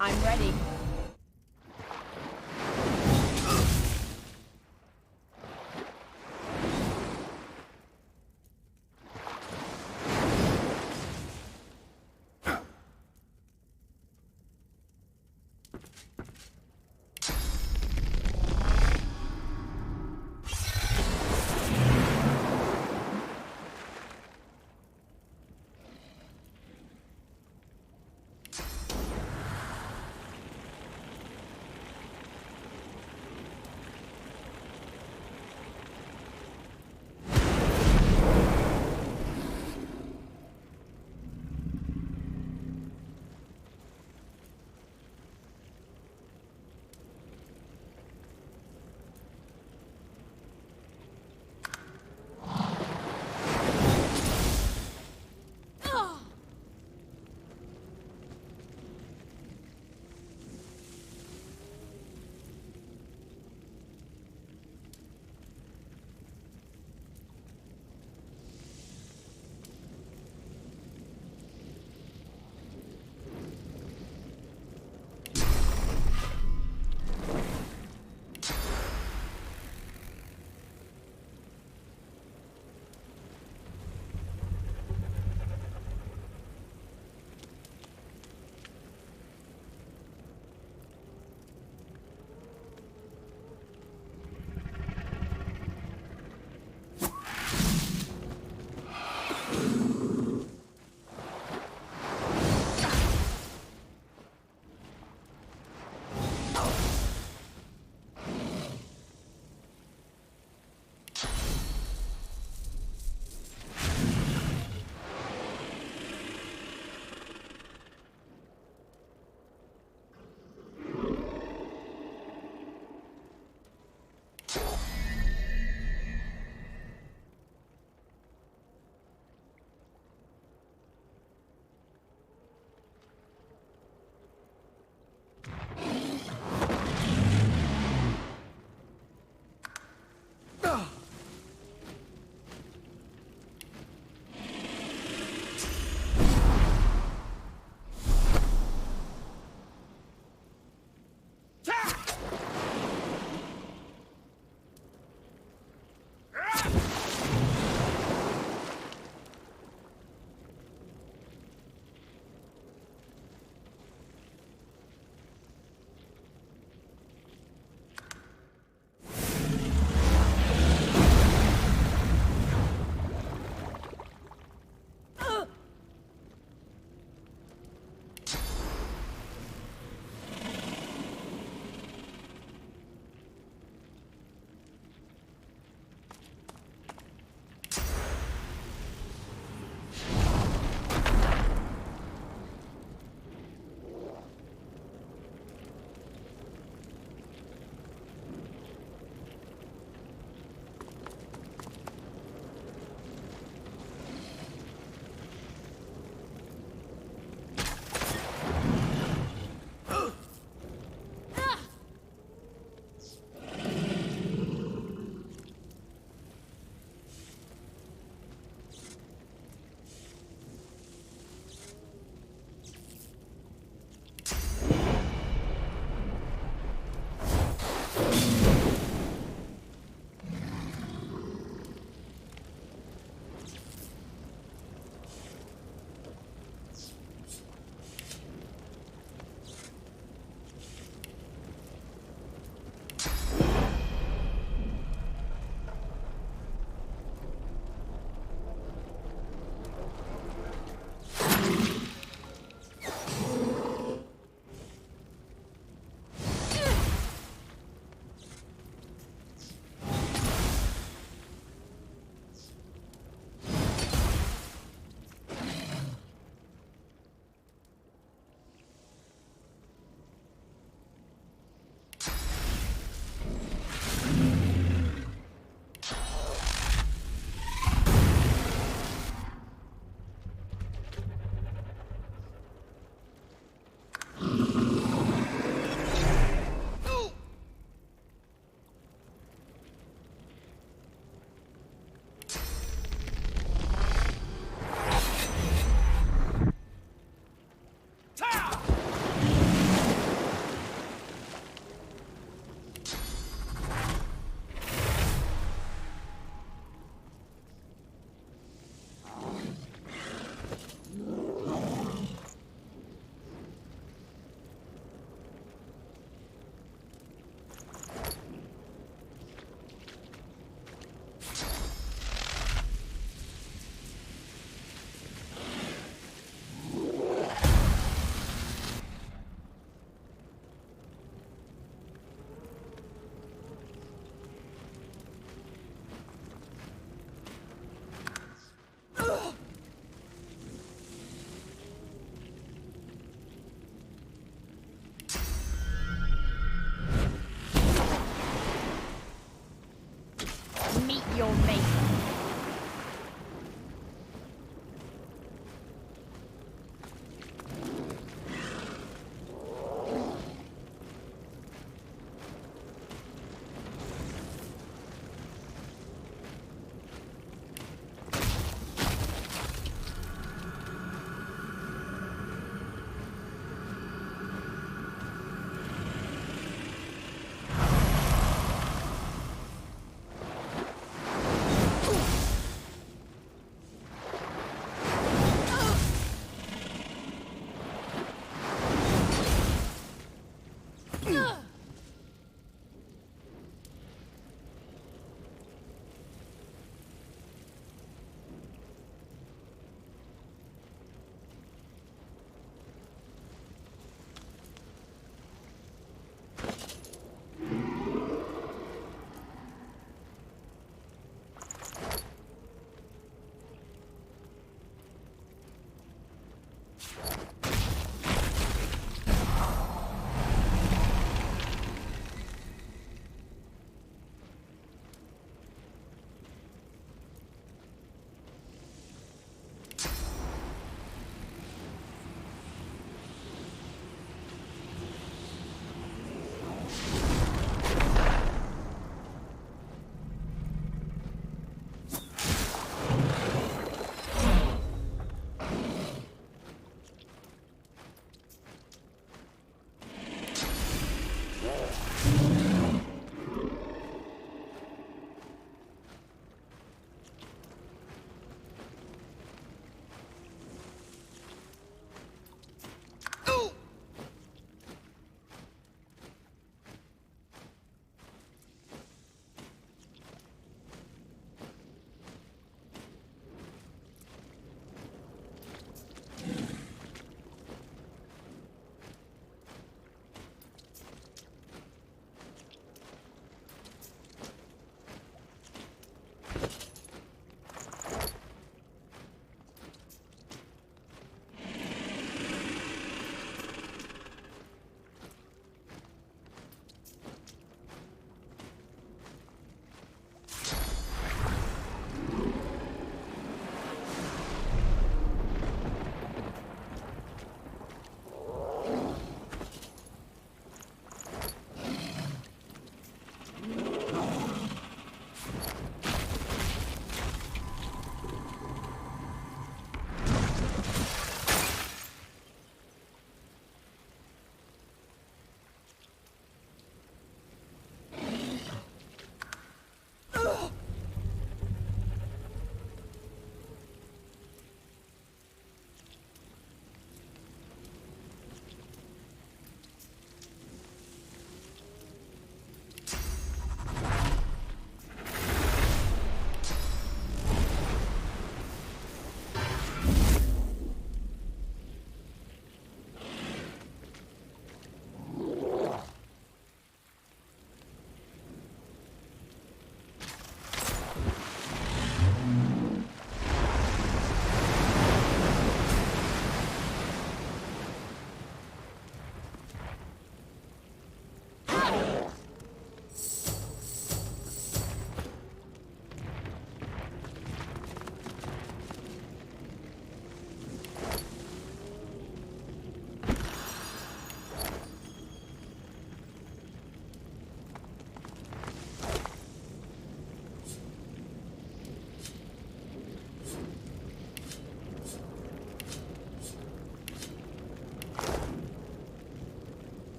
I'm ready.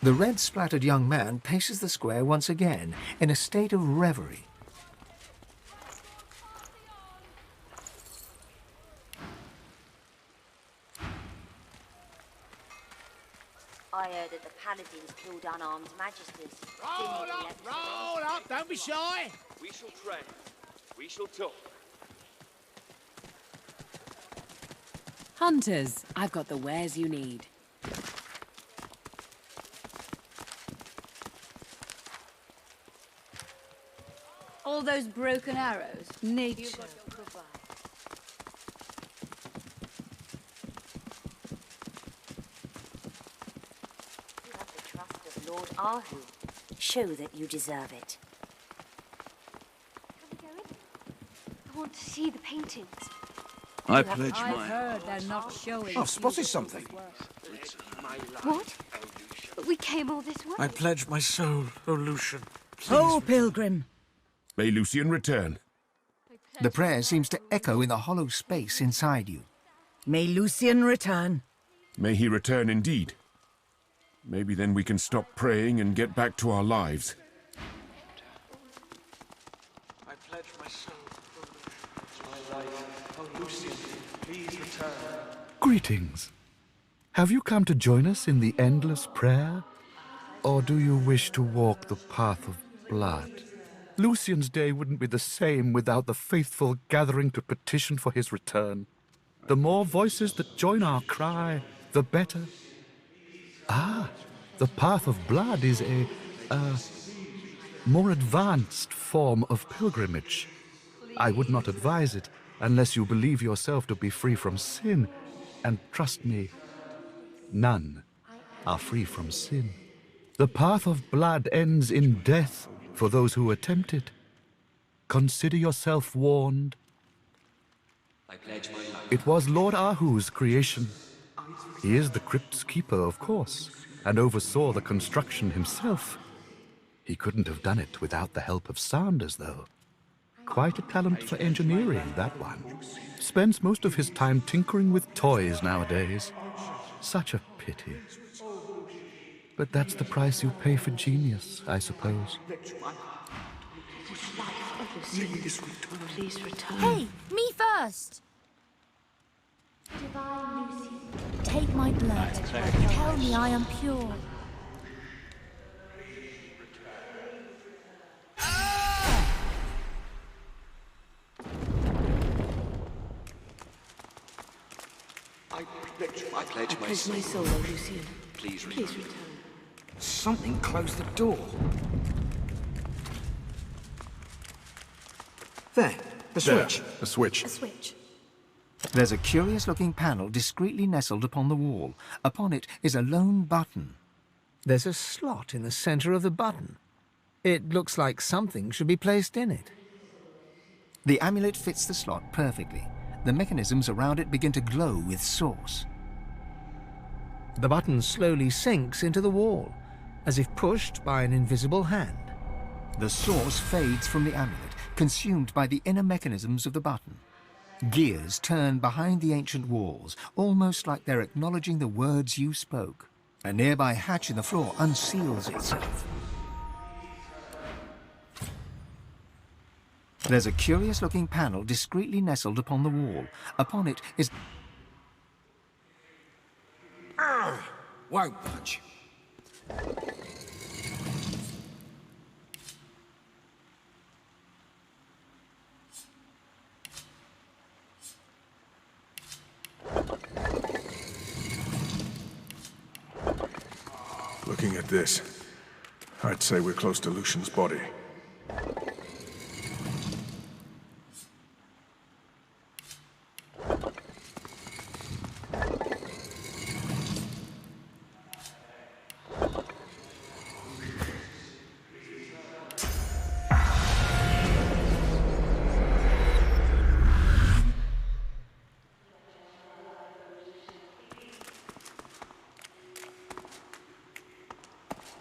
The red-splattered young man paces the square once again, in a state of reverie. I heard that the paladins killed unarmed magisties. Roll up, don't be shy. We shall train. We shall talk. Hunters, I've got the wares you need. All those broken arrows. Nature. You have the trust of Lord Ahu. Show that you deserve it. Are we going? I want to see the paintings. I pledge I've my... heard they're not showing. I've spotted something. What? But we came all this way. I pledge my soul, O Lucian. Oh, pilgrim! May Lucian return. The prayer seems to echo in the hollow space inside you. May Lucian return. May he return indeed. Maybe then we can stop praying and get back to our lives. I pledge my soul, my life. Oh, Lucian, please return. Greetings. Have you come to join us in the endless prayer? Or do you wish to walk the path of blood? Lucian's day wouldn't be the same without the faithful gathering to petition for his return. The more voices that join our cry, the better. Ah, the path of blood is a more advanced form of pilgrimage. I would not advise it unless you believe yourself to be free from sin. And trust me, none are free from sin. The path of blood ends in death for those who attempt it. Consider yourself warned. I pledge my life. It was Lord Ahu's creation. He is the crypt's keeper, of course, and oversaw the construction himself. He couldn't have done it without the help of Sanders, though. Quite a talent for engineering, that one. Spends most of his time tinkering with toys nowadays. Such a pity. But that's the price you pay for genius, I suppose. Please return. Hey, me first! Divine Lucian. Take my blood. Tell me I am pure. I pledge my soul, O Lucian. Please return. Something closed the door. There, a switch. There, a switch. A switch. There's a curious-looking panel discreetly nestled upon the wall. Upon it is a lone button. There's a slot in the center of the button. It looks like something should be placed in it. The amulet fits the slot perfectly. The mechanisms around it begin to glow with source. The button slowly sinks into the wall, as if pushed by an invisible hand. The source fades from the amulet, consumed by the inner mechanisms of the button. Gears turn behind the ancient walls, almost like they're acknowledging the words you spoke. A nearby hatch in the floor unseals itself. There's a curious-looking panel discreetly nestled upon the wall. Upon it is... Won't budge. Looking at this, I'd say we're close to Lucian's body.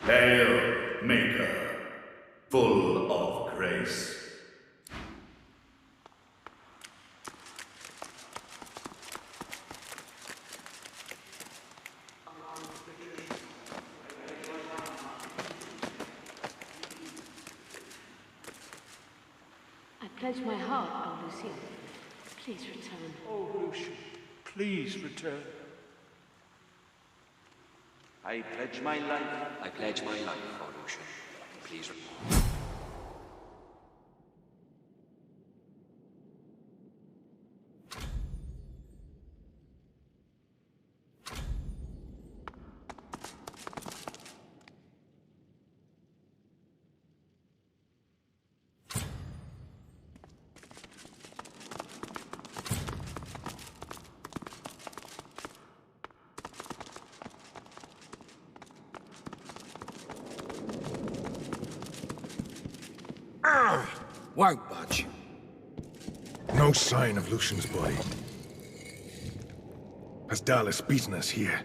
Hail, Maker, full of grace. pledge my heart, oh Lucian. Please return. Oh, Lucian, please return. I pledge my life. I pledge my life, O Lucian. Please return. Won't budge. No sign of Lucian's body. Has Dallas beaten us here?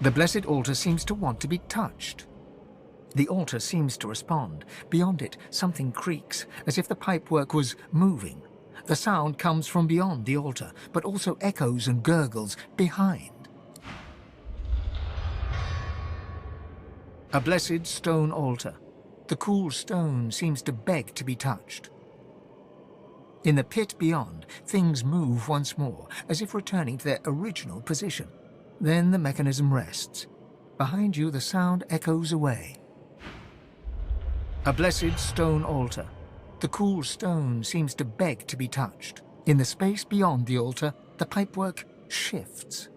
The Blessed Altar seems to want to be touched. The altar seems to respond. Beyond it, something creaks, as if the pipework was moving. The sound comes from beyond the altar, but also echoes and gurgles behind. A blessed stone altar. The cool stone seems to beg to be touched. In the pit beyond, things move once more, as if returning to their original position. Then the mechanism rests. Behind you, the sound echoes away. A blessed stone altar. The cool stone seems to beg to be touched. In the space beyond the altar, the pipework shifts.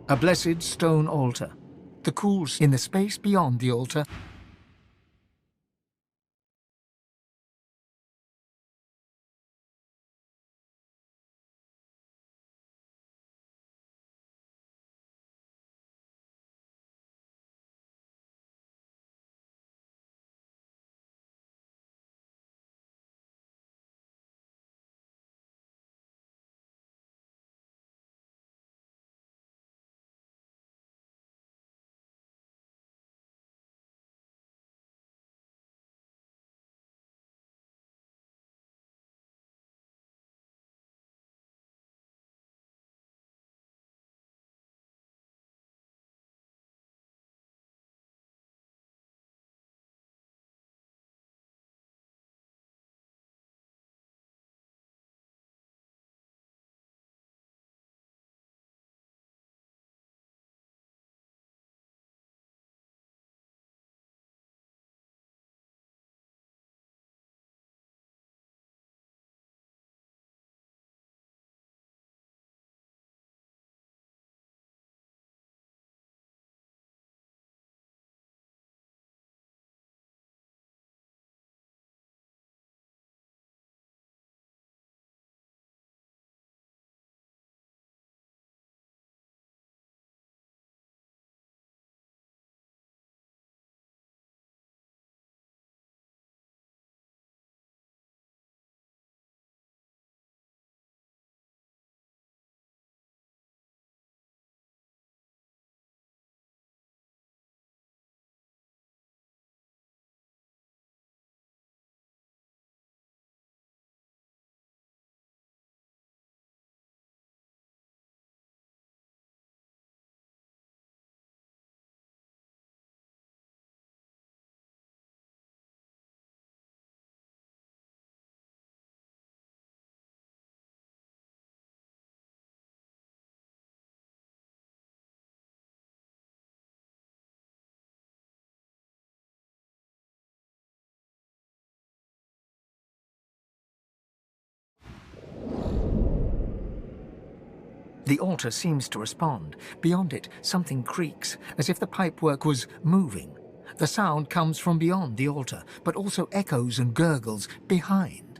A blessed stone altar. The cool in the space beyond the altar, The altar seems to respond. Beyond it, something creaks, as if the pipework was moving. The sound comes from beyond the altar, but also echoes and gurgles behind.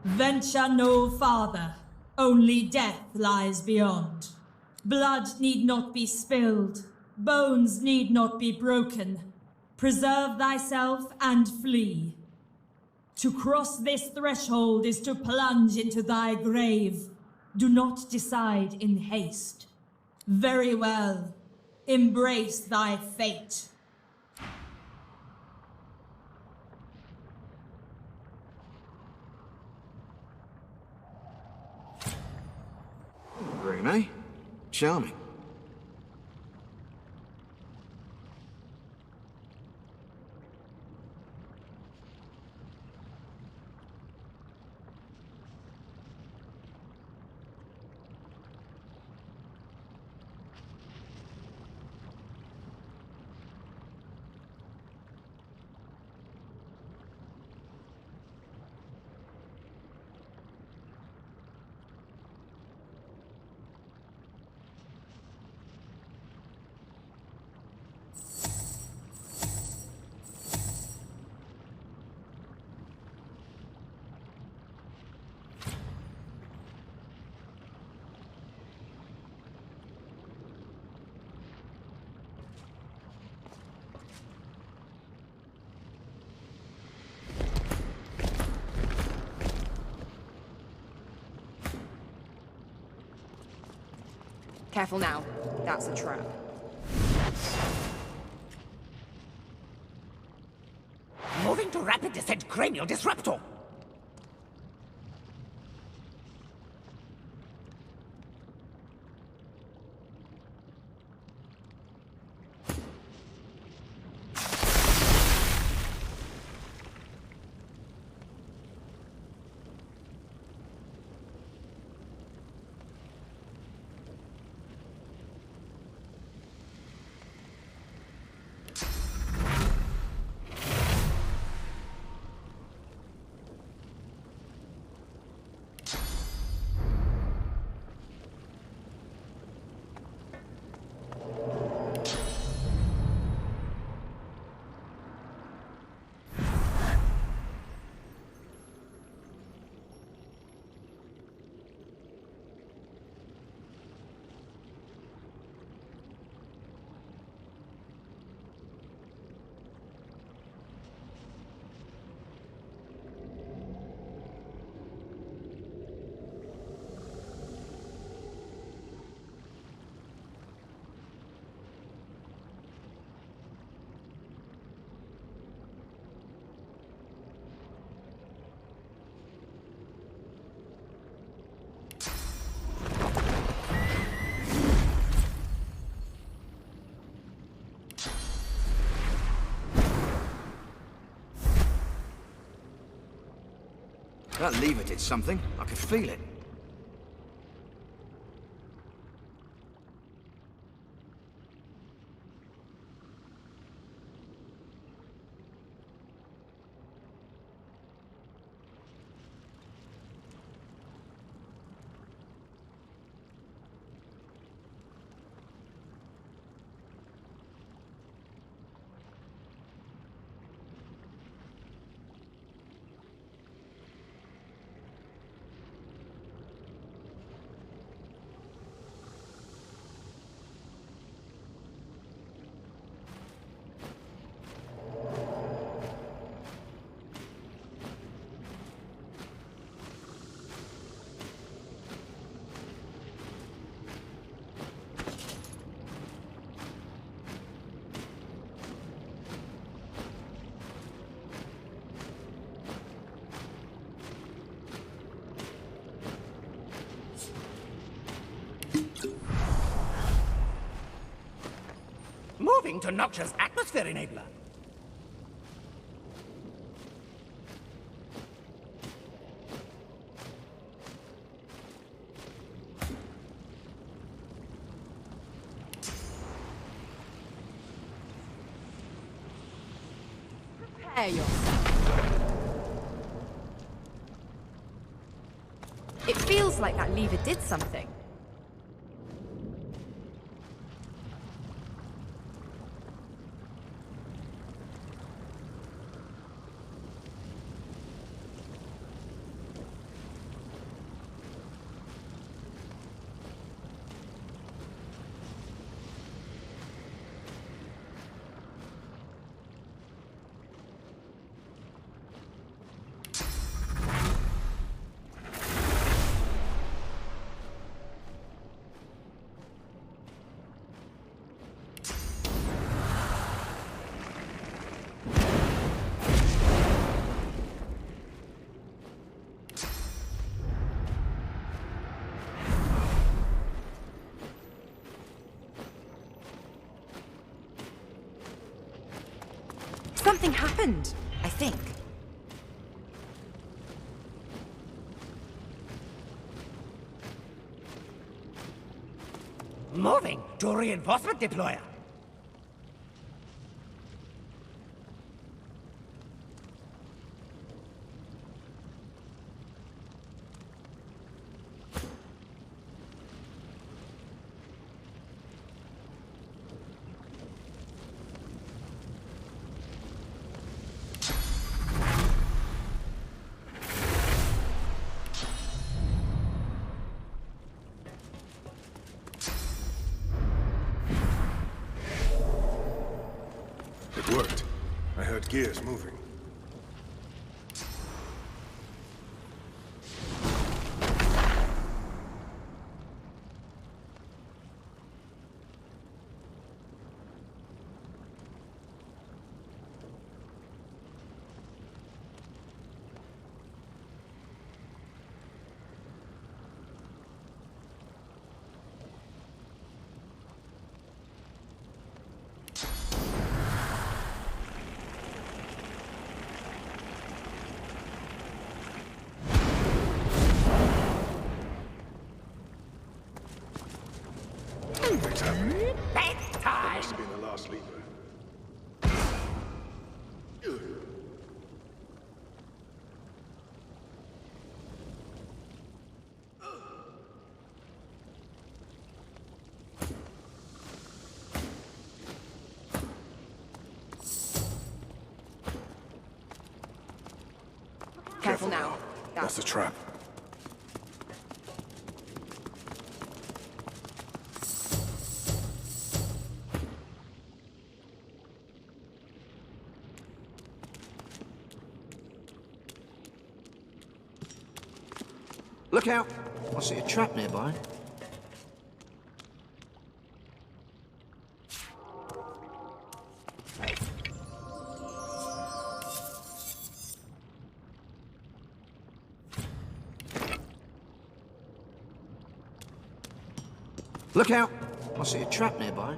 Venture no farther. Only death lies beyond. Blood need not be spilled. Bones need not be broken. Preserve thyself and flee. To cross this threshold is to plunge into thy grave. Do not decide in haste. Very well. Embrace thy fate. Green, eh? Charming. Careful now. That's a trap. Moving to rapid descent cranial disruptor. That lever did something. I could feel it. Moving to Notch's atmosphere enabler. Prepare yourself. It feels like that lever did something. Something happened, I think. Moving to reinforcement deployer. It worked. I heard gears moving. Something's happening. That must have been the last leaper. Careful now. That's the trap. Look out! I see a trap nearby. Look out! I see a trap nearby.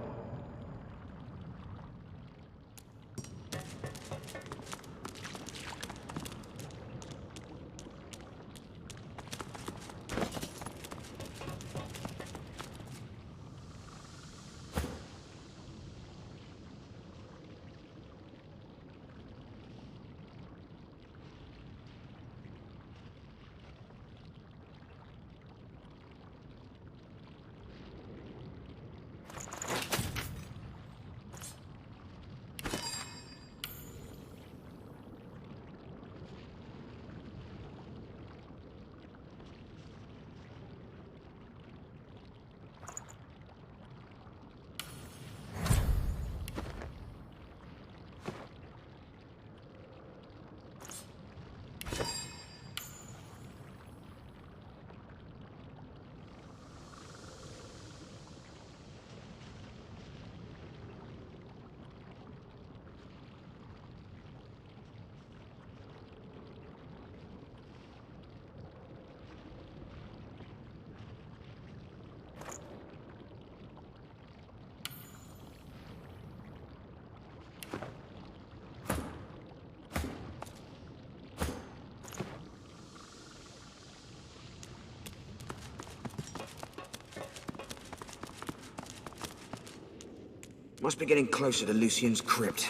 Must be getting closer to Lucien's crypt.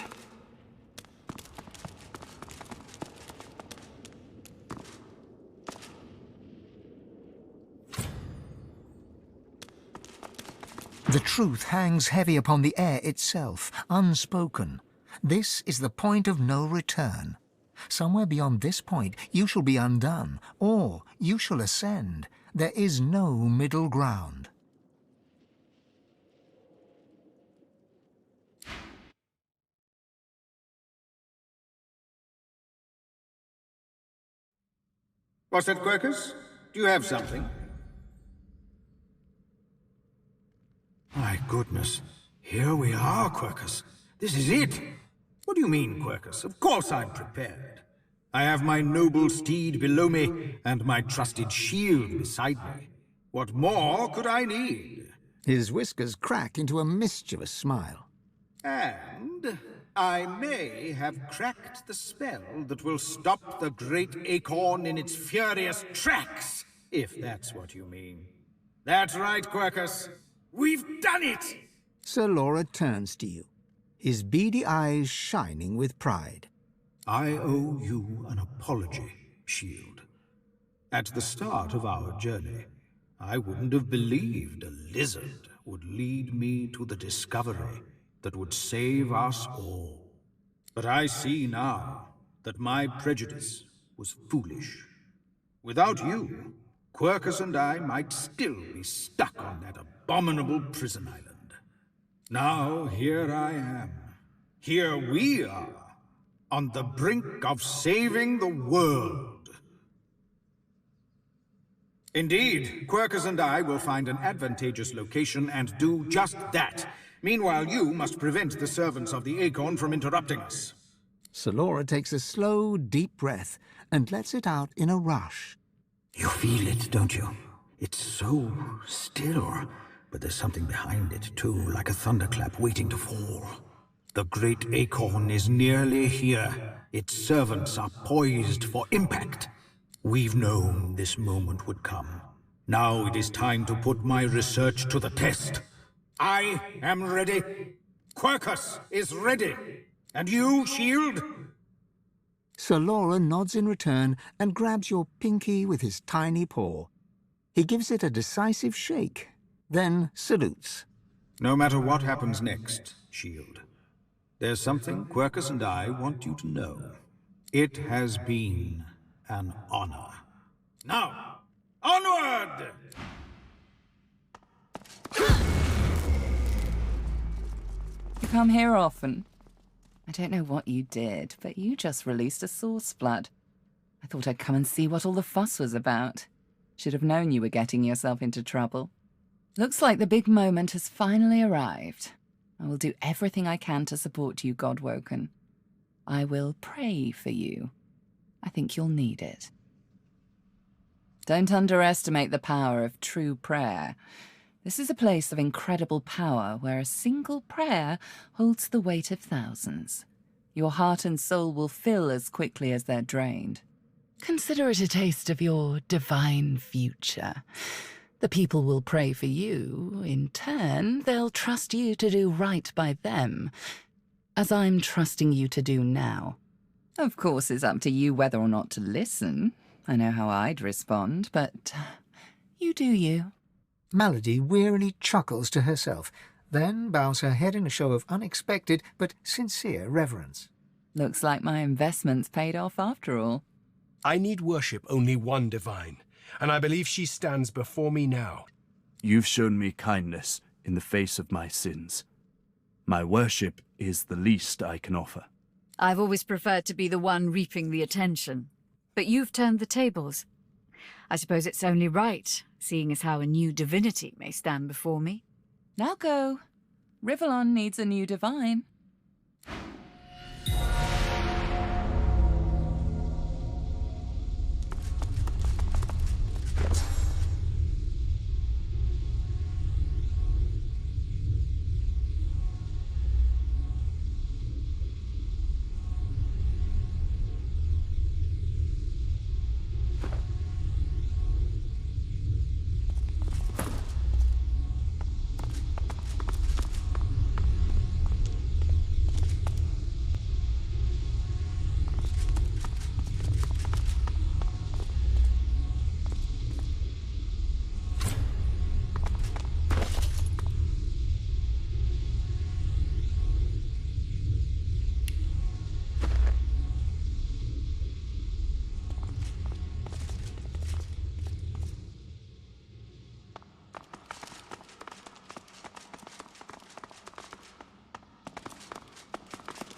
The truth hangs heavy upon the air itself, unspoken. This is the point of no return. Somewhere beyond this point, you shall be undone, or you shall ascend. There is no middle ground. What's that, Quercus? Do you have something? My goodness. Here we are, Quercus. This is it. What do you mean, Quercus? Of course I'm prepared. I have my noble steed below me, and my trusted shield beside me. What more could I need? His whiskers crack into a mischievous smile. And I may have cracked the spell that will stop the great acorn in its furious tracks, if that's what you mean. That's right, Quercus. We've done it! Sir Laura turns to you, his beady eyes shining with pride. I owe you an apology, Shield. At the start of our journey, I wouldn't have believed a lizard would lead me to the discovery that would save us all. But I see now that my prejudice was foolish. Without you, Quercus and I might still be stuck on that abominable prison island. Now here I am. Here we are, on the brink of saving the world. Indeed, Quercus and I will find an advantageous location and do just that. Meanwhile, you must prevent the servants of the Acorn from interrupting us. Sir Laura takes a slow, deep breath and lets it out in a rush. You feel it, don't you? It's so still, but there's something behind it, too, like a thunderclap waiting to fall. The great Acorn is nearly here. Its servants are poised for impact. We've known this moment would come. Now it is time to put my research to the test. I am ready. Quercus is ready. And you, Shield? Sir Laura nods in return and grabs your pinky with his tiny paw. He gives it a decisive shake, then salutes. No matter what happens next, Shield, there's something Quercus and I want you to know. It has been an honor. Now, onward! You come here often. I don't know what you did, but you just released a source flood. I thought I'd come and see what all the fuss was about. Should have known you were getting yourself into trouble. Looks like the big moment has finally arrived. I will do everything I can to support you, Godwoken. I will pray for you. I think you'll need it. Don't underestimate the power of true prayer. This is a place of incredible power where a single prayer holds the weight of thousands. Your heart and soul will fill as quickly as they're drained. Consider it a taste of your divine future. The people will pray for you. In turn, they'll trust you to do right by them, as I'm trusting you to do now. Of course, it's up to you whether or not to listen. I know how I'd respond, but you do you. Malady wearily chuckles to herself, then bows her head in a show of unexpected but sincere reverence. Looks like my investment's paid off after all. I need worship only one divine, and I believe she stands before me now. You've shown me kindness in the face of my sins. My worship is the least I can offer. I've always preferred to be the one reaping the attention. But you've turned the tables. I suppose it's only right, seeing as how a new divinity may stand before me. Now go. Rivellon needs a new divine.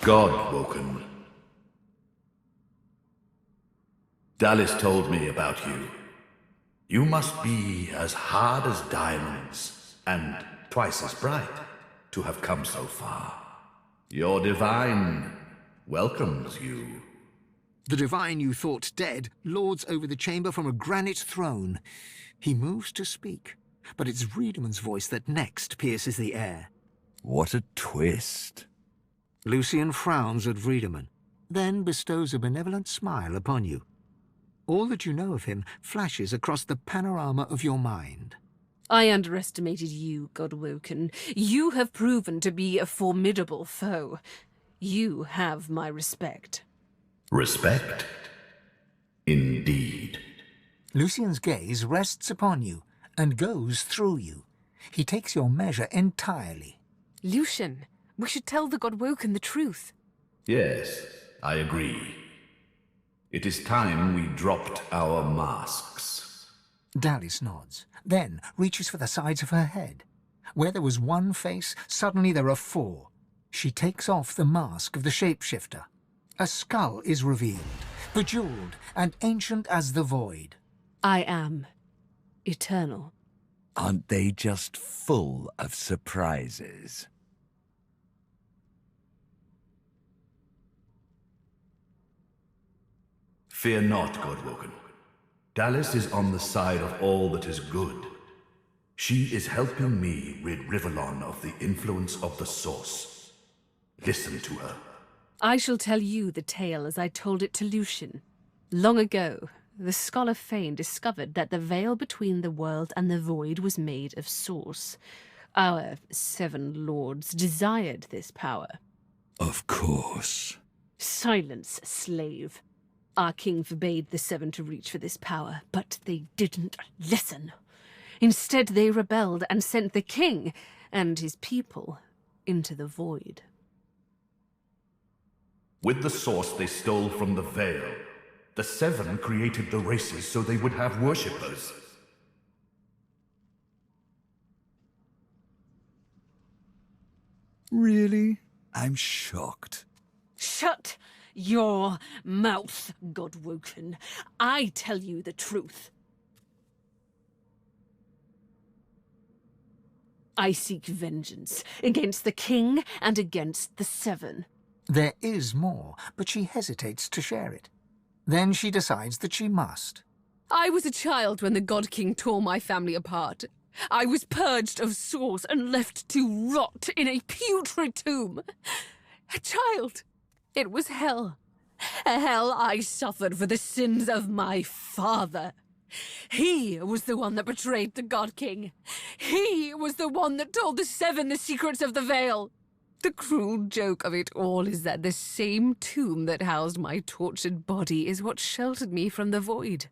Godwoken. Dallis told me about you. You must be as hard as diamonds, and twice as bright, to have come so far. Your divine welcomes you. The divine you thought dead lords over the chamber from a granite throne. He moves to speak, but it's Riedeman's voice that next pierces the air. What a twist. Lucian frowns at Wiedemann, then bestows a benevolent smile upon you. All that you know of him flashes across the panorama of your mind. I underestimated you, Godwoken. You have proven to be a formidable foe. You have my respect. Respect? Indeed. Lucian's gaze rests upon you and goes through you. He takes your measure entirely. Lucian, we should tell the Godwoken the truth. Yes, I agree. It is time we dropped our masks. Dallis nods, then reaches for the sides of her head. Where there was one face, suddenly there are four. She takes off the mask of the shapeshifter. A skull is revealed, bejeweled and ancient as the void. I am eternal. Aren't they just full of surprises? Fear not, Godwoken. Dallis is on the side of all that is good. She is helping me rid Rivellon of the influence of the Source. Listen to her. I shall tell you the tale as I told it to Lucian. Long ago, the scholar Fane discovered that the veil between the world and the void was made of Source. Our 7 lords desired this power. Of course. Silence, slave. Our king forbade the 7 to reach for this power, but they didn't listen. Instead, they rebelled and sent the king and his people into the void. With the Source they stole from the veil. The 7 created the races so they would have worshippers. Really? I'm shocked. Shut your mouth, Godwoken. I tell you the truth. I seek vengeance against the king and against the 7. There is more, but she hesitates to share it. Then she decides that she must. I was a child when the God King tore my family apart. I was purged of Source and left to rot in a putrid tomb. A child. It was hell. A hell I suffered for the sins of my father. He was the one that betrayed the God King. He was the one that told the 7 the secrets of the veil. The cruel joke of it all is that the same tomb that housed my tortured body is what sheltered me from the void.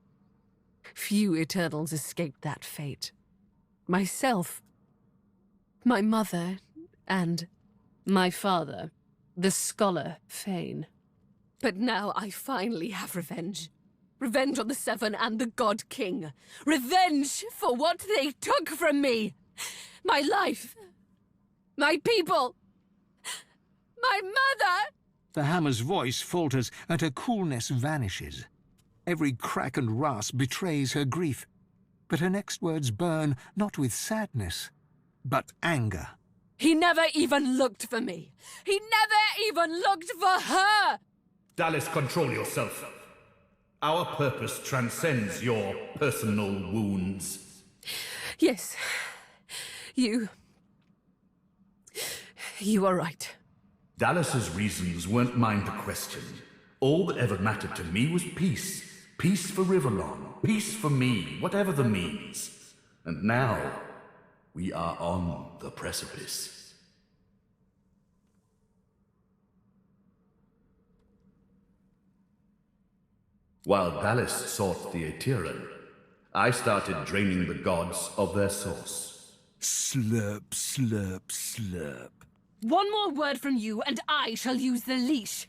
Few Eternals escaped that fate. Myself, my mother, and my father, the scholar Fane. But now I finally have revenge. Revenge on the 7 and the God King. Revenge for what they took from me. My life. My people. My mother! The hammer's voice falters and her coolness vanishes. Every crack and rasp betrays her grief. But her next words burn not with sadness, but anger. He never even looked for me. He never even looked for her! Dallis, control yourself. Our purpose transcends your personal wounds. Yes. You are right. Dallas's reasons weren't mine to question. All that ever mattered to me was peace. Peace for Rivellon. Peace for me, whatever the means. And now, we are on the precipice. While Dallis sought the Aetheran, I started draining the gods of their source. Slurp, slurp, slurp. One more word from you, and I shall use the leash.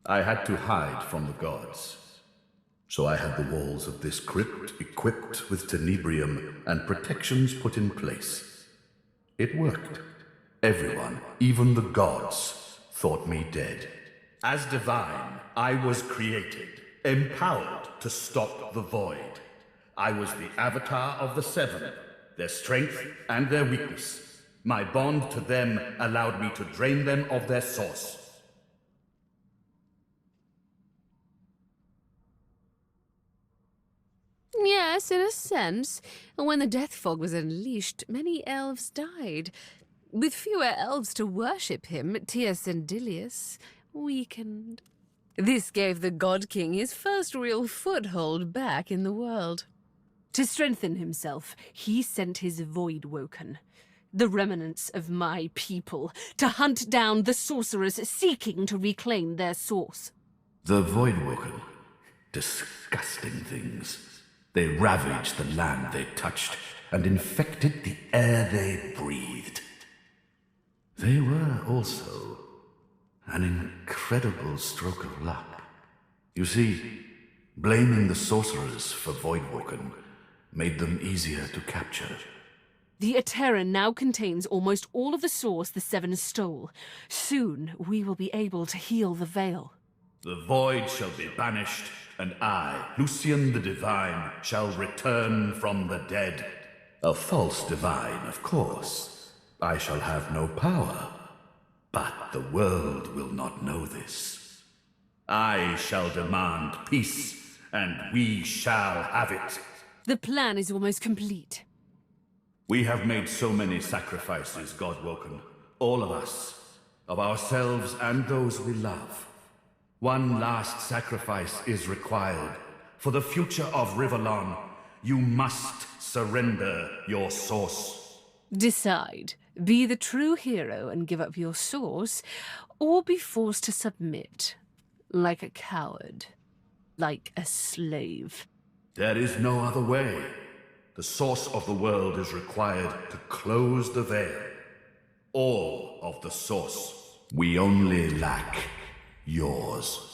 I had to hide from the gods. So I had the walls of this crypt equipped with tenebrium and protections put in place. It worked. Everyone, even the gods, thought me dead. As divine, I was created, empowered to stop the void. I was the avatar of the 7, their strength and their weakness. My bond to them allowed me to drain them of their source. Yes, in a sense. When the death fog was unleashed, many elves died. With fewer elves to worship him, Teosendilius weakened. This gave the God King his first real foothold back in the world. To strengthen himself, he sent his Voidwoken, the remnants of my people, to hunt down the sorcerers seeking to reclaim their source. The Voidwoken. Disgusting things. They ravaged the land they touched and infected the air they breathed. They were also an incredible stroke of luck. You see, blaming the sorcerers for Voidwoken made them easier to capture. The Aeterran now contains almost all of the source the Seven stole. Soon, we will be able to heal the Veil. The void shall be banished, and I, Lucian the Divine, shall return from the dead. A false divine, of course. I shall have no power, but the world will not know this. I shall demand peace, and we shall have it. The plan is almost complete. We have made so many sacrifices, Godwoken. All of us. Of ourselves and those we love. One last sacrifice is required. For the future of Rivellon, you must surrender your source. Decide. Be the true hero and give up your source, or be forced to submit. Like a coward. Like a slave. There is no other way. The source of the world is required to close the veil. All of the source. We only lack yours.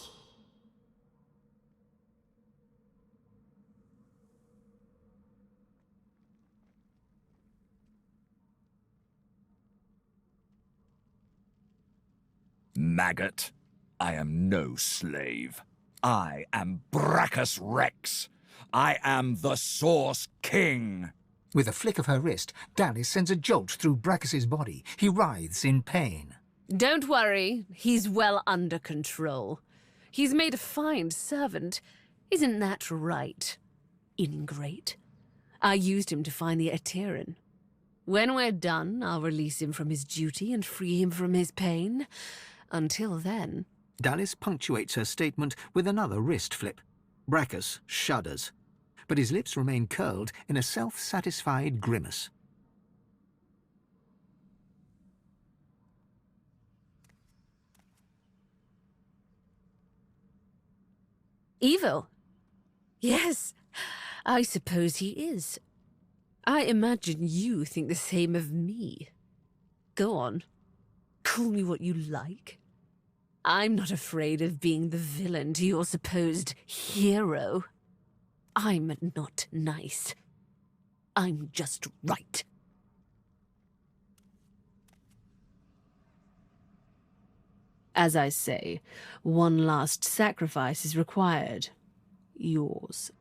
Maggot, I am no slave. I am Brachus Rex. I am the Source King. With a flick of her wrist, Dallis sends a jolt through Brachus's body. He writhes in pain. Don't worry, he's well under control. He's made a fine servant. Isn't that right, ingrate? I used him to find the Aeterran. When we're done, I'll release him from his duty and free him from his pain. Until then... Dallis punctuates her statement with another wrist flip. Brachus shudders, but his lips remain curled in a self-satisfied grimace. Evil? Yes, I suppose he is. I imagine you think the same of me. Go on. Call me what you like. I'm not afraid of being the villain to your supposed hero. I'm not nice. I'm just right. As I say, one last sacrifice is required. Yours.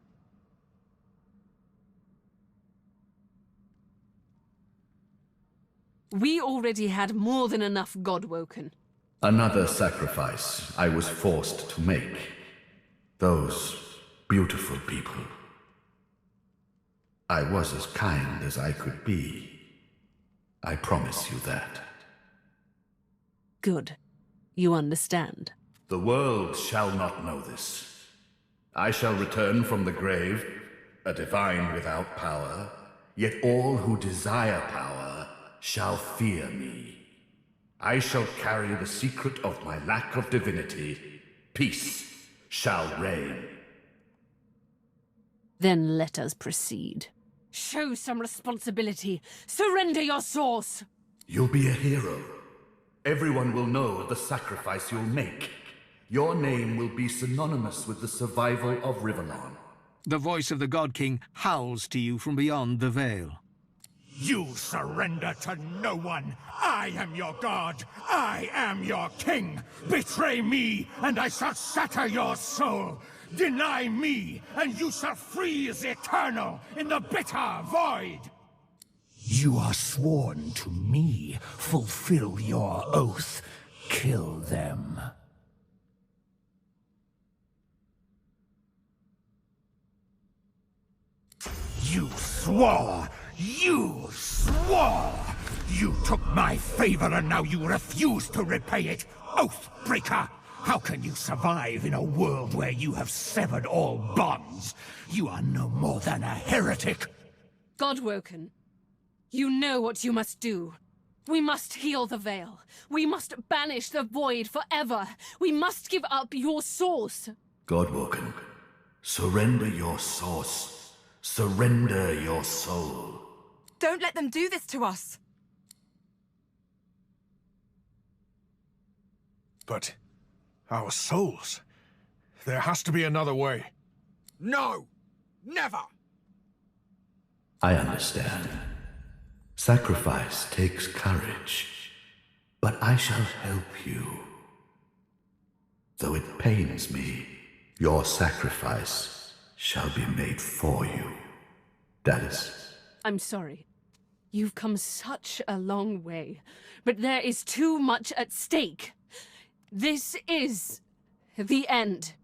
We already had more than enough Godwoken. Another sacrifice I was forced to make. Those beautiful people. I was as kind as I could be. I promise you that. Good. You understand. The world shall not know this. I shall return from the grave, a divine without power, yet all who desire power shall fear me. I shall carry the secret of my lack of divinity. Peace shall reign. Then let us proceed. Show some responsibility. Surrender your source. You'll be a hero. Everyone will know of the sacrifice you'll make. Your name will be synonymous with the survival of Rivellon. The voice of the God King howls to you from beyond the veil. You surrender to no one. I am your god. I am your king. Betray me, and I shall shatter your soul. Deny me, and you shall freeze eternal in the bitter void. You are sworn to me. Fulfill your oath. Kill them. You swore! You swore! You took my favor and now you refuse to repay it! Oathbreaker! How can you survive in a world where you have severed all bonds? You are no more than a heretic! Godwoken, you know what you must do. We must heal the Veil. We must banish the Void forever. We must give up your source. Godwoken, surrender your source. Surrender your soul. Don't let them do this to us. But our souls? There has to be another way. No! Never! I understand. Sacrifice takes courage, but I shall help you. Though it pains me, your sacrifice shall be made for you, Dallas. I'm sorry. You've come such a long way, but there is too much at stake. This is the end.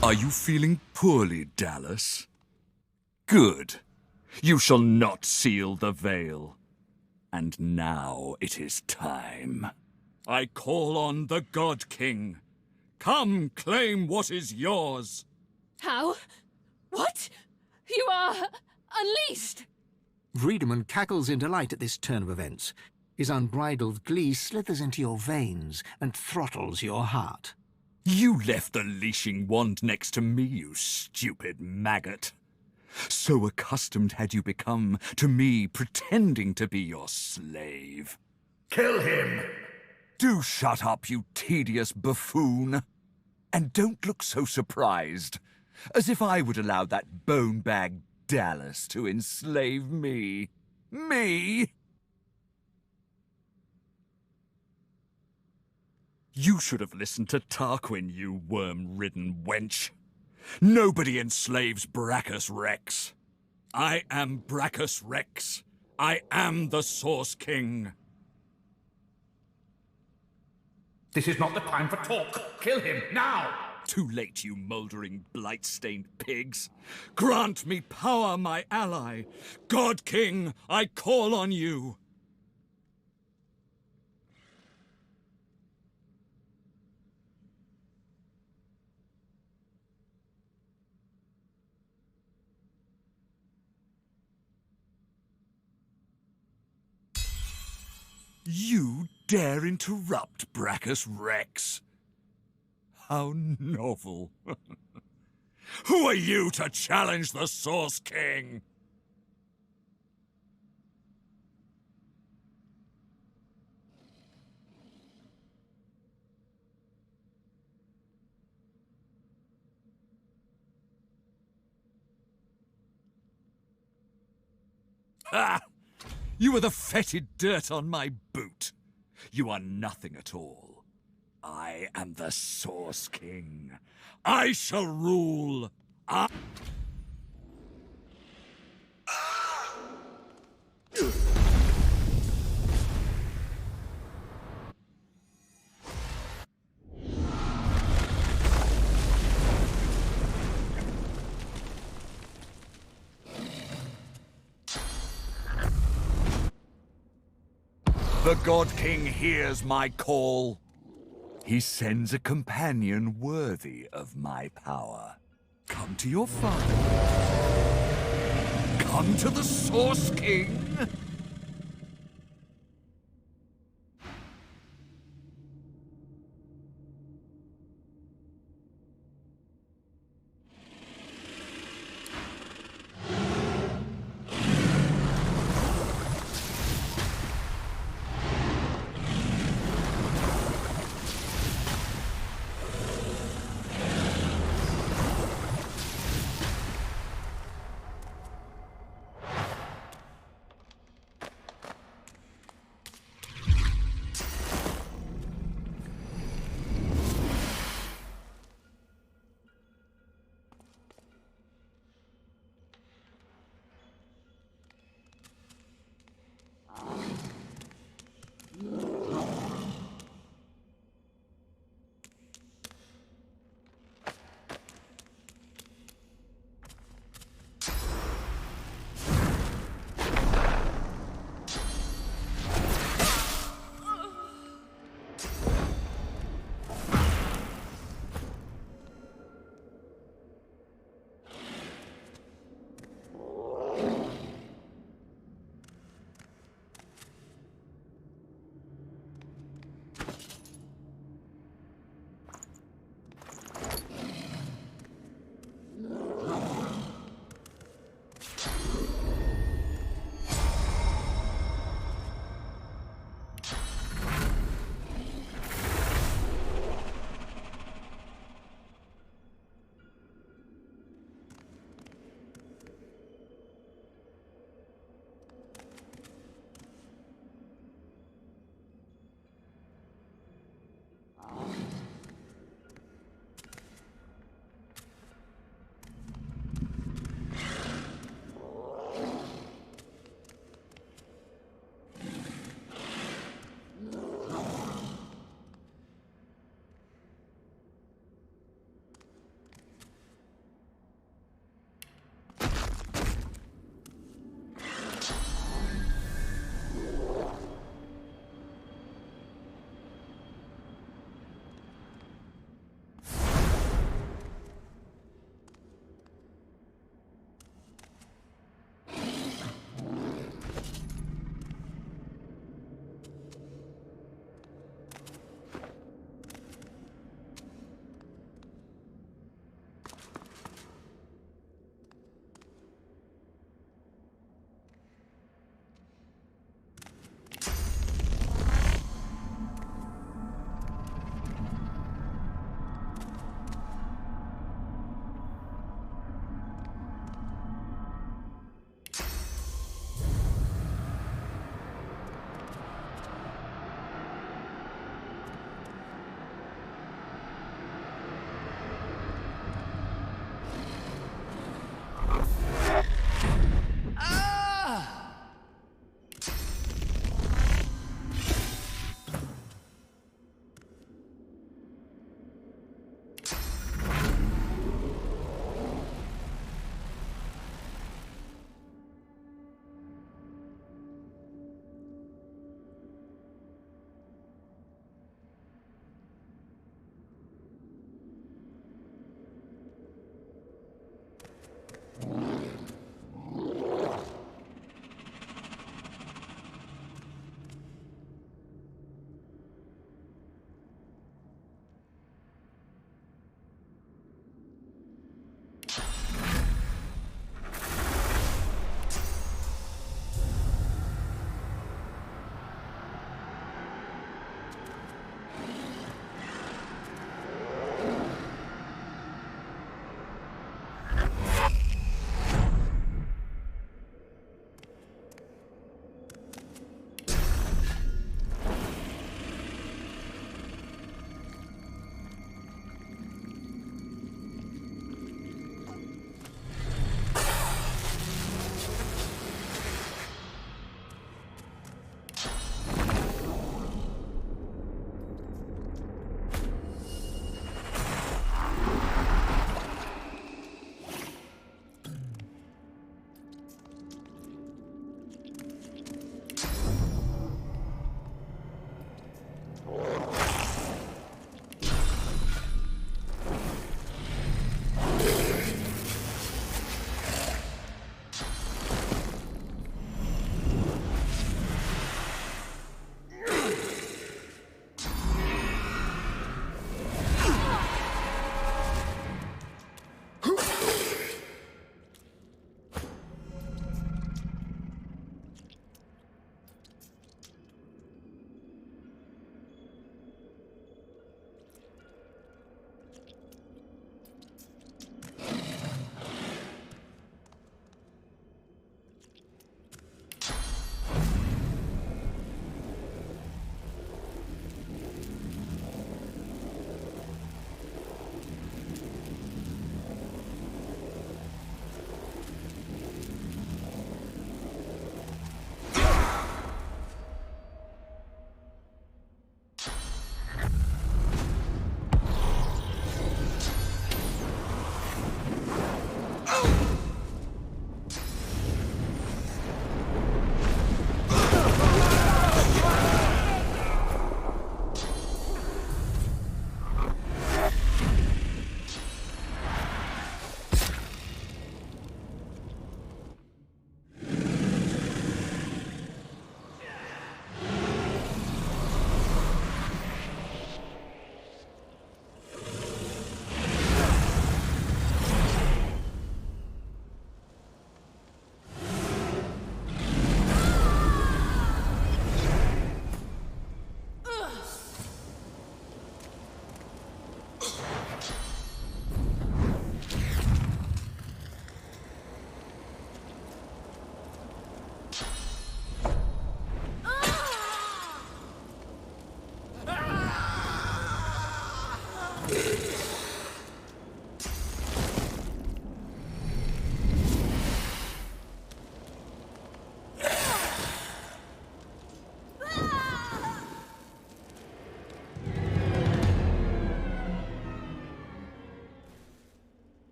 Are you feeling poorly, Dallas? Good. You shall not seal the veil. And now it is time. I call on the God King. Come, claim what is yours. How? What? You are unleashed! Wiedemann cackles in delight at this turn of events. His unbridled glee slithers into your veins and throttles your heart. You left the leashing wand next to me, you stupid maggot. So accustomed had you become to me pretending to be your slave. Kill him! Do shut up, you tedious buffoon. And don't look so surprised, as if I would allow that bone-bag Dallas to enslave me. Me? You should have listened to Tarquin, you worm-ridden wench. Nobody enslaves Brachus Rex. I am Brachus Rex. I am the Source King. This is not the time for talk. Kill him, now! Too late, you mouldering, blight-stained pigs. Grant me power, my ally. God King, I call on you. You dare interrupt, Brachus Rex? How novel. Who are you to challenge the Source King? Ha! You are the fetid dirt on my boot. You are nothing at all. I am the Source King. I shall rule. The God King hears my call. He sends a companion worthy of my power. Come to your father. Come to the Source King.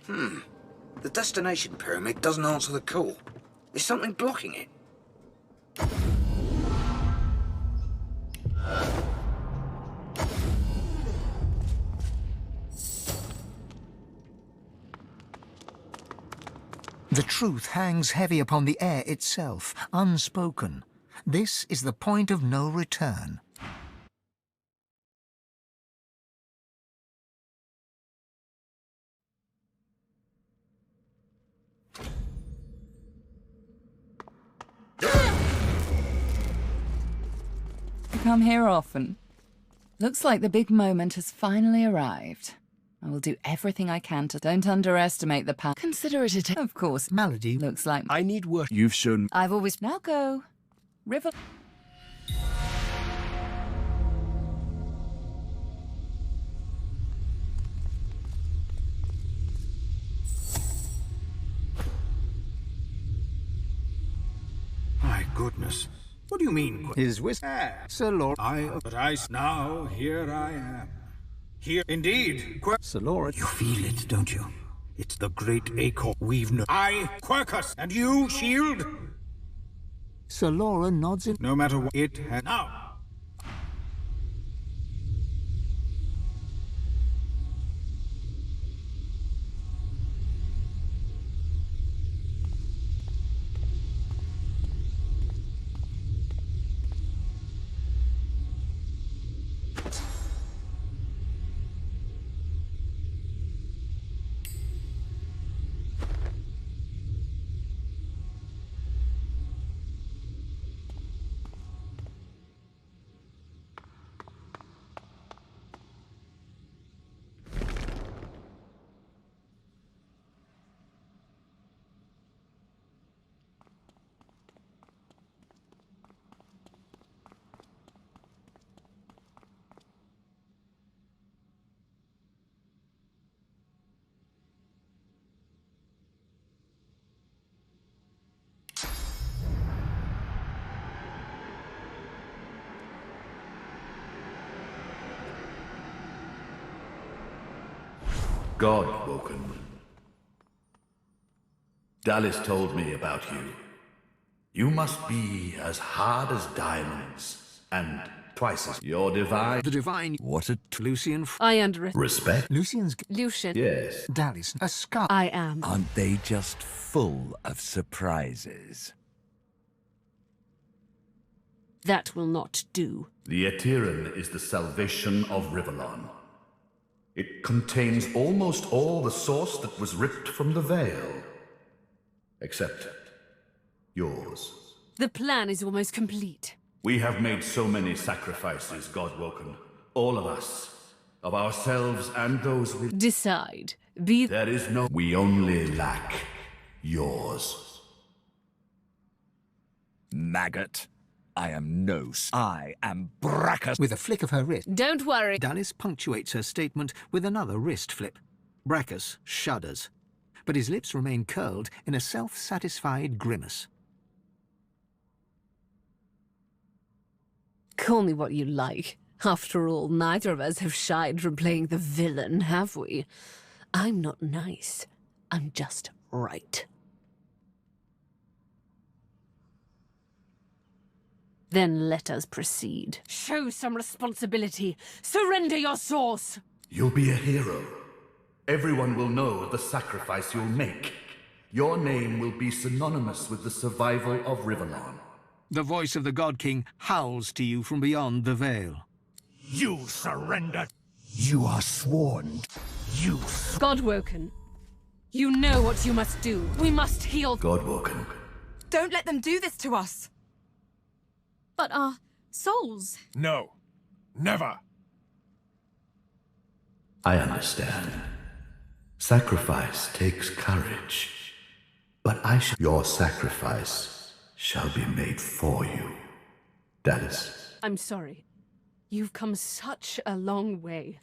The destination pyramid doesn't answer the call. Is something blocking it? The truth hangs heavy upon the air itself, unspoken. This is the point of no return. I come here often. Looks like the big moment has finally arrived. I will do everything I can to don't underestimate the power. Consider it a of course. Malady. Looks like I need work. You've shown... I've always... Now go. River... My goodness. What do you mean? His Sir Lord. Now, here I am. Here, indeed. Sir Lord. You feel it, don't you? It's the great acorn we've known. I, Quercus, and you, Shield? Sir Laura nods in. No matter what it has. Now! God woken. Dallas told me about you. You must be as hard as diamonds, and twice as your divine. The divine. What a... Lucian. I underestimate. Respect? Lucian's. Lucian. Yes. Dallas. A scar. I am. Aren't they just full of surprises? That will not do. The Eteran is the salvation of Rivellon. It contains almost all the source that was ripped from the veil. Except yours. The plan is almost complete. We have made so many sacrifices, Godwoken. All of us. Of ourselves and those we... Decide. Be... There is no... We only lack yours. Maggot. I am I am Bracchus. With a flick of her wrist. Don't worry. Dallas punctuates her statement with another wrist flip. Bracchus shudders, but his lips remain curled in a self-satisfied grimace. Call me what you like. After all, neither of us have shied from playing the villain, have we? I'm not nice. I'm just right. Then let us proceed. Show some responsibility. Surrender your source. You'll be a hero. Everyone will know of the sacrifice you'll make. Your name will be synonymous with the survival of Rivellon. The voice of the God King howls to you from beyond the veil. You surrender. You are sworn. You... Godwoken. You know what you must do. We must heal... Godwoken. Don't let them do this to us. But our souls... No. Never. I understand. Sacrifice takes courage. But your sacrifice shall be made for you, Dallas. I'm sorry. You've come such a long way.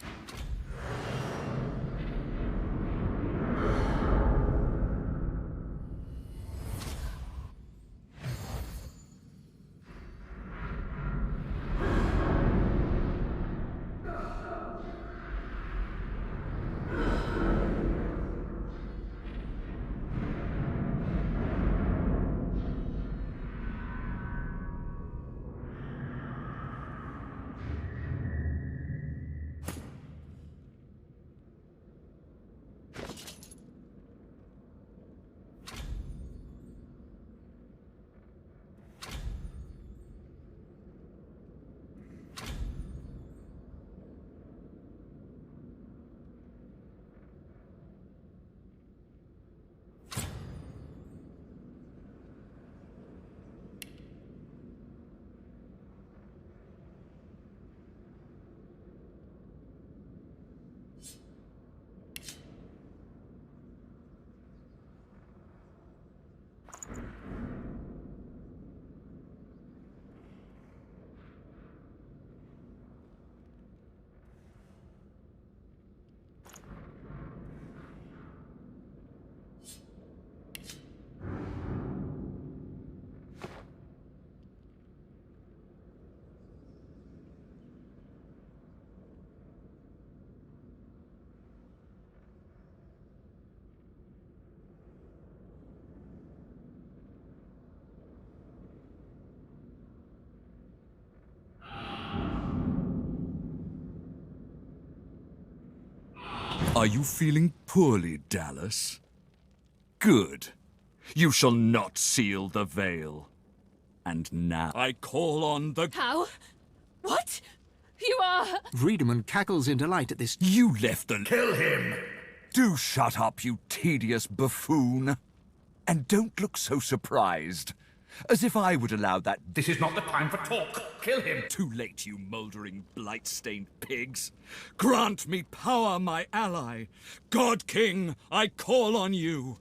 Are you feeling poorly, Dallas? Good. You shall not seal the veil. And now I call on the... How? What? You are... Friedemann cackles in delight at this. You left the... Kill him! Do shut up, you tedious buffoon. And don't look so surprised. As if I would allow that... This is not the time for talk. Kill him! Too late, you mouldering, blight-stained pigs. Grant me power, my ally. God King, I call on you.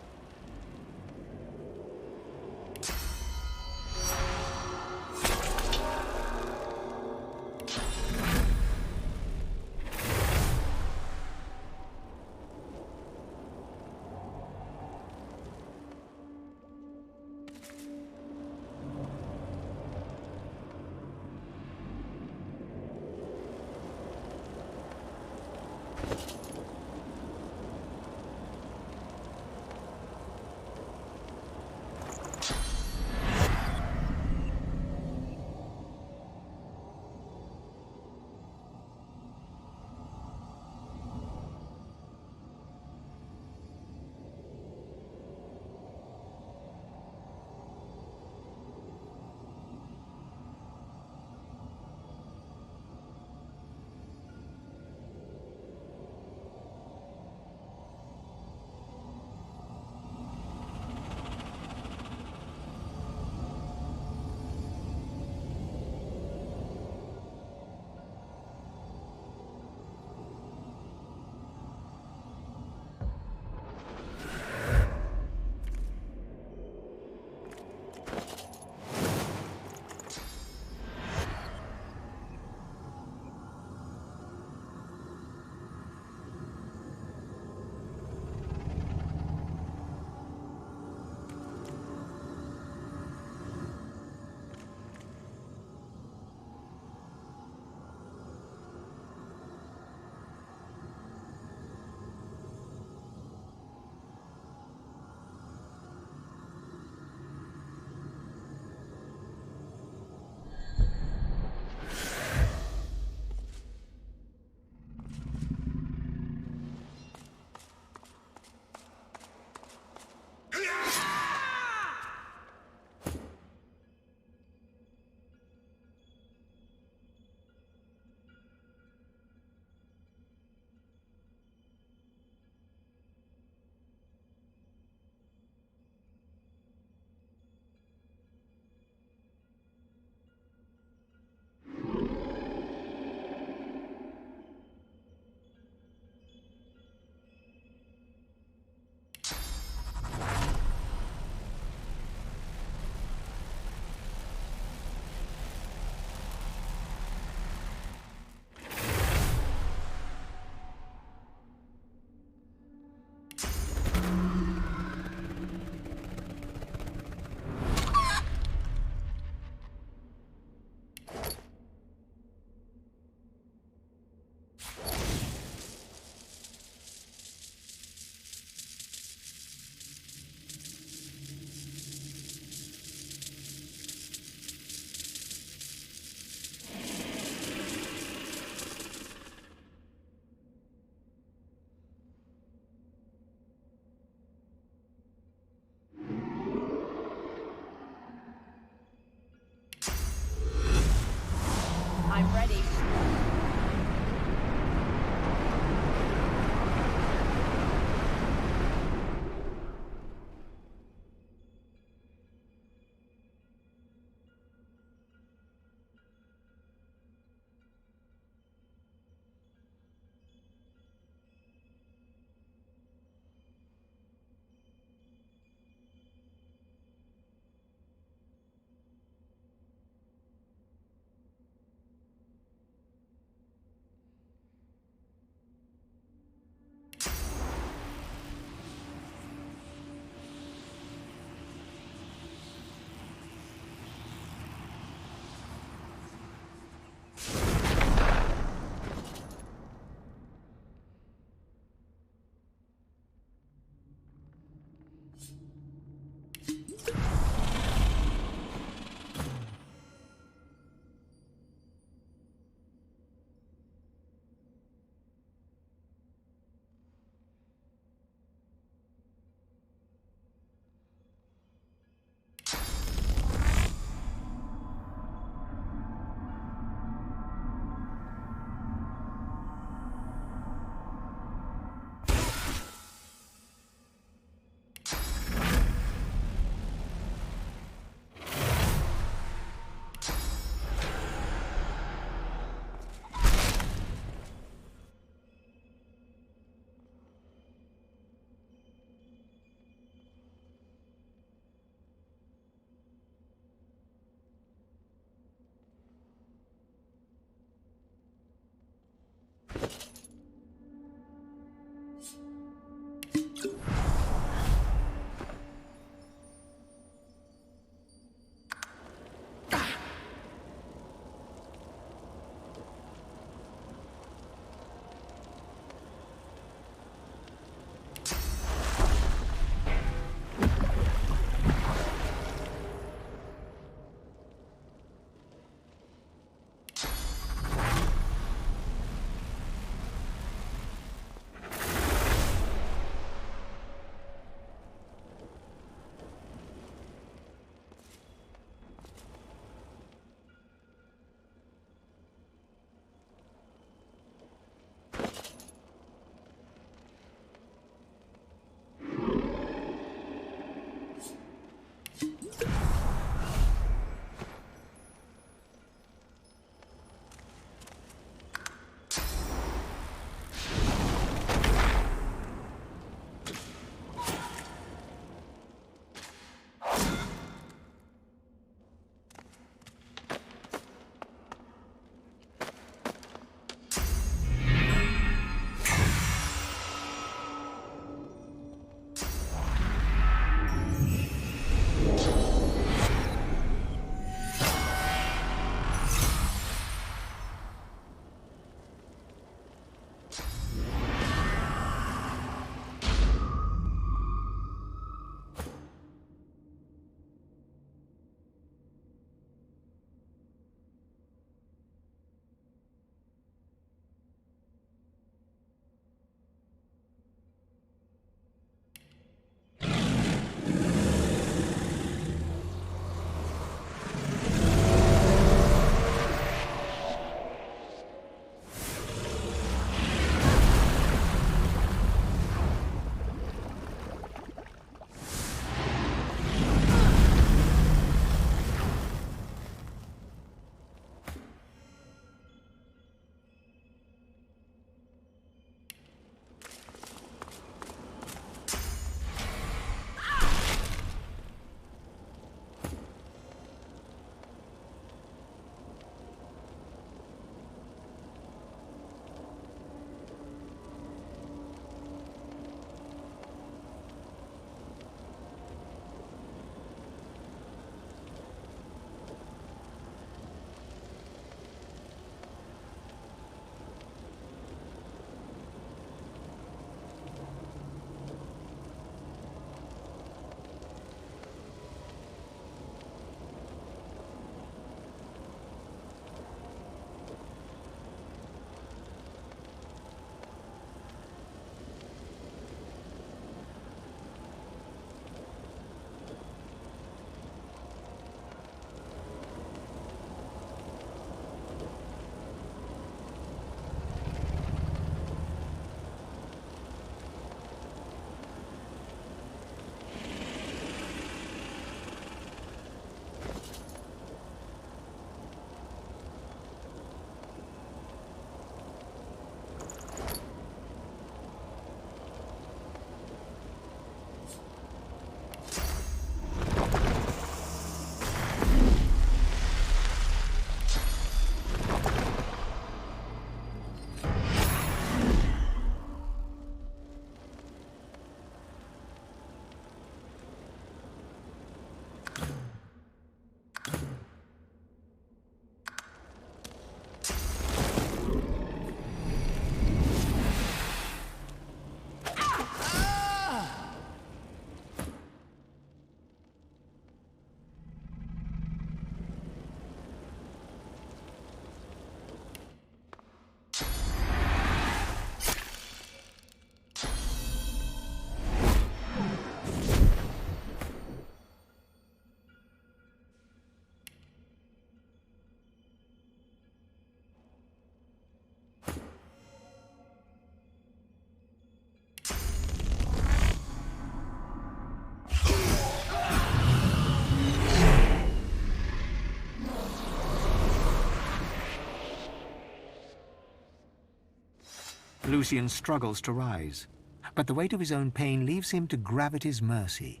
Lucian struggles to rise, but the weight of his own pain leaves him to gravity's mercy.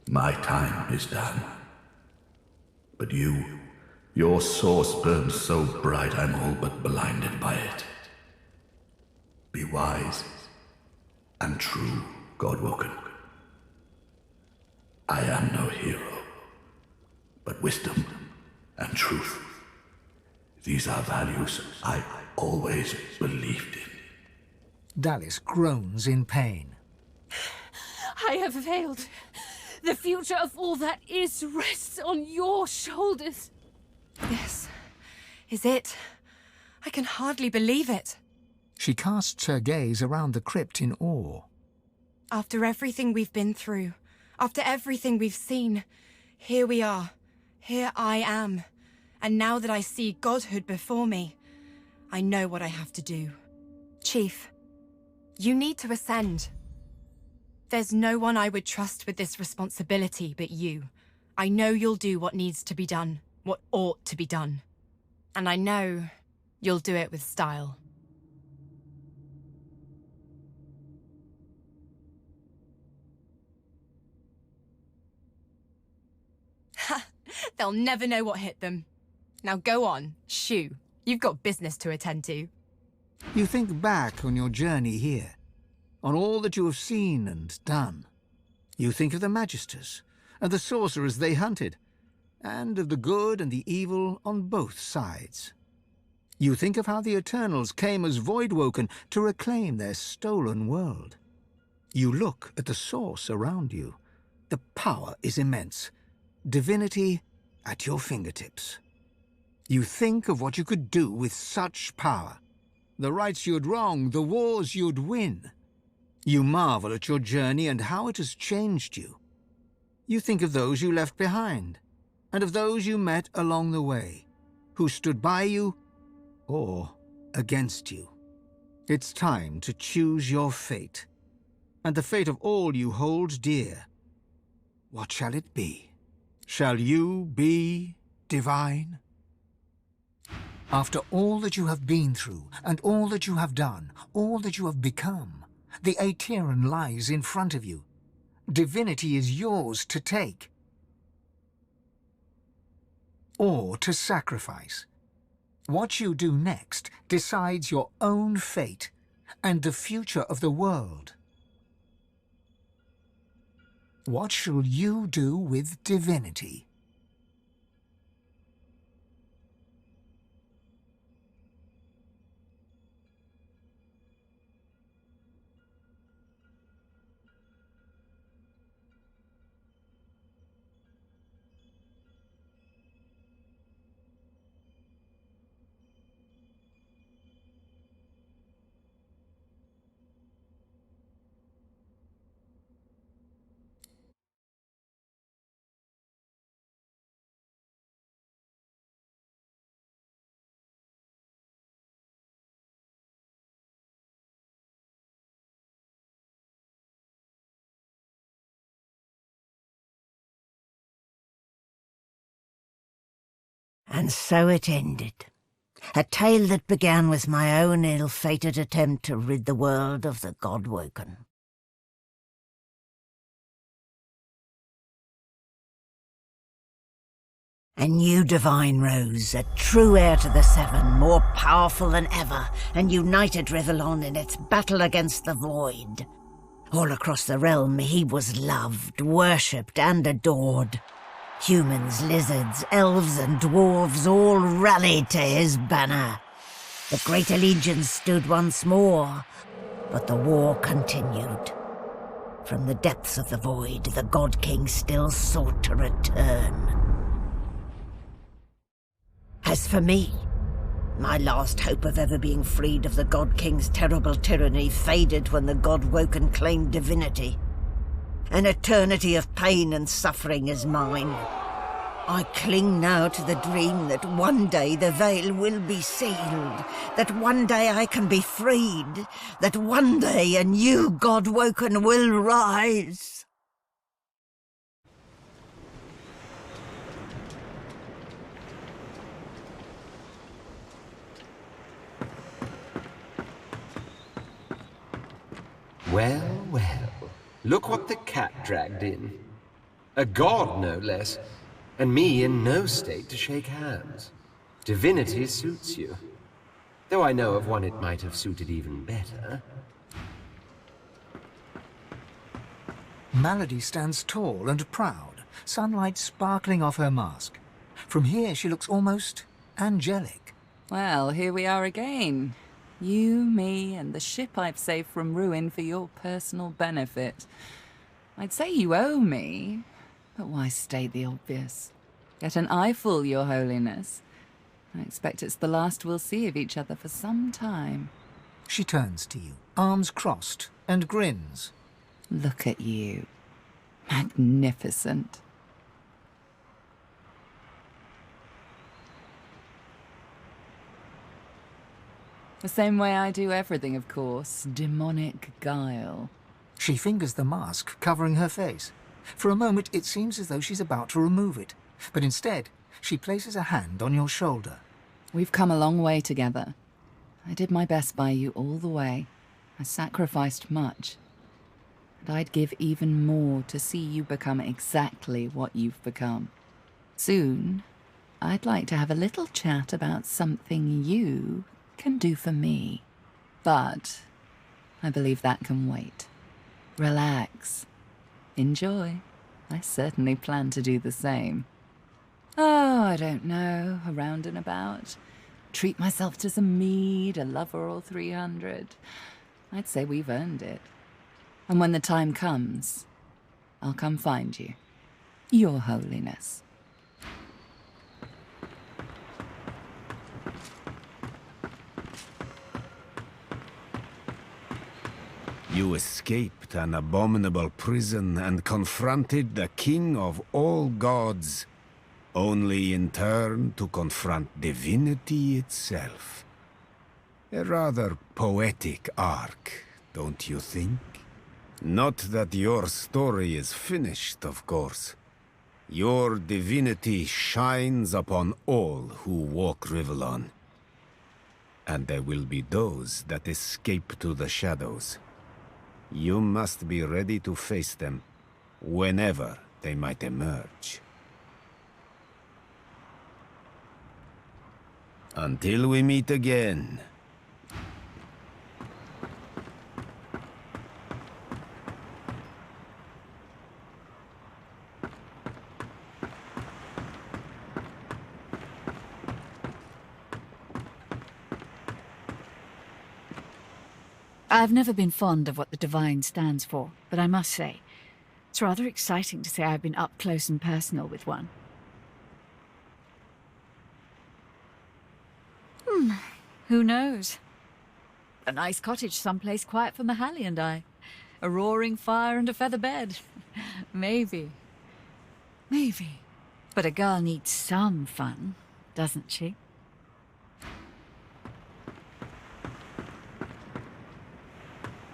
My time is done. But your source burns so bright I'm all but blinded by it. Be wise and true. Godwoken. I am no hero, but wisdom and truth. These are values I always believed in. Dallis groans in pain. I have failed. The future of all that is rests on your shoulders. This is it. I can hardly believe it. She casts her gaze around the crypt in awe. After everything we've been through, after everything we've seen, here we are. Here I am. And now that I see godhood before me, I know what I have to do. Chief, you need to ascend. There's no one I would trust with this responsibility but you. I know you'll do what needs to be done, what ought to be done. And I know you'll do it with style. Ha! They'll never know what hit them. Now go on, shoo. You've got business to attend to. You think back on your journey here, on all that you have seen and done. You think of the Magisters, and the sorcerers they hunted, and of the good and the evil on both sides. You think of how the Eternals came as Voidwoken to reclaim their stolen world. You look at the source around you. The power is immense. Divinity at your fingertips. You think of what you could do with such power. The rights you'd wrong, the wars you'd win. You marvel at your journey and how it has changed you. You think of those you left behind, and of those you met along the way, who stood by you or against you. It's time to choose your fate, and the fate of all you hold dear. What shall it be? Shall you be divine? After all that you have been through, and all that you have done, all that you have become, the Aeteran lies in front of you. Divinity is yours to take. Or to sacrifice. What you do next decides your own fate and the future of the world. What shall you do with divinity? And so it ended. A tale that began with my own ill-fated attempt to rid the world of the Godwoken. A new divine rose, a true heir to the Seven, more powerful than ever, and united Rivellon in its battle against the Void. All across the realm he was loved, worshipped and adored. Humans, lizards, elves and dwarves all rallied to his banner. The great allegiance stood once more, but the war continued. From the depths of the Void, the God King still sought to return. As for me, my last hope of ever being freed of the God King's terrible tyranny faded when the Godwoken claimed divinity. An eternity of pain and suffering is mine. I cling now to the dream that one day the veil will be sealed, that one day I can be freed, that one day a new Godwoken will rise. Well, well, look what the cat dragged in. A god, no less, and me in no state to shake hands. Divinity suits you, though I know of one it might have suited even better. Malady stands tall and proud, sunlight sparkling off her mask. From here she looks almost angelic. Well, here we are again. You, me, and the ship I've saved from ruin for your personal benefit. I'd say you owe me, but why state the obvious? Get an eyeful, Your Holiness. I expect it's the last we'll see of each other for some time. She turns to you, arms crossed, and grins. Look at you. Magnificent. The same way I do everything, of course. Demonic guile. She fingers the mask, covering her face. For a moment, it seems as though she's about to remove it. But instead, she places a hand on your shoulder. We've come a long way together. I did my best by you all the way. I sacrificed much. And I'd give even more to see you become exactly what you've become. Soon, I'd like to have a little chat about something you can do for me. But I believe that can wait. Relax. Enjoy. I certainly plan to do the same. Oh, I don't know, around and about. Treat myself to some mead, a lover or 300. I'd say we've earned it. And when the time comes, I'll come find you. Your Holiness. You escaped an abominable prison and confronted the king of all gods, only in turn to confront divinity itself. A rather poetic arc, don't you think? Not that your story is finished, of course. Your divinity shines upon all who walk Rivellon. And there will be those that escape to the shadows. You must be ready to face them, whenever they might emerge. Until we meet again. I've never been fond of what the Divine stands for, but I must say, it's rather exciting to say I've been up close and personal with one. Who knows? A nice cottage someplace quiet for Mahalia and I. A roaring fire and a feather bed. Maybe. Maybe. But a girl needs some fun, doesn't she?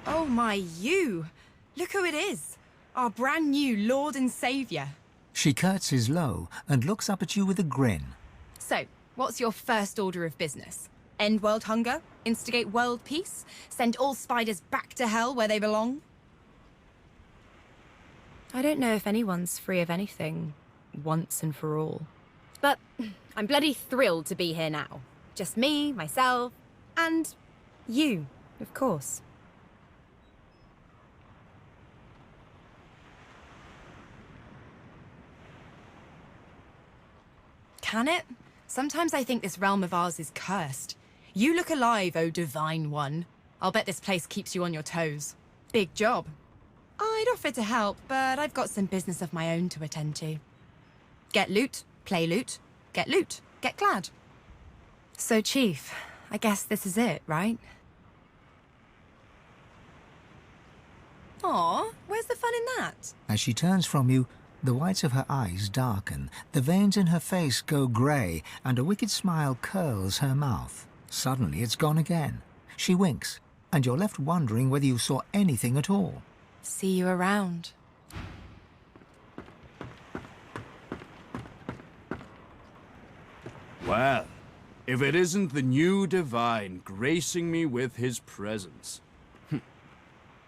Oh my, you! Look who it is! Our brand new Lord and Saviour. She curtsies low and looks up at you with a grin. So, what's your first order of business? End world hunger? Instigate world peace? Send all spiders back to hell where they belong? I don't know if anyone's free of anything, once and for all. But I'm bloody thrilled to be here now. Just me, myself, and you, of course. Can it? Sometimes I think this realm of ours is cursed. You look alive, oh divine one. I'll bet this place keeps you on your toes. Big job. I'd offer to help, but I've got some business of my own to attend to. Get loot, play loot, get glad. So, Chief, I guess this is it, right? Aw, where's the fun in that? As she turns from you, the whites of her eyes darken, the veins in her face go grey, and a wicked smile curls her mouth. Suddenly it's gone again. She winks, and you're left wondering whether you saw anything at all. See you around. Well, if it isn't the new Divine gracing me with his presence.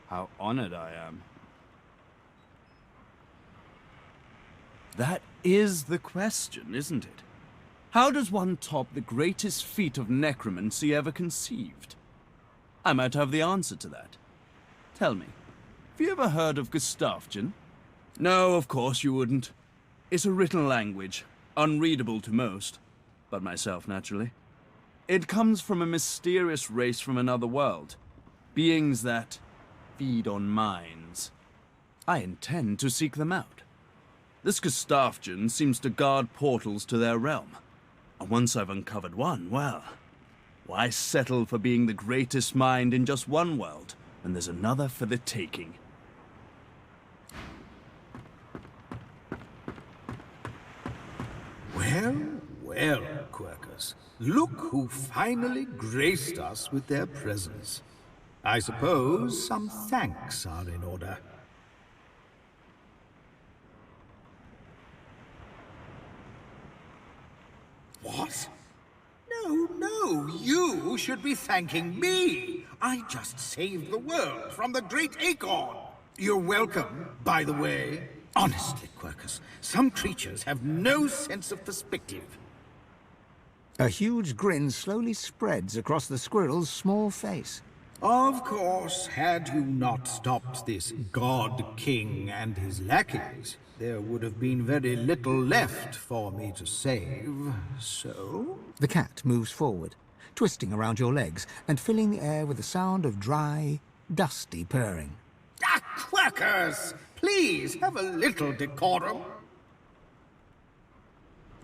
How honored I am. That is the question, isn't it? How does one top the greatest feat of necromancy ever conceived? I might have the answer to that. Tell me, have you ever heard of Gustafjen? No, of course you wouldn't. It's a written language, unreadable to most, but myself, naturally. It comes from a mysterious race from another world, beings that feed on minds. I intend to seek them out. This Gustafjan seems to guard portals to their realm, and once I've uncovered one, well, why settle for being the greatest mind in just one world when there's another for the taking? Well, well, Quercus. Look who finally graced us with their presence. I suppose some thanks are in order. What? No, you should be thanking me. I just saved the world from the Great Acorn. You're welcome, by the way. Honestly, Quercus, some creatures have no sense of perspective. A huge grin slowly spreads across the squirrel's small face. Of course, had you not stopped this God King and his lackeys, there would have been very little left for me to save, so... The cat moves forward, twisting around your legs and filling the air with the sound of dry, dusty purring. Ah, Quercus! Please, have a little decorum.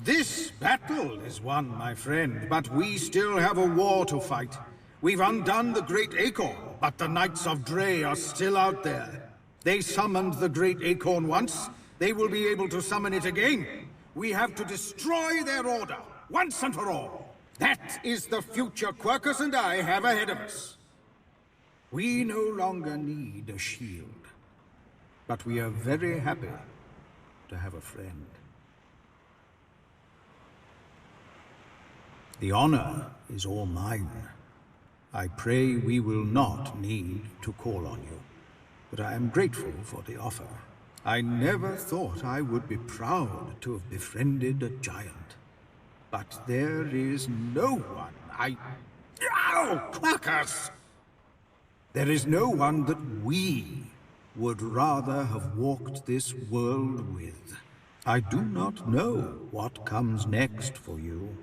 This battle is won, my friend, but we still have a war to fight. We've undone the Great Acorn, but the Knights of Dre are still out there. They summoned the Great Acorn once. They will be able to summon it again. We have to destroy their order, once and for all. That is the future Quercus and I have ahead of us. We no longer need a shield. But we are very happy to have a friend. The honor is all mine. I pray we will not need to call on you, but I am grateful for the offer. I never thought I would be proud to have befriended a giant. But there is no one Ow! Quercus! There is no one that we would rather have walked this world with. I do not know what comes next for you,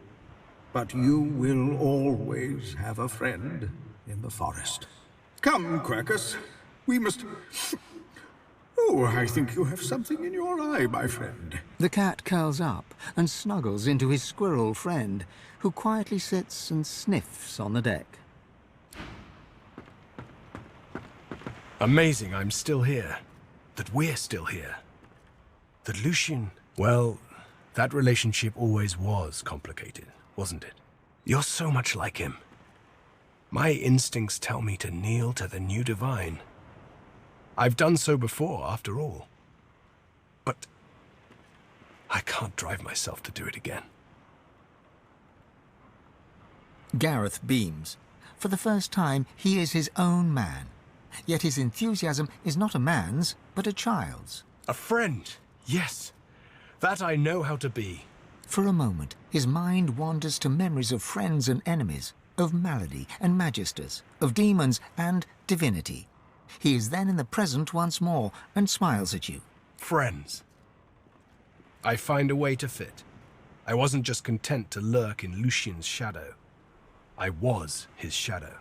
but you will always have a friend in the forest. Come, Quercus, we must... Oh, I think you have something in your eye, my friend. The cat curls up and snuggles into his squirrel friend, who quietly sits and sniffs on the deck. Amazing I'm still here. That we're still here. That Lucian... Well, that relationship always was complicated, wasn't it? You're so much like him. My instincts tell me to kneel to the new divine. I've done so before, after all. But I can't drive myself to do it again. Gareth beams. For the first time, he is his own man. Yet his enthusiasm is not a man's, but a child's. A friend, yes. That I know how to be. For a moment, his mind wanders to memories of friends and enemies, of malady and magisters, of demons and divinity. He is then in the present once more, and smiles at you. Friends. I find a way to fit. I wasn't just content to lurk in Lucian's shadow. I was his shadow.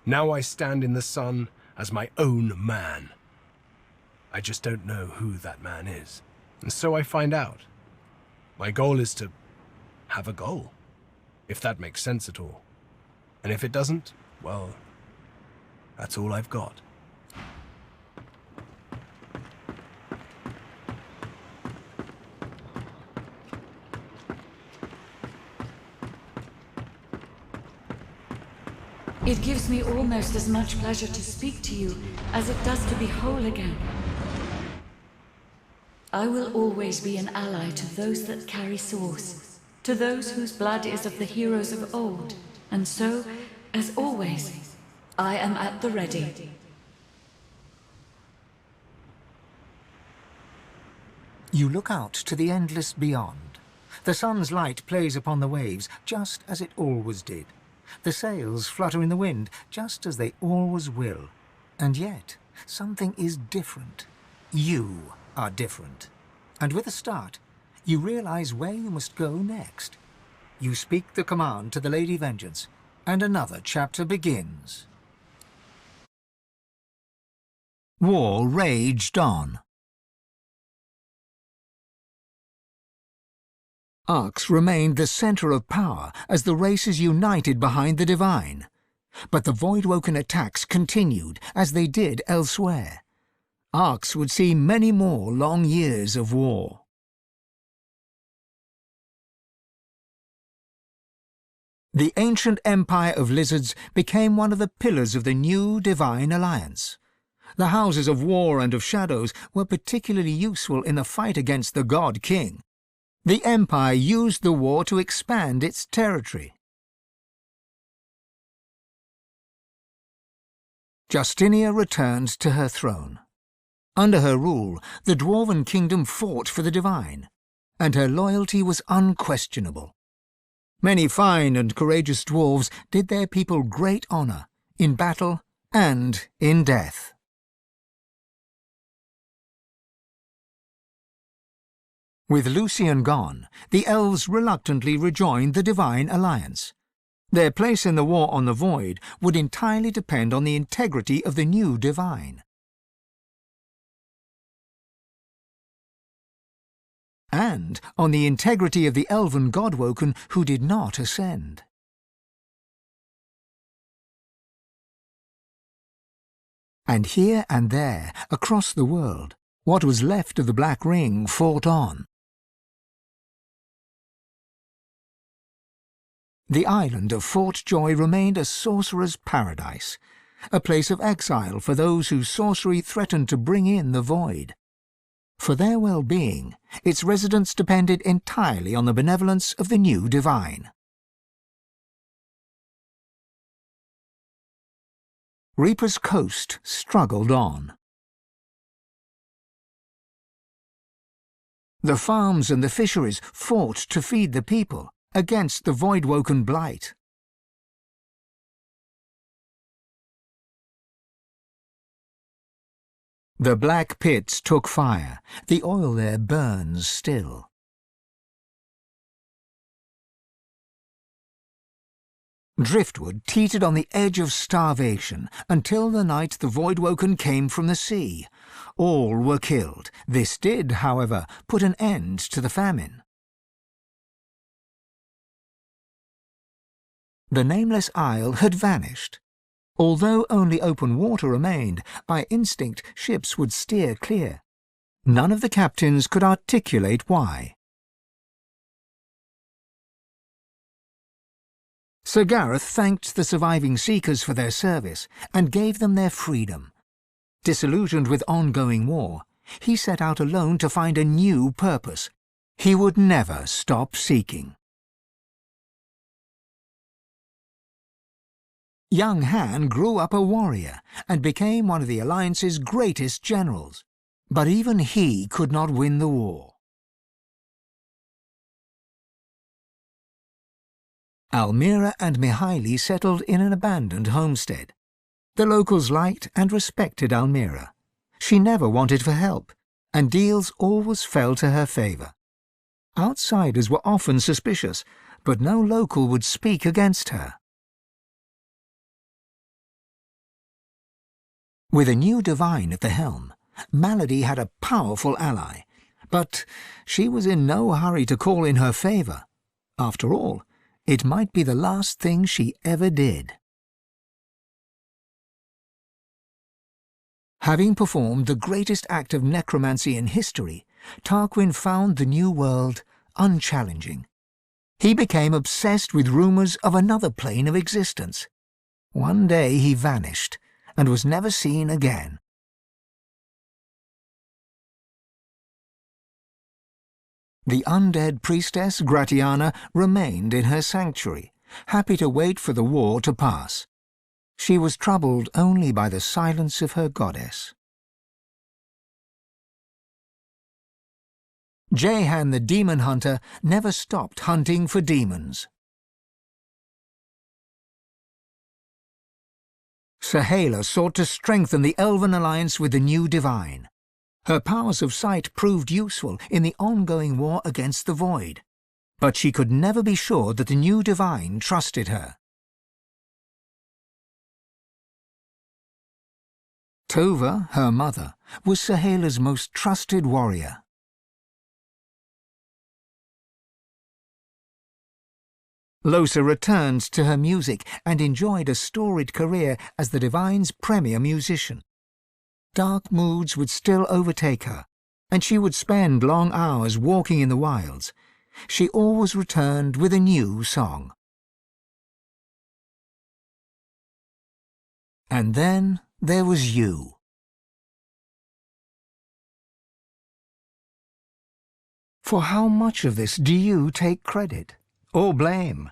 Now I stand in the sun as my own man. I just don't know who that man is. And so I find out. My goal is to have a goal, if that makes sense at all. And if it doesn't, well, that's all I've got. It gives me almost as much pleasure to speak to you as it does to be whole again. I will always be an ally to those that carry source, to those whose blood is of the heroes of old, and so, as always, I am at the ready. You look out to the endless beyond. The sun's light plays upon the waves, just as it always did. The sails flutter in the wind, just as they always will. And yet, something is different. You are different. And with a start, you realize where you must go next. You speak the command to the Lady Vengeance, and another chapter begins. War raged on. Arx remained the center of power as the races united behind the Divine. But the Voidwoken attacks continued as they did elsewhere. Arx would see many more long years of war. The ancient empire of lizards became one of the pillars of the new Divine Alliance. The houses of war and of shadows were particularly useful in the fight against the God King. The empire used the war to expand its territory. Justinia returned to her throne. Under her rule, the Dwarven kingdom fought for the Divine, and her loyalty was unquestionable. Many fine and courageous dwarves did their people great honor, in battle and in death. With Lucian gone, the elves reluctantly rejoined the Divine Alliance. Their place in the war on the Void would entirely depend on the integrity of the new Divine. And on the integrity of the elven Godwoken who did not ascend. And here and there, across the world, what was left of the Black Ring fought on. The island of Fort Joy remained a sorcerer's paradise, a place of exile for those whose sorcery threatened to bring in the Void. For their well-being, its residents depended entirely on the benevolence of the new Divine. Reaper's Coast struggled on. The farms and the fisheries fought to feed the people against the Voidwoken blight. The black pits took fire. The oil there burns still. Driftwood teetered on the edge of starvation until the night the Voidwoken came from the sea. All were killed. This did, however, put an end to the famine. The nameless isle had vanished. Although only open water remained, by instinct ships would steer clear. None of the captains could articulate why. Sir Gareth thanked the surviving Seekers for their service and gave them their freedom. Disillusioned with ongoing war, he set out alone to find a new purpose. He would never stop seeking. Young Han grew up a warrior and became one of the Alliance's greatest generals. But even he could not win the war. Almira and Mihaili settled in an abandoned homestead. The locals liked and respected Almira. She never wanted for help, and deals always fell to her favor. Outsiders were often suspicious, but no local would speak against her. With a new Divine at the helm, Malady had a powerful ally, but she was in no hurry to call in her favor. After all, it might be the last thing she ever did. Having performed the greatest act of necromancy in history, Tarquin found the new world unchallenging. He became obsessed with rumors of another plane of existence. One day he vanished and was never seen again. The undead priestess Gratiana remained in her sanctuary, happy to wait for the war to pass. She was troubled only by the silence of her goddess. Jehan the demon hunter never stopped hunting for demons. Sahala sought to strengthen the Elven alliance with the new Divine. Her powers of sight proved useful in the ongoing war against the Void, but she could never be sure that the new Divine trusted her. Tova, her mother, was Sahela's most trusted warrior. Lohse returned to her music and enjoyed a storied career as the Divine's premier musician. Dark moods would still overtake her, and she would spend long hours walking in the wilds. She always returned with a new song. And then there was you. For how much of this do you take credit, or blame?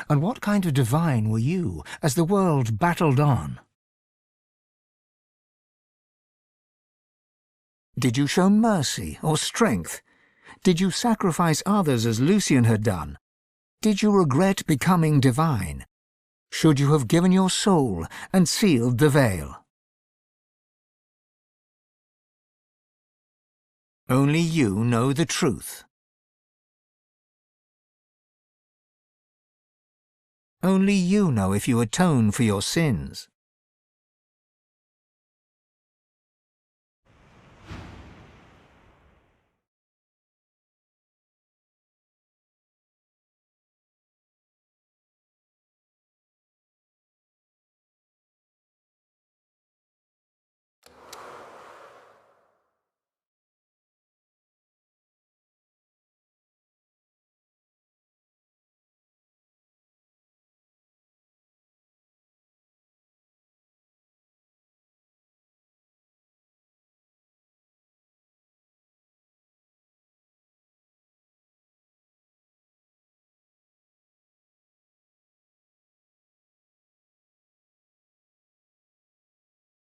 And what kind of divine were you as the world battled on? Did you show mercy or strength? Did you sacrifice others as Lucian had done? Did you regret becoming divine? Should you have given your soul and sealed the veil? Only you know the truth. Only you know if you atone for your sins.